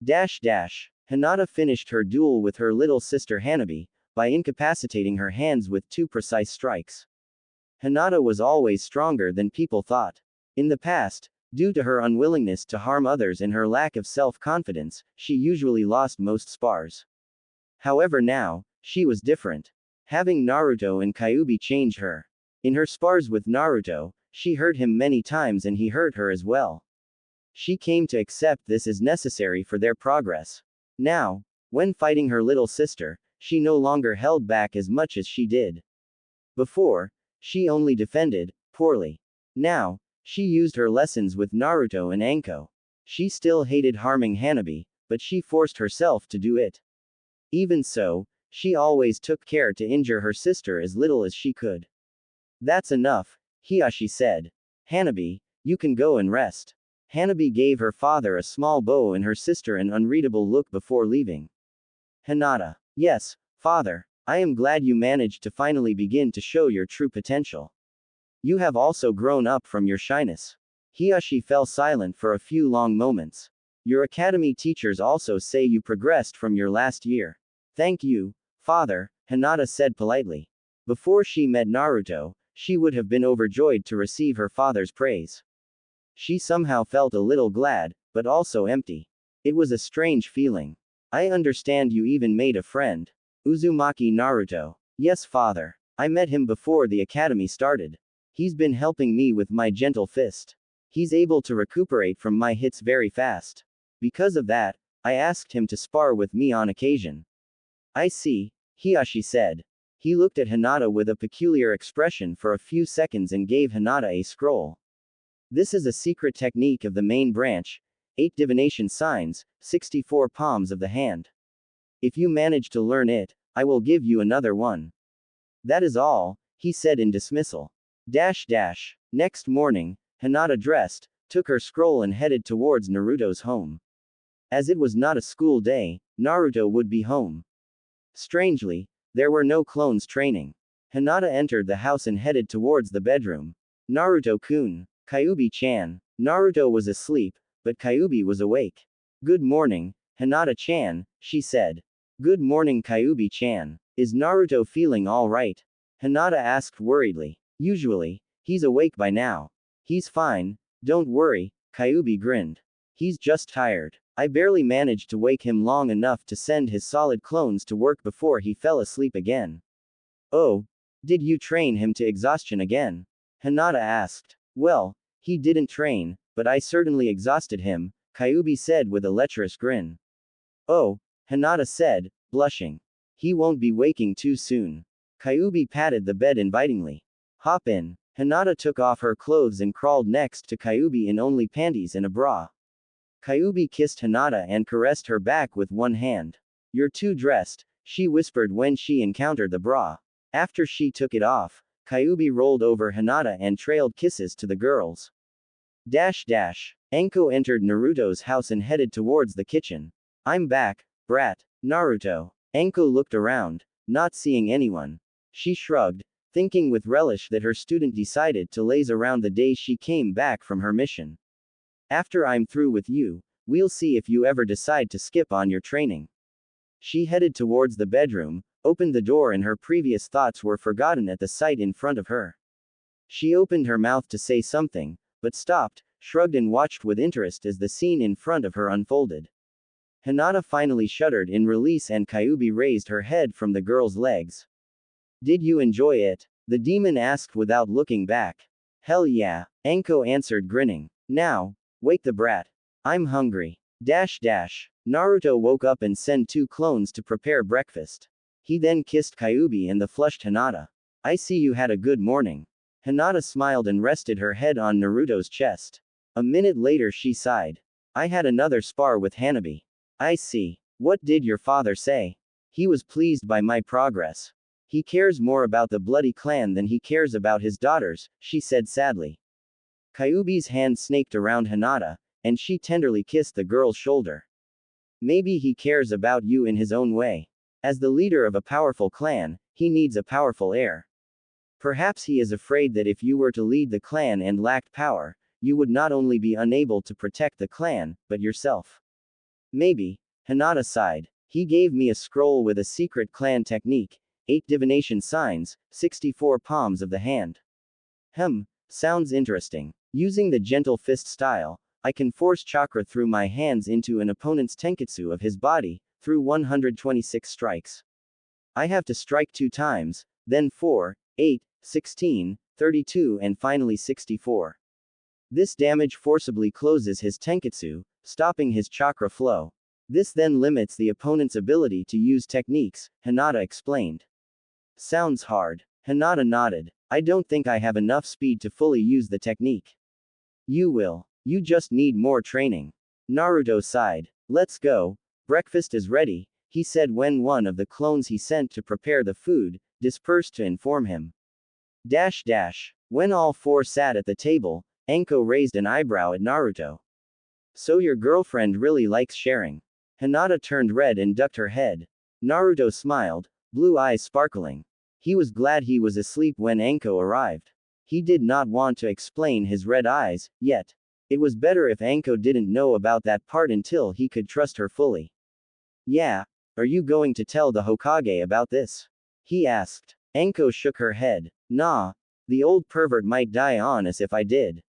Hinata finished her duel with her little sister Hanabi, by incapacitating her hands with 2 precise strikes. Hinata was always stronger than people thought. In the past, due to her unwillingness to harm others and her lack of self-confidence, she usually lost most spars. However now, she was different. Having Naruto and Kyuubi change her. In her spars with Naruto, she hurt him many times and he hurt her as well. She came to accept this as necessary for their progress. Now, when fighting her little sister, she no longer held back as much as she did. Before, she only defended, poorly. Now, she used her lessons with Naruto and Anko. She still hated harming Hanabi, but she forced herself to do it. Even so, she always took care to injure her sister as little as she could. "That's enough," Hiashi said. "Hanabi, you can go and rest." Hanabi gave her father a small bow and her sister an unreadable look before leaving. Hinata. "Yes, father. I am glad you managed to finally begin to show your true potential. You have also grown up from your shyness." Hiashi fell silent for a few long moments. "Your academy teachers also say you progressed from your last year." "Thank you, father," Hinata said politely. Before she met Naruto, she would have been overjoyed to receive her father's praise. She somehow felt a little glad, but also empty. It was a strange feeling. "I understand you even made a friend. Uzumaki Naruto." "Yes father. I met him before the academy started. He's been helping me with my gentle fist. He's able to recuperate from my hits very fast. Because of that, I asked him to spar with me on occasion." "I see," Hiashi said. He looked at Hinata with a peculiar expression for a few seconds and gave Hinata a scroll. "This is a secret technique of the main branch, 8 divination signs, 64 palms of the hand. If you manage to learn it, I will give you another one." "That is all," he said in dismissal. Next morning, Hinata dressed, took her scroll and headed towards Naruto's home. As it was not a school day, Naruto would be home. Strangely, there were no clones training. Hinata entered the house and headed towards the bedroom. "Naruto-kun, Kyuubi-chan." Naruto was asleep, but Kyuubi was awake. "Good morning, Hinata-chan," she said. "Good morning Kyuubi-chan. Is Naruto feeling all right?" Hinata asked worriedly. "Usually, he's awake by now. He's fine, don't worry," Kyuubi grinned. "He's just tired. I barely managed to wake him long enough to send his solid clones to work before he fell asleep again." "Oh, did you train him to exhaustion again?" Hinata asked. "Well, he didn't train, but I certainly exhausted him," Kyuubi said with a lecherous grin. "Oh," Hinata said, blushing. "He won't be waking too soon." Kyuubi patted the bed invitingly. Hop in. Hinata took off her clothes and crawled next to Kyuubi in only panties and a bra. Kyuubi kissed Hinata and caressed her back with one hand. You're too dressed, she whispered when she encountered the bra. After she took it off, Kyuubi rolled over Hinata and trailed kisses to the girls. Anko entered Naruto's house and headed towards the kitchen. I'm back, brat. Naruto. Anko looked around, not seeing anyone. She shrugged, thinking with relish that her student decided to laze around the day she came back from her mission. After I'm through with you, we'll see if you ever decide to skip on your training. She headed towards the bedroom, opened the door, and her previous thoughts were forgotten at the sight in front of her. She opened her mouth to say something, but stopped, shrugged, and watched with interest as the scene in front of her unfolded. Hinata finally shuddered in release and Kyuubi raised her head from the girl's legs. Did you enjoy it? The demon asked without looking back. Hell yeah, Anko answered, grinning. Now, wake the brat. I'm hungry. Naruto woke up and sent 2 clones to prepare breakfast. He then kissed Kyuubi and the flushed Hinata. I see you had a good morning. Hinata smiled and rested her head on Naruto's chest. A minute later she sighed. I had another spar with Hanabi. I see. What did your father say? He was pleased by my progress. He cares more about the bloody clan than he cares about his daughters, she said sadly. Kyuubi's hand snaked around Hinata, and she tenderly kissed the girl's shoulder. Maybe he cares about you in his own way. As the leader of a powerful clan, he needs a powerful heir. Perhaps he is afraid that if you were to lead the clan and lacked power, you would not only be unable to protect the clan, but yourself. Maybe. Hinata sighed. He gave me a scroll with a secret clan technique, 8 divination signs, 64 palms of the hand. Sounds interesting. Using the gentle fist style, I can force chakra through my hands into an opponent's tenketsu of his body, through 126 strikes. I have to strike 2 times, then 4, 8, 16, 32 and finally 64. This damage forcibly closes his tenketsu, stopping his chakra flow. This then limits the opponent's ability to use techniques, Hinata explained. Sounds hard. Hinata nodded. I don't think I have enough speed to fully use the technique. You will. You just need more training. Naruto sighed. Let's go. Breakfast is ready, he said when one of the clones he sent to prepare the food dispersed to inform him. When all 4 sat at the table, Anko raised an eyebrow at Naruto. So your girlfriend really likes sharing. Hinata turned red and ducked her head. Naruto smiled, blue eyes sparkling. He was glad he was asleep when Anko arrived. He did not want to explain his red eyes, yet. It was better if Anko didn't know about that part until he could trust her fully. Yeah, are you going to tell the Hokage about this? He asked. Anko shook her head. Nah, the old pervert might die on us if I did.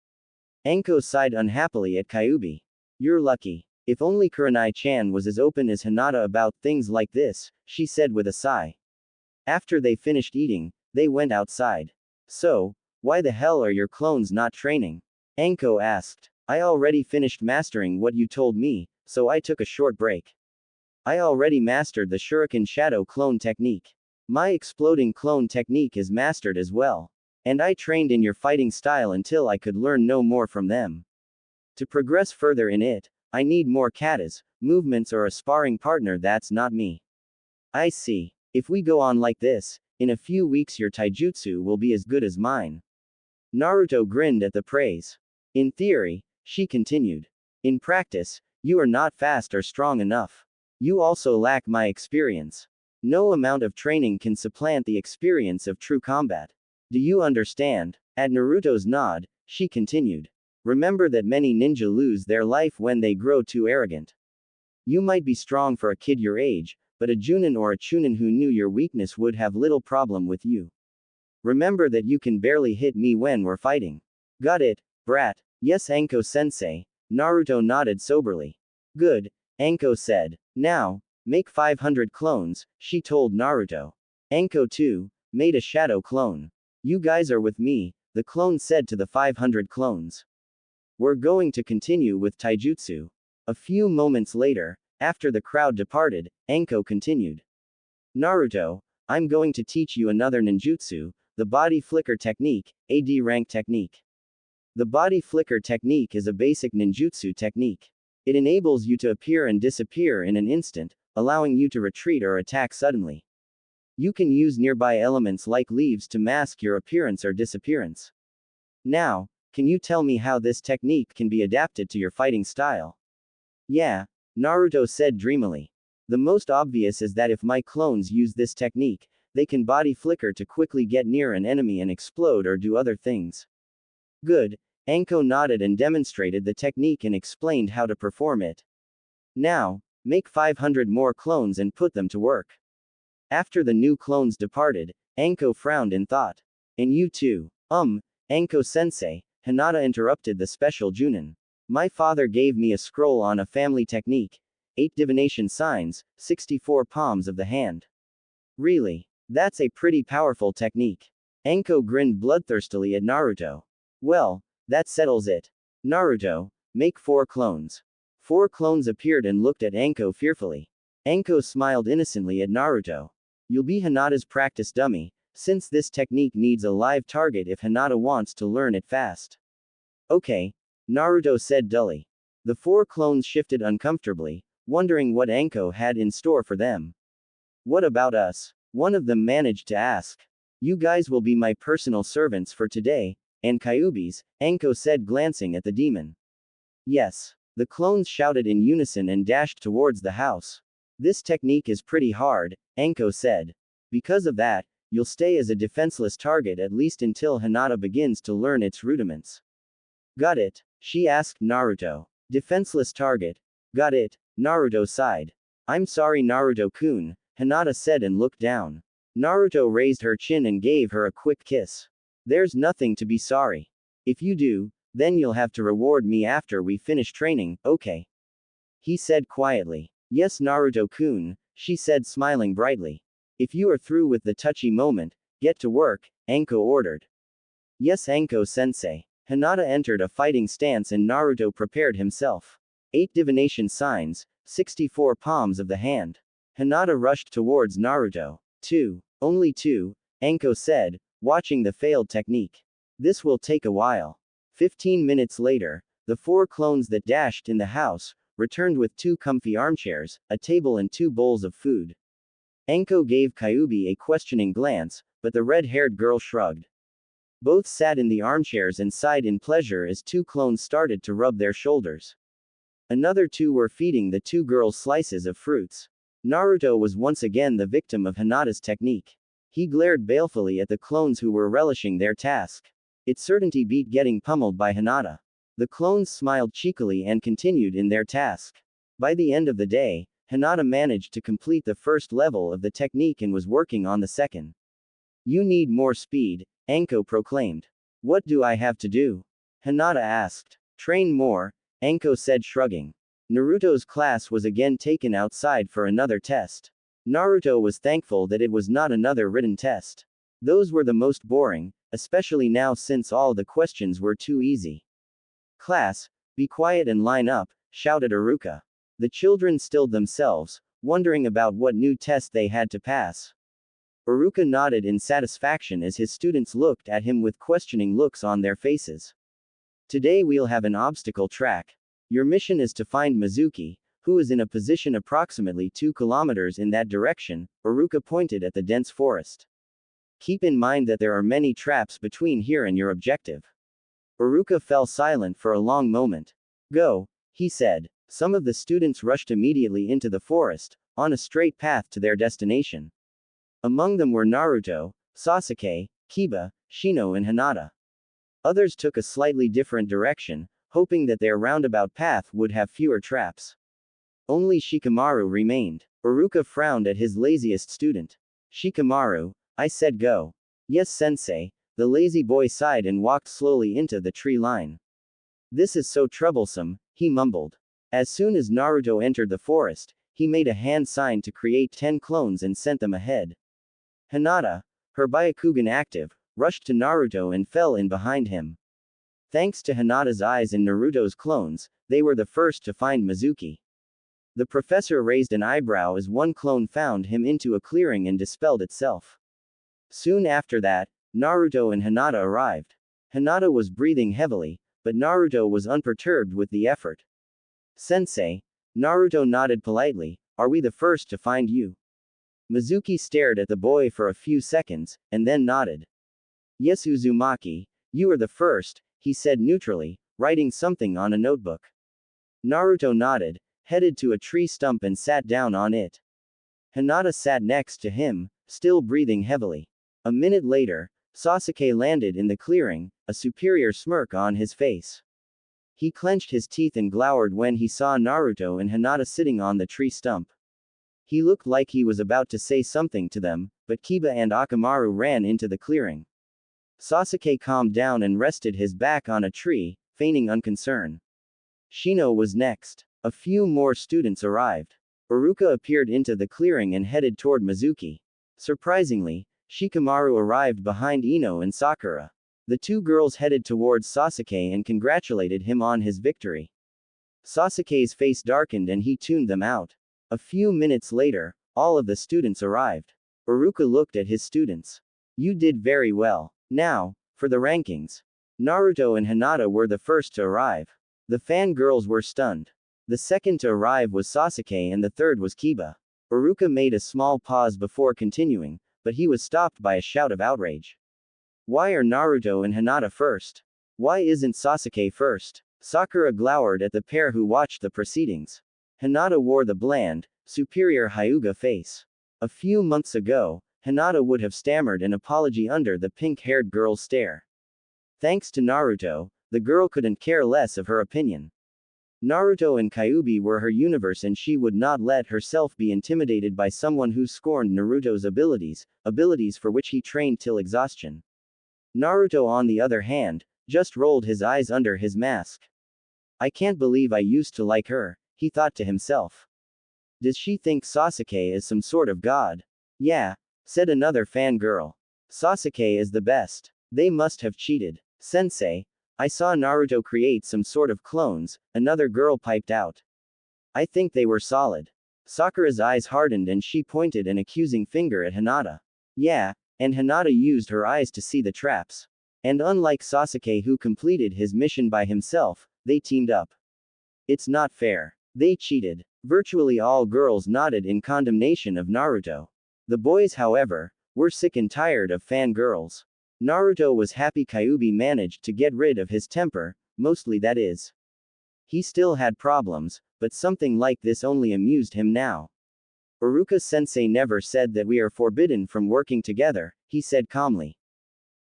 Anko sighed unhappily at Kyuubi. You're lucky. If only Kurenai-chan was as open as Hinata about things like this, she said with a sigh. After they finished eating, they went outside. So, why the hell are your clones not training? Anko asked. I already finished mastering what you told me, so I took a short break. I already mastered the Shuriken Shadow clone technique. My exploding clone technique is mastered as well. And I trained in your fighting style until I could learn no more from them. To progress further in it, I need more katas, movements, or a sparring partner that's not me. I see. If we go on like this, in a few weeks your taijutsu will be as good as mine. Naruto grinned at the praise. In theory, she continued. In practice, you are not fast or strong enough. You also lack my experience. No amount of training can supplant the experience of true combat. Do you understand? At Naruto's nod, she continued. Remember that many ninja lose their life when they grow too arrogant. You might be strong for a kid your age, but a Junin or a Chunin who knew your weakness would have little problem with you. Remember that you can barely hit me when we're fighting. Got it, brat? Yes, Anko-sensei. Naruto nodded soberly. Good, Anko said. Now, make 500 clones, she told Naruto. Anko too made a shadow clone. You guys are with me, the clone said to the 500 clones. We're going to continue with taijutsu. A few moments later, after the crowd departed, Anko continued. Naruto, I'm going to teach you another ninjutsu, The body flicker technique, a D rank technique. The body flicker technique is a basic ninjutsu technique. It enables you to appear and disappear in an instant, allowing you to retreat or attack suddenly. You can use nearby elements like leaves to mask your appearance or disappearance. Now, can you tell me how this technique can be adapted to your fighting style? Yeah, Naruto said dreamily. The most obvious is that if my clones use this technique, they can body flicker to quickly get near an enemy and explode or do other things. Good. Anko nodded and demonstrated the technique and explained how to perform it. Now, make 500 more clones and put them to work. After the new clones departed, Anko frowned in thought. And you too. Anko-sensei, Hinata interrupted the special Junin. My father gave me a scroll on a family technique, 8 divination signs, 64 palms of the hand. Really? That's a pretty powerful technique. Anko grinned bloodthirstily at Naruto. Well, that settles it. Naruto, make 4 clones. 4 clones appeared and looked at Anko fearfully. Anko smiled innocently at Naruto. You'll be Hinata's practice dummy, since this technique needs a live target if Hinata wants to learn it fast. Okay, Naruto said dully. The 4 clones shifted uncomfortably, wondering what Anko had in store for them. What about us? One of them managed to ask. You guys will be my personal servants for today, and Kyuubi's, Anko said glancing at the demon. Yes. The clones shouted in unison and dashed towards the house. This technique is pretty hard, Anko said. Because of that, you'll stay as a defenseless target at least until Hinata begins to learn its rudiments. Got it? She asked Naruto. Defenseless target. Got it, Naruto sighed. I'm sorry Naruto-kun, Hinata said and looked down. Naruto raised her chin and gave her a quick kiss. There's nothing to be sorry. If you do, then you'll have to reward me after we finish training, okay? He said quietly. Yes Naruto-kun, she said smiling brightly. If you are through with the touchy moment, get to work, Anko ordered. Yes Anko-sensei. Hinata entered a fighting stance and Naruto prepared himself. 8 divination signs, 64 palms of the hand. Hinata rushed towards Naruto. 2. Only 2, Anko said, watching the failed technique. This will take a while. 15 minutes later, the 4 clones that dashed in the house returned with 2 comfy armchairs, a table and 2 bowls of food. Anko gave Kyuubi a questioning glance, but the red-haired girl shrugged. Both sat in the armchairs and sighed in pleasure as 2 clones started to rub their shoulders. Another 2 were feeding the 2 girls slices of fruits. Naruto was once again the victim of Hinata's technique. He glared balefully at the clones who were relishing their task. It certainly beat getting pummeled by Hinata. The clones smiled cheekily and continued in their task. By the end of the day, Hinata managed to complete the first level of the technique and was working on the second. You need more speed, Anko proclaimed. What do I have to do? Hinata asked. Train more, Anko said shrugging. Naruto's class was again taken outside for another test. Naruto was thankful that it was not another written test. Those were the most boring, especially now since all the questions were too easy. Class, be quiet and line up, shouted Iruka. The children stilled themselves, wondering about what new test they had to pass. Iruka nodded in satisfaction as his students looked at him with questioning looks on their faces. Today we'll have an obstacle track. Your mission is to find Mizuki, who is in a position approximately 2 kilometers in that direction, Iruka pointed at the dense forest. Keep in mind that there are many traps between here and your objective. Iruka fell silent for a long moment. Go, he said. Some of the students rushed immediately into the forest, on a straight path to their destination. Among them were Naruto, Sasuke, Kiba, Shino and Hinata. Others took a slightly different direction, hoping that their roundabout path would have fewer traps. Only Shikamaru remained. Iruka frowned at his laziest student. Shikamaru, I said go. Yes sensei, the lazy boy sighed and walked slowly into the tree line. This is so troublesome, he mumbled. As soon as Naruto entered the forest, he made a hand sign to create 10 clones and sent them ahead. Hinata, her Byakugan active, rushed to Naruto and fell in behind him. Thanks to Hinata's eyes and Naruto's clones, they were the first to find Mizuki. The professor raised an eyebrow as one clone found him into a clearing and dispelled itself. Soon after that, Naruto and Hinata arrived. Hinata was breathing heavily, but Naruto was unperturbed with the effort. Sensei. Naruto nodded politely, are we the first to find you? Mizuki stared at the boy for a few seconds, and then nodded. Yes, Uzumaki, you are the first, he said neutrally, writing something on a notebook. Naruto nodded, headed to a tree stump and sat down on it. Hinata sat next to him, still breathing heavily. A minute later, Sasuke landed in the clearing, a superior smirk on his face. He clenched his teeth and glowered when he saw Naruto and Hinata sitting on the tree stump. He looked like he was about to say something to them, but Kiba and Akamaru ran into the clearing. Sasuke calmed down and rested his back on a tree, feigning unconcern. Shino was next. A few more students arrived. Iruka appeared into the clearing and headed toward Mizuki. Surprisingly, Shikamaru arrived behind Ino and Sakura. The two girls headed towards Sasuke and congratulated him on his victory. Sasuke's face darkened and he tuned them out. A few minutes later, all of the students arrived. Iruka looked at his students. You did very well. Now, for the rankings. Naruto and Hinata were the first to arrive. The fangirls were stunned. The second to arrive was Sasuke and the third was Kiba. Iruka made a small pause before continuing, but he was stopped by a shout of outrage. Why are Naruto and Hinata first? Why isn't Sasuke first? Sakura glowered at the pair who watched the proceedings. Hinata wore the bland, superior Hyuga face. A few months ago, Hinata would have stammered an apology under the pink-haired girl's stare. Thanks to Naruto, the girl couldn't care less of her opinion. Naruto and Kyuubi were her universe and she would not let herself be intimidated by someone who scorned Naruto's abilities for which he trained till exhaustion. Naruto on the other hand, just rolled his eyes under his mask. I can't believe I used to like her, he thought to himself. Does she think Sasuke is some sort of god? Yeah, said another fangirl. Sasuke is the best. They must have cheated. Sensei, I saw Naruto create some sort of clones, another girl piped out. I think they were solid. Sakura's eyes hardened and she pointed an accusing finger at Hinata. Yeah, and Hinata used her eyes to see the traps. And unlike Sasuke who completed his mission by himself, they teamed up. It's not fair. They cheated. Virtually all girls nodded in condemnation of Naruto. The boys, however, were sick and tired of fangirls. Naruto was happy Kyuubi managed to get rid of his temper, mostly that is. He still had problems, but something like this only amused him now. Iruka-sensei never said that we are forbidden from working together, he said calmly.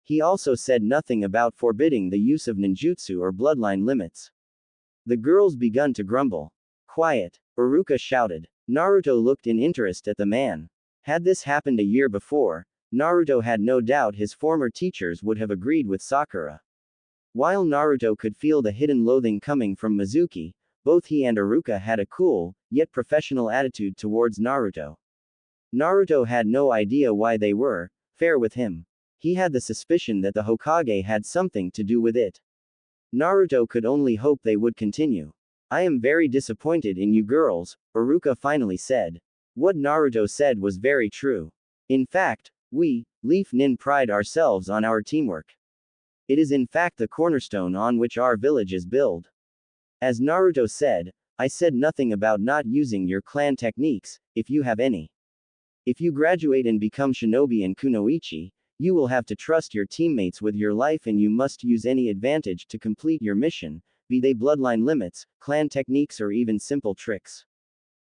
He also said nothing about forbidding the use of ninjutsu or bloodline limits. The girls begun to grumble. Quiet, Iruka shouted. Naruto looked in interest at the man. Had this happened a year before, Naruto had no doubt his former teachers would have agreed with Sakura. While Naruto could feel the hidden loathing coming from Mizuki, both he and Iruka had a cool, yet professional attitude towards Naruto. Naruto had no idea why they were fair with him. He had the suspicion that the Hokage had something to do with it. Naruto could only hope they would continue. I am very disappointed in you girls, Iruka finally said. What Naruto said was very true. In fact, we, Leaf Nin, pride ourselves on our teamwork. It is in fact the cornerstone on which our village is built. As Naruto said, I said nothing about not using your clan techniques, if you have any. If you graduate and become shinobi and kunoichi, you will have to trust your teammates with your life and you must use any advantage to complete your mission, be they bloodline limits, clan techniques or even simple tricks.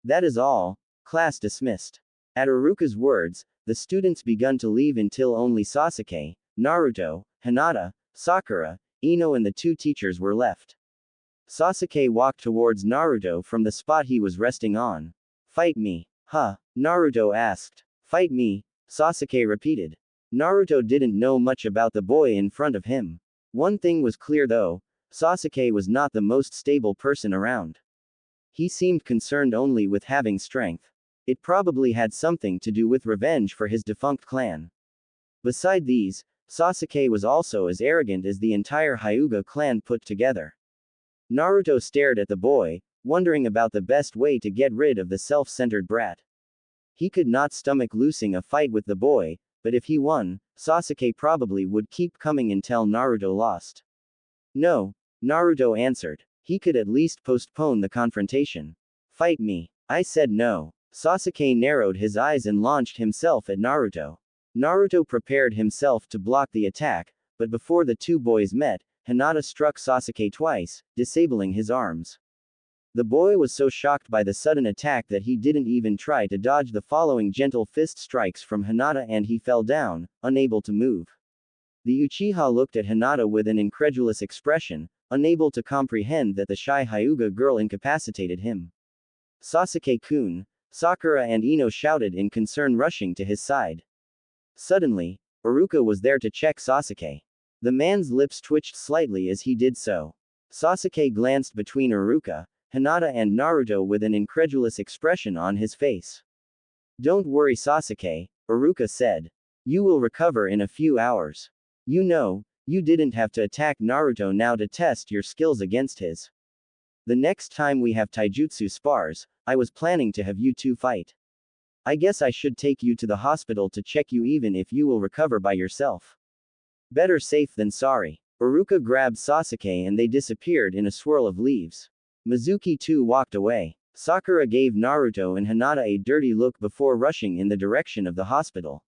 That is all. Class dismissed. At Iruka's words, the students begun to leave until only Sasuke, Naruto, Hinata, Sakura, Ino and the two teachers were left. Sasuke walked towards Naruto from the spot he was resting on. Fight me. Huh? Naruto asked. Fight me, Sasuke repeated. Naruto didn't know much about the boy in front of him. One thing was clear though, Sasuke was not the most stable person around. He seemed concerned only with having strength. It probably had something to do with revenge for his defunct clan. Beside these, Sasuke was also as arrogant as the entire Hyuga clan put together. Naruto stared at the boy, wondering about the best way to get rid of the self-centered brat. He could not stomach losing a fight with the boy, but if he won, Sasuke probably would keep coming until Naruto lost. No, Naruto answered. He could at least postpone the confrontation. Fight me. I said no. Sasuke narrowed his eyes and launched himself at Naruto. Naruto prepared himself to block the attack, but before the two boys met, Hinata struck Sasuke twice, disabling his arms. The boy was so shocked by the sudden attack that he didn't even try to dodge the following gentle fist strikes from Hinata and he fell down, unable to move. The Uchiha looked at Hinata with an incredulous expression, unable to comprehend that the shy Hyuga girl incapacitated him. Sasuke-kun, Sakura and Ino shouted in concern, rushing to his side. Suddenly, Iruka was there to check Sasuke. The man's lips twitched slightly as he did so. Sasuke glanced between Iruka, Hinata and Naruto with an incredulous expression on his face. Don't worry Sasuke, Iruka said. You will recover in a few hours. You know, you didn't have to attack Naruto now to test your skills against his. The next time we have taijutsu spars, I was planning to have you two fight. I guess I should take you to the hospital to check you even if you will recover by yourself. Better safe than sorry. Iruka grabbed Sasuke and they disappeared in a swirl of leaves. Mizuki too walked away. Sakura gave Naruto and Hinata a dirty look before rushing in the direction of the hospital.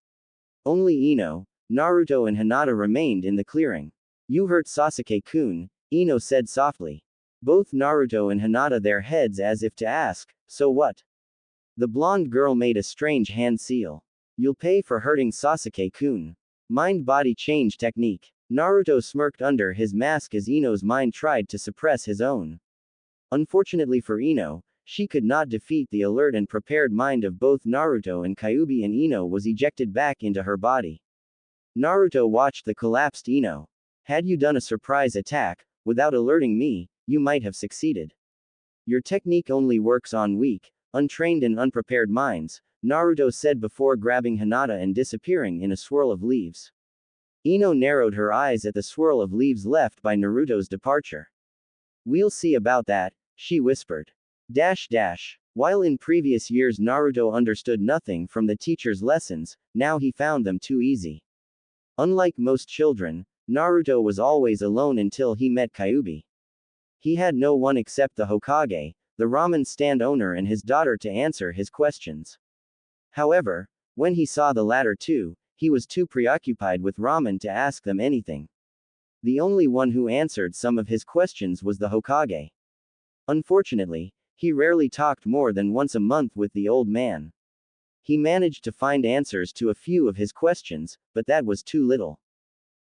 Only Ino, Naruto and Hinata remained in the clearing. You hurt Sasuke-kun, Ino said softly. Both Naruto and Hinata their heads as if to ask, so what? The blonde girl made a strange hand seal. You'll pay for hurting Sasuke-kun. Mind-body change technique. Naruto smirked under his mask as Ino's mind tried to suppress his own. Unfortunately for Ino, she could not defeat the alert and prepared mind of both Naruto and Kyuubi, and Ino was ejected back into her body. Naruto watched the collapsed Ino. Had you done a surprise attack, without alerting me, you might have succeeded. Your technique only works on weak, untrained and unprepared minds, Naruto said before grabbing Hinata and disappearing in a swirl of leaves. Ino narrowed her eyes at the swirl of leaves left by Naruto's departure. We'll see about that, she whispered. While in previous years Naruto understood nothing from the teacher's lessons, now he found them too easy. Unlike most children, Naruto was always alone until he met Kyuubi. He had no one except the Hokage, the ramen stand owner, and his daughter to answer his questions. However, when he saw the latter two, he was too preoccupied with ramen to ask them anything. The only one who answered some of his questions was the Hokage. Unfortunately, he rarely talked more than once a month with the old man. He managed to find answers to a few of his questions, but that was too little.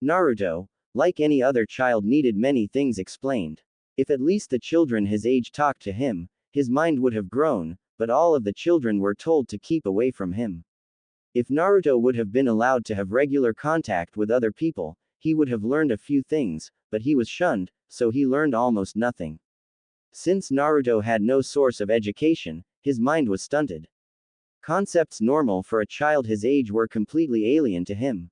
Naruto, like any other child, needed many things explained. If at least the children his age talked to him, his mind would have grown, but all of the children were told to keep away from him. If Naruto would have been allowed to have regular contact with other people, he would have learned a few things, but he was shunned, so he learned almost nothing. Since Naruto had no source of education, his mind was stunted. Concepts normal for a child his age were completely alien to him.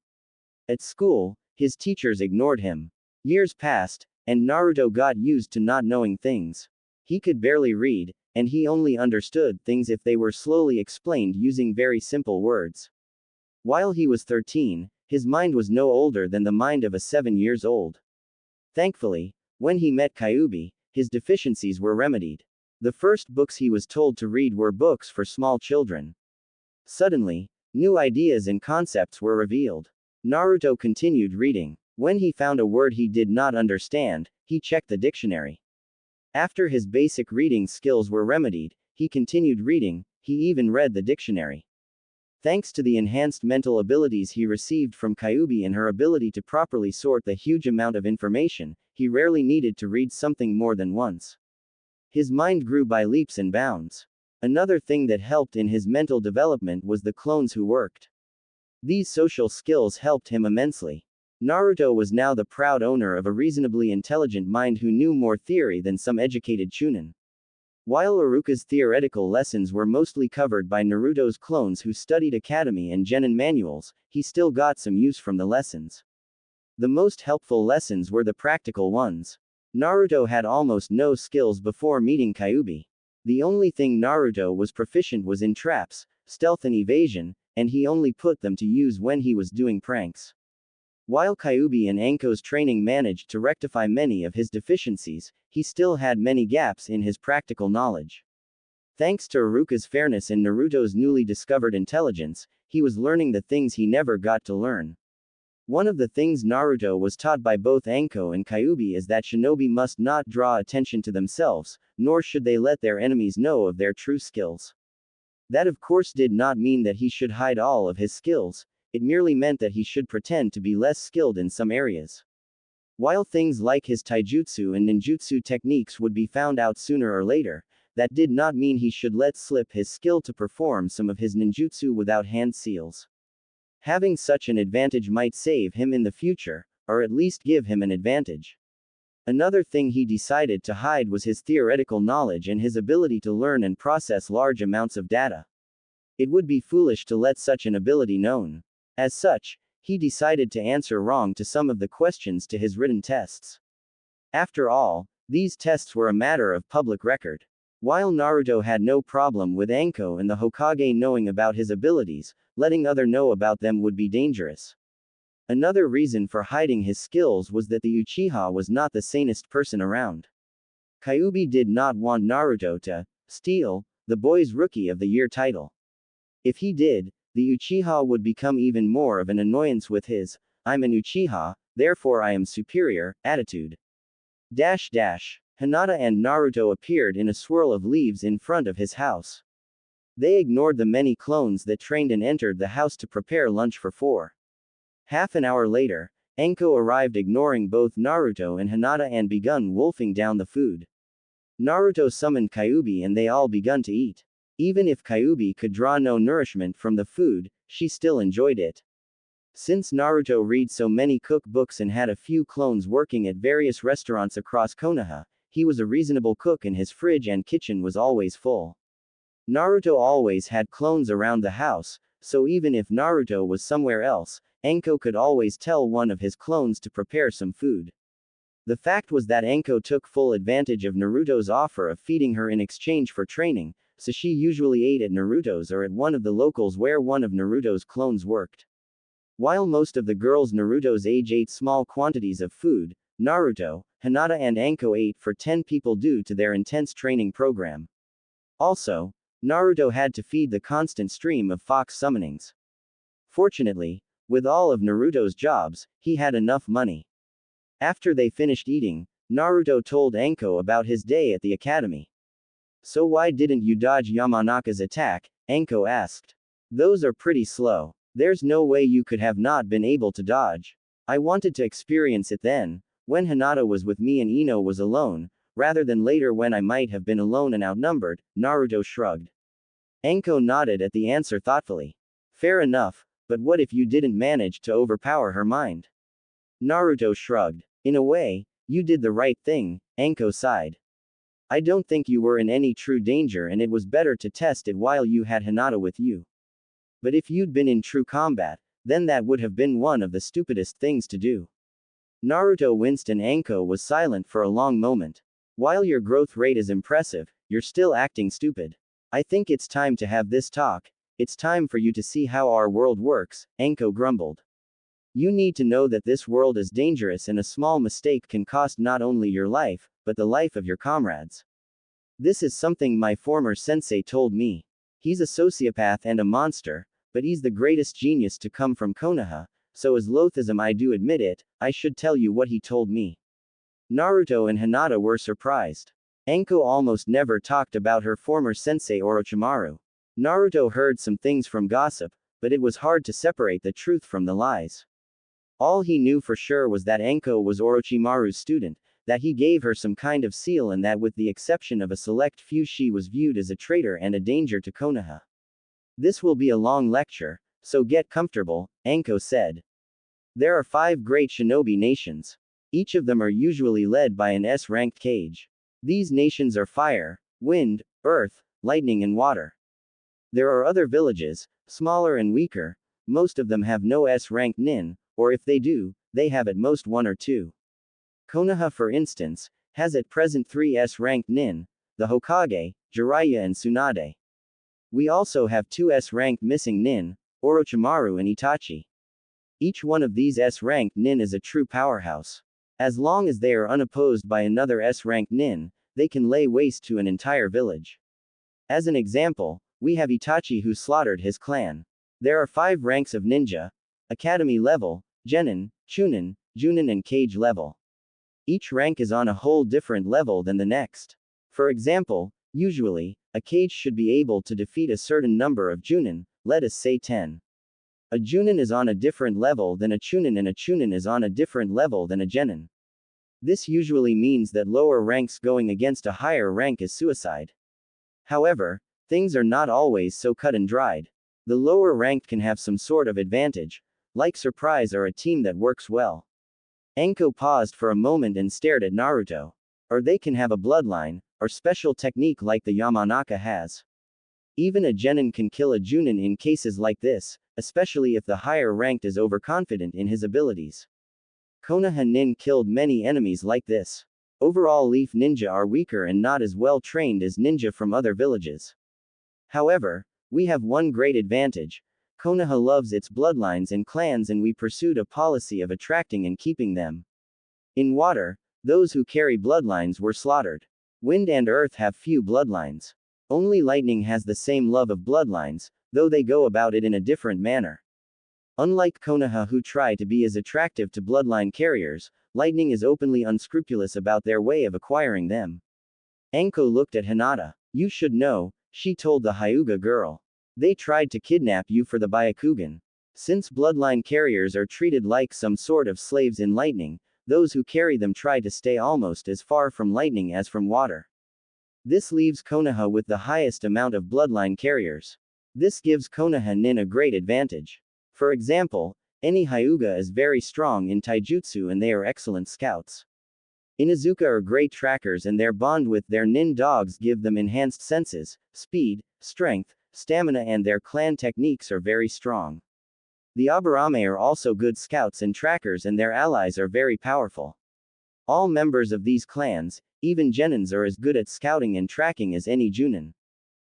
At school, his teachers ignored him. Years passed, and Naruto got used to not knowing things. He could barely read, and he only understood things if they were slowly explained using very simple words. While he was 13, his mind was no older than the mind of a 7-year-old. Thankfully, when he met Kyuubi, his deficiencies were remedied. The first books he was told to read were books for small children. Suddenly, new ideas and concepts were revealed. Naruto continued reading. When he found a word he did not understand, he checked the dictionary. After his basic reading skills were remedied, he continued reading, he even read the dictionary. Thanks to the enhanced mental abilities he received from Kyuubi and her ability to properly sort the huge amount of information, he rarely needed to read something more than once. His mind grew by leaps and bounds. Another thing that helped in his mental development was the clones who worked. These social skills helped him immensely. Naruto was now the proud owner of a reasonably intelligent mind who knew more theory than some educated chunin. While Iruka's theoretical lessons were mostly covered by Naruto's clones who studied academy and genin manuals, he still got some use from the lessons. The most helpful lessons were the practical ones. Naruto had almost no skills before meeting Kyuubi. The only thing Naruto was proficient was in traps, stealth and evasion, and he only put them to use when he was doing pranks. While Kyuubi and Anko's training managed to rectify many of his deficiencies, he still had many gaps in his practical knowledge. Thanks to Iruka's fairness and Naruto's newly discovered intelligence, he was learning the things he never got to learn. One of the things Naruto was taught by both Anko and Kyuubi is that shinobi must not draw attention to themselves, nor should they let their enemies know of their true skills. That of course did not mean that he should hide all of his skills, it merely meant that he should pretend to be less skilled in some areas. While things like his taijutsu and ninjutsu techniques would be found out sooner or later, that did not mean he should let slip his skill to perform some of his ninjutsu without hand seals. Having such an advantage might save him in the future, or at least give him an advantage. Another thing he decided to hide was his theoretical knowledge and his ability to learn and process large amounts of data. It would be foolish to let such an ability known. As such, he decided to answer wrong to some of the questions to his written tests. After all, these tests were a matter of public record. While Naruto had no problem with Anko and the Hokage knowing about his abilities, letting others know about them would be dangerous. Another reason for hiding his skills was that the Uchiha was not the sanest person around. Kyuubi did not want Naruto to steal the Boy's Rookie of the Year title. If he did, the Uchiha would become even more of an annoyance with his "I'm an Uchiha, therefore I am superior" attitude. Hinata and Naruto appeared in a swirl of leaves in front of his house. They ignored the many clones that trained and entered the house to prepare lunch for 4. Half an hour later, Anko arrived ignoring both Naruto and Hinata and begun wolfing down the food. Naruto summoned Kyuubi and they all begun to eat. Even if Kyuubi could draw no nourishment from the food, she still enjoyed it. Since Naruto read so many cookbooks and had a few clones working at various restaurants across Konoha, he was a reasonable cook and his fridge and kitchen was always full. Naruto always had clones around the house, so even if Naruto was somewhere else, Anko could always tell one of his clones to prepare some food. The fact was that Anko took full advantage of Naruto's offer of feeding her in exchange for training, so she usually ate at Naruto's or at one of the locals where one of Naruto's clones worked. While most of the girls Naruto's age ate small quantities of food, Naruto, Hinata and Anko ate for 10 people due to their intense training program. Also, Naruto had to feed the constant stream of fox summonings. Fortunately, with all of Naruto's jobs, he had enough money. After they finished eating, Naruto told Anko about his day at the academy. "So why didn't you dodge Yamanaka's attack?" Anko asked. "Those are pretty slow. There's no way you could have not been able to dodge. I wanted to experience it then, when Hinata was with me and Ino was alone, rather than later when I might have been alone and outnumbered." Naruto shrugged. Anko nodded at the answer thoughtfully. "Fair enough, but what if you didn't manage to overpower her mind?" Naruto shrugged. "In a way, you did the right thing," Anko sighed. "I don't think you were in any true danger and it was better to test it while you had Hinata with you. But if you'd been in true combat, then that would have been one of the stupidest things to do." Naruto winced and Anko was silent for a long moment. "While your growth rate is impressive, you're still acting stupid. I think it's time to have this talk. It's time for you to see how our world works," Anko grumbled. "You need to know that this world is dangerous and a small mistake can cost not only your life, but the life of your comrades. This is something my former sensei told me. He's a sociopath and a monster, but he's the greatest genius to come from Konoha, so as loath as I do admit it, I should tell you what he told me." Naruto and Hinata were surprised. Anko almost never talked about her former sensei Orochimaru. Naruto heard some things from gossip, but it was hard to separate the truth from the lies. All he knew for sure was that Anko was Orochimaru's student, that he gave her some kind of seal and that with the exception of a select few she was viewed as a traitor and a danger to Konoha. "This will be a long lecture, so get comfortable," Anko said. "There are 5 great shinobi nations. Each of them are usually led by an S-ranked kage. These nations are fire, wind, earth, lightning and water. There are other villages, smaller and weaker, most of them have no S-ranked nin, or if they do, they have at most 1 or 2. Konoha for instance, has at present 3 S-ranked nin, the Hokage, Jiraiya and Tsunade. We also have 2 S-ranked missing nin, Orochimaru and Itachi. Each one of these S-ranked nin is a true powerhouse. As long as they are unopposed by another S-ranked nin, they can lay waste to an entire village. As an example, we have Itachi who slaughtered his clan. There are 5 ranks of ninja: Academy level, Genin, Chunin, Junin and Cage level. Each rank is on a whole different level than the next. For example, usually, a Cage should be able to defeat a certain number of Junin, let us say 10. A Junin is on a different level than a Chunin and a Chunin is on a different level than a Genin. This usually means that lower ranks going against a higher rank is suicide. However, things are not always so cut and dried. The lower ranked can have some sort of advantage, like surprise or a team that works well. Anko paused for a moment and stared at Naruto. Or they can have a bloodline, or special technique like the Yamanaka has. Even a Genin can kill a Junin in cases like this, especially if the higher ranked is overconfident in his abilities. Konoha nin killed many enemies like this. Overall, Leaf ninja are weaker and not as well trained as ninja from other villages. However, we have one great advantage. Konoha loves its bloodlines and clans, and we pursued a policy of attracting and keeping them. In water, those who carry bloodlines were slaughtered. Wind and earth have few bloodlines. Only lightning has the same love of bloodlines, though they go about it in a different manner. Unlike Konoha who try to be as attractive to bloodline carriers, lightning is openly unscrupulous about their way of acquiring them. Anko looked at Hinata. You should know, she told the Hyuga girl. They tried to kidnap you for the Byakugan. Since bloodline carriers are treated like some sort of slaves in lightning, those who carry them try to stay almost as far from lightning as from water. This leaves Konoha with the highest amount of bloodline carriers. This gives Konoha nin a great advantage. For example, any Hyuga is very strong in taijutsu and they are excellent scouts. Inuzuka are great trackers and their bond with their nin dogs give them enhanced senses, speed, strength, stamina, and their clan techniques are very strong. The Aburame are also good scouts and trackers and their allies are very powerful. All members of these clans, even Genins, are as good at scouting and tracking as any Junin.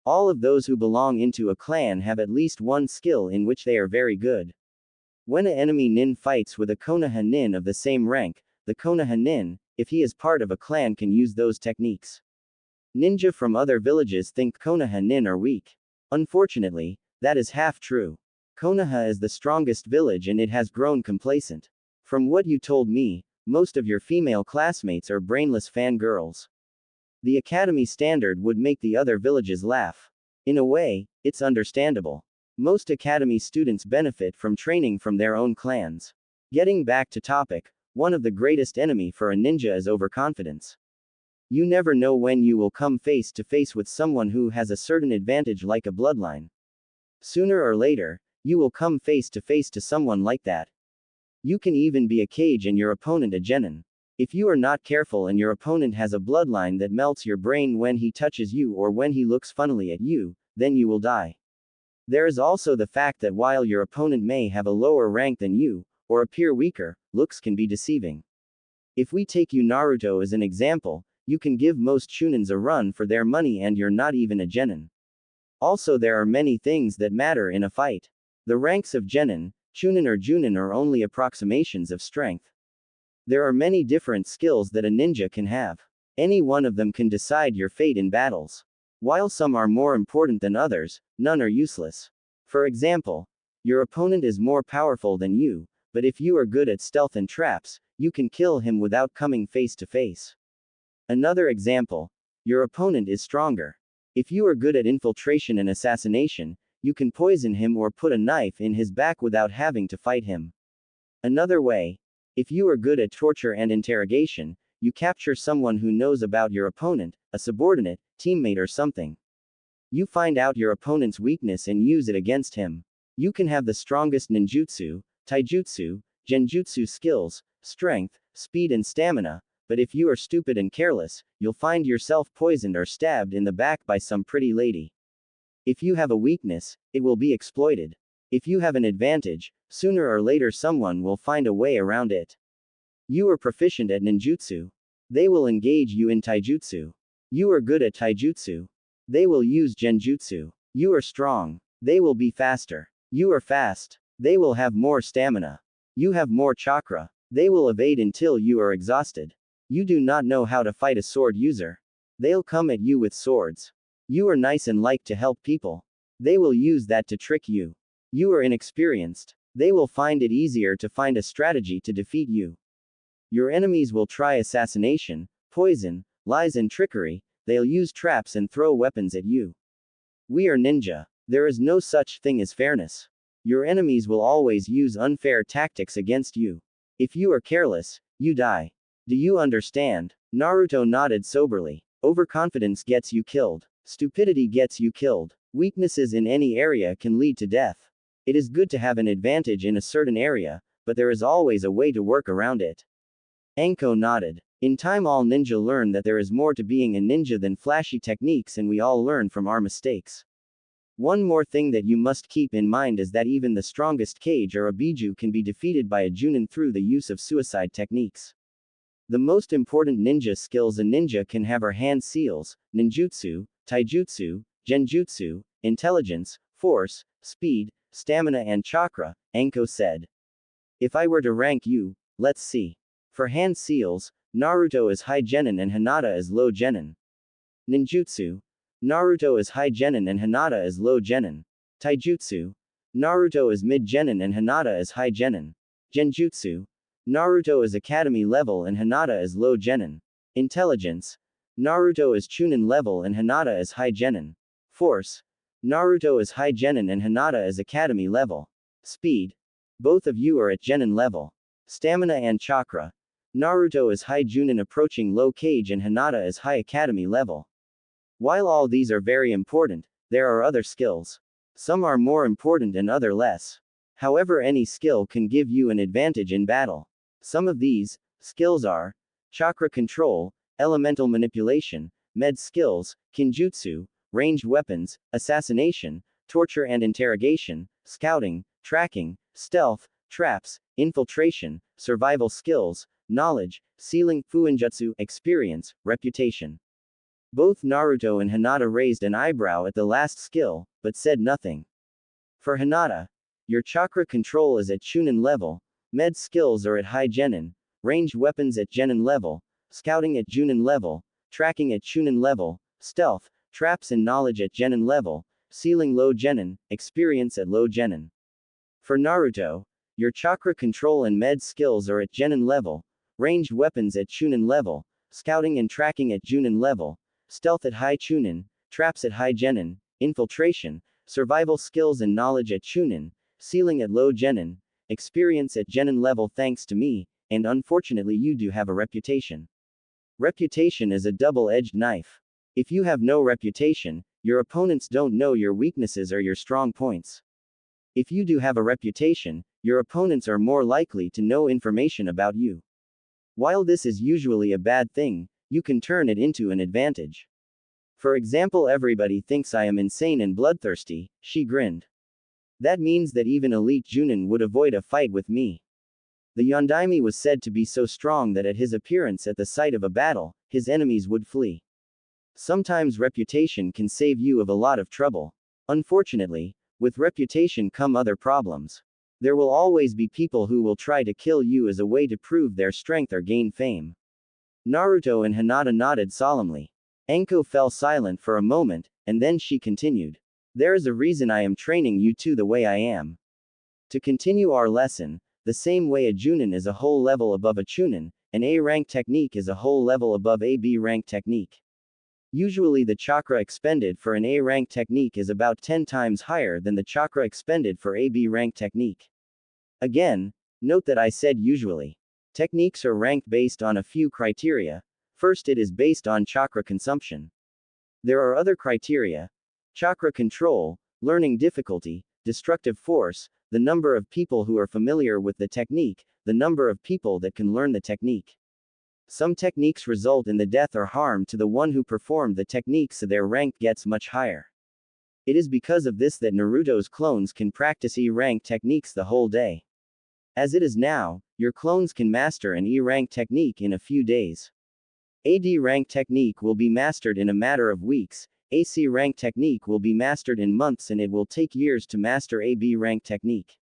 All of those who belong into a clan have at least one skill in which they are very good. When an enemy nin fights with a Konoha nin of the same rank, the Konoha nin, if he is part of a clan, can use those techniques. Ninja from other villages think Konoha nin are weak. Unfortunately, that is half true. Konoha is the strongest village and it has grown complacent. From what you told me, most of your female classmates are brainless fangirls. The academy standard would make the other villages laugh. In a way, it's understandable. Most academy students benefit from training from their own clans. Getting back to topic, one of the greatest enemy for a ninja is overconfidence. You never know when you will come face to face with someone who has a certain advantage like a bloodline. Sooner or later, you will come face to face to someone like that. You can even be a Cage and your opponent a Genin. If you are not careful and your opponent has a bloodline that melts your brain when he touches you or when he looks funnily at you, then you will die. There is also the fact that while your opponent may have a lower rank than you, or appear weaker, looks can be deceiving. If we take you Naruto as an example, you can give most Chunins a run for their money and you're not even a Genin. Also, there are many things that matter in a fight. The ranks of Genin, Chunin or Junin are only approximations of strength. There are many different skills that a ninja can have. Any one of them can decide your fate in battles. While some are more important than others, none are useless. For example, your opponent is more powerful than you, but if you are good at stealth and traps, you can kill him without coming face to face. Another example, your opponent is stronger. If you are good at infiltration and assassination, you can poison him or put a knife in his back without having to fight him. Another way, if you are good at torture and interrogation, you capture someone who knows about your opponent, a subordinate, teammate or something. You find out your opponent's weakness and use it against him. You can have the strongest ninjutsu, taijutsu, genjutsu skills, strength, speed and stamina, but if you are stupid and careless, you'll find yourself poisoned or stabbed in the back by some pretty lady. If you have a weakness, it will be exploited. If you have an advantage, sooner or later someone will find a way around it. You are proficient at ninjutsu. They will engage you in taijutsu. You are good at taijutsu. They will use genjutsu. You are strong. They will be faster. You are fast. They will have more stamina. You have more chakra. They will evade until you are exhausted. You do not know how to fight a sword user. They'll come at you with swords. You are nice and like to help people. They will use that to trick you. You are inexperienced. They will find it easier to find a strategy to defeat you. Your enemies will try assassination, poison, lies and trickery. They'll use traps and throw weapons at you. We are ninja. There is no such thing as fairness. Your enemies will always use unfair tactics against you. If you are careless, you die. Do you understand? Naruto nodded soberly. Overconfidence gets you killed. Stupidity gets you killed. Weaknesses in any area can lead to death. It is good to have an advantage in a certain area, but there is always a way to work around it. Anko nodded. In time all ninja learn that there is more to being a ninja than flashy techniques, and we all learn from our mistakes. One more thing that you must keep in mind is that even the strongest Kage or a Biju can be defeated by a Junin through the use of suicide techniques. The most important ninja skills a ninja can have are hand seals, ninjutsu, taijutsu, genjutsu, intelligence, force, speed, stamina and chakra, Anko said. If I were to rank you, let's see. For hand seals, Naruto is high genin and Hinata is low genin. Ninjutsu, Naruto is high genin and Hinata is low genin. Taijutsu, Naruto is mid genin and Hinata is high genin. Genjutsu, Naruto is academy level and Hinata is low genin. Intelligence, Naruto is chunin level and Hinata is high genin. Force, Naruto is high genin and Hinata is academy level. Speed, both of you are at genin level. Stamina and chakra, Naruto is high junin approaching low Kage and Hinata is high academy level. While all these are very important, there are other skills. Some are more important and other less. However, any skill can give you an advantage in battle. Some of these skills are chakra control, elemental manipulation, med skills, kinjutsu, ranged weapons, assassination, torture and interrogation, scouting, tracking, stealth, traps, infiltration, survival skills, knowledge, sealing, fuinjutsu, experience, reputation. Both Naruto and Hinata raised an eyebrow at the last skill, but said nothing. For Hinata, your chakra control is at chunin level, med skills are at high genin, ranged weapons at genin level, scouting at junin level, tracking at chunin level, stealth, traps and knowledge at genin level, sealing low genin, experience at low genin. For Naruto, your chakra control and med skills are at genin level, ranged weapons at chunin level, scouting and tracking at junin level, stealth at high chunin, traps at high genin, infiltration, survival skills and knowledge at chunin, sealing at low genin, experience at genin level. Thanks to me, and unfortunately you do have a reputation. Reputation is a double-edged knife. If you have no reputation, your opponents don't know your weaknesses or your strong points. If you do have a reputation, your opponents are more likely to know information about you. While this is usually a bad thing, you can turn it into an advantage. For example, everybody thinks I am insane and bloodthirsty, she grinned. That means that even elite Junin would avoid a fight with me. The Yondaime was said to be so strong that at his appearance at the site of a battle, his enemies would flee. Sometimes reputation can save you of a lot of trouble. Unfortunately, with reputation come other problems. There will always be people who will try to kill you as a way to prove their strength or gain fame. Naruto and Hinata nodded solemnly. Anko fell silent for a moment, and then she continued. There is a reason I am training you two the way I am. To continue our lesson, the same way a Junin is a whole level above a Chunin, an A-rank technique is a whole level above a B-rank technique. Usually the chakra expended for an A-rank technique is about 10 times higher than the chakra expended for a B-rank technique. Again, note that I said usually. Techniques are ranked based on a few criteria. First, it is based on chakra consumption. There are other criteria: chakra control, learning difficulty, destructive force, the number of people who are familiar with the technique, the number of people that can learn the technique. Some techniques result in the death or harm to the one who performed the technique, so their rank gets much higher. It is because of this that Naruto's clones can practice E-rank techniques the whole day. As it is now, your clones can master an E-rank technique in a few days. A D-rank technique will be mastered in a matter of weeks, a C-rank technique will be mastered in months, and it will take years to master a B-rank technique.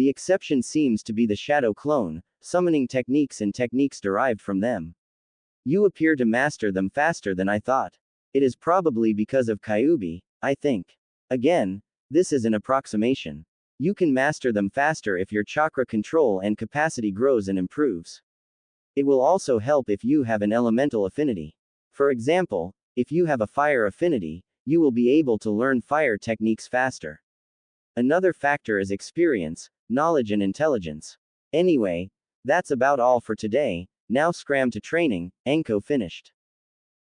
The exception seems to be the shadow clone, summoning techniques and techniques derived from them. You appear to master them faster than I thought. It is probably because of Kyuubi, I think. Again, this is an approximation. You can master them faster if your chakra control and capacity grows and improves. It will also help if you have an elemental affinity. For example, if you have a fire affinity, you will be able to learn fire techniques faster. Another factor is experience, knowledge and intelligence. Anyway, that's about all for today. Now scram to training. Anko finished.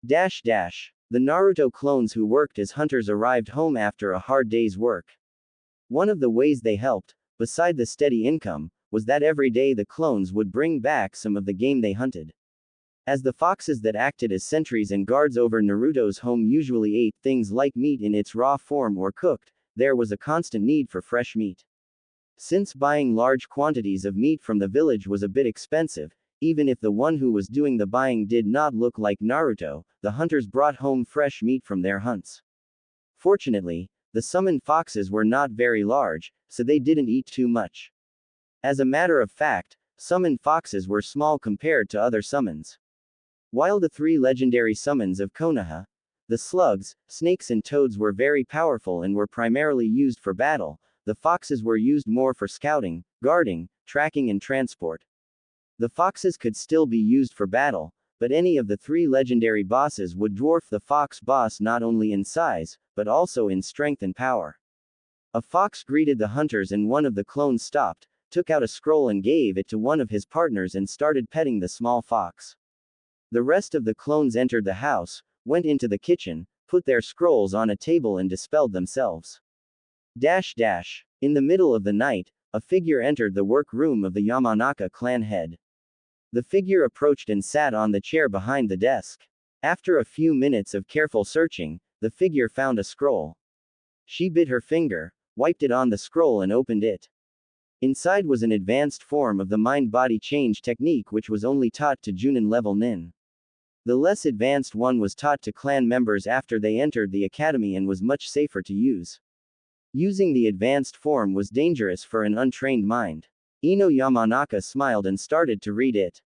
The Naruto clones who worked as hunters arrived home after a hard day's work. One of the ways they helped, beside the steady income, was that every day the clones would bring back some of the game they hunted. As the foxes that acted as sentries and guards over Naruto's home usually ate things like meat in its raw form or cooked, there was a constant need for fresh meat. Since buying large quantities of meat from the village was a bit expensive, even if the one who was doing the buying did not look like Naruto, the hunters brought home fresh meat from their hunts. Fortunately, the summoned foxes were not very large, so they didn't eat too much. As a matter of fact, summoned foxes were small compared to other summons. While the 3 legendary summons of Konoha, the slugs, snakes and toads were very powerful and were primarily used for battle, the foxes were used more for scouting, guarding, tracking and transport. The foxes could still be used for battle, but any of the 3 legendary bosses would dwarf the fox boss not only in size, but also in strength and power. A fox greeted the hunters and one of the clones stopped, took out a scroll and gave it to one of his partners and started petting the small fox. The rest of the clones entered the house, went into the kitchen, put their scrolls on a table and dispelled themselves. In the middle of the night, a figure entered the workroom of the Yamanaka clan head. The figure approached and sat on the chair behind the desk. After a few minutes of careful searching, the figure found a scroll. She bit her finger, wiped it on the scroll and opened it. Inside was an advanced form of the mind-body change technique which was only taught to Junin level nin. The less advanced one was taught to clan members after they entered the academy and was much safer to use. Using the advanced form was dangerous for an untrained mind. Ino Yamanaka smiled and started to read it.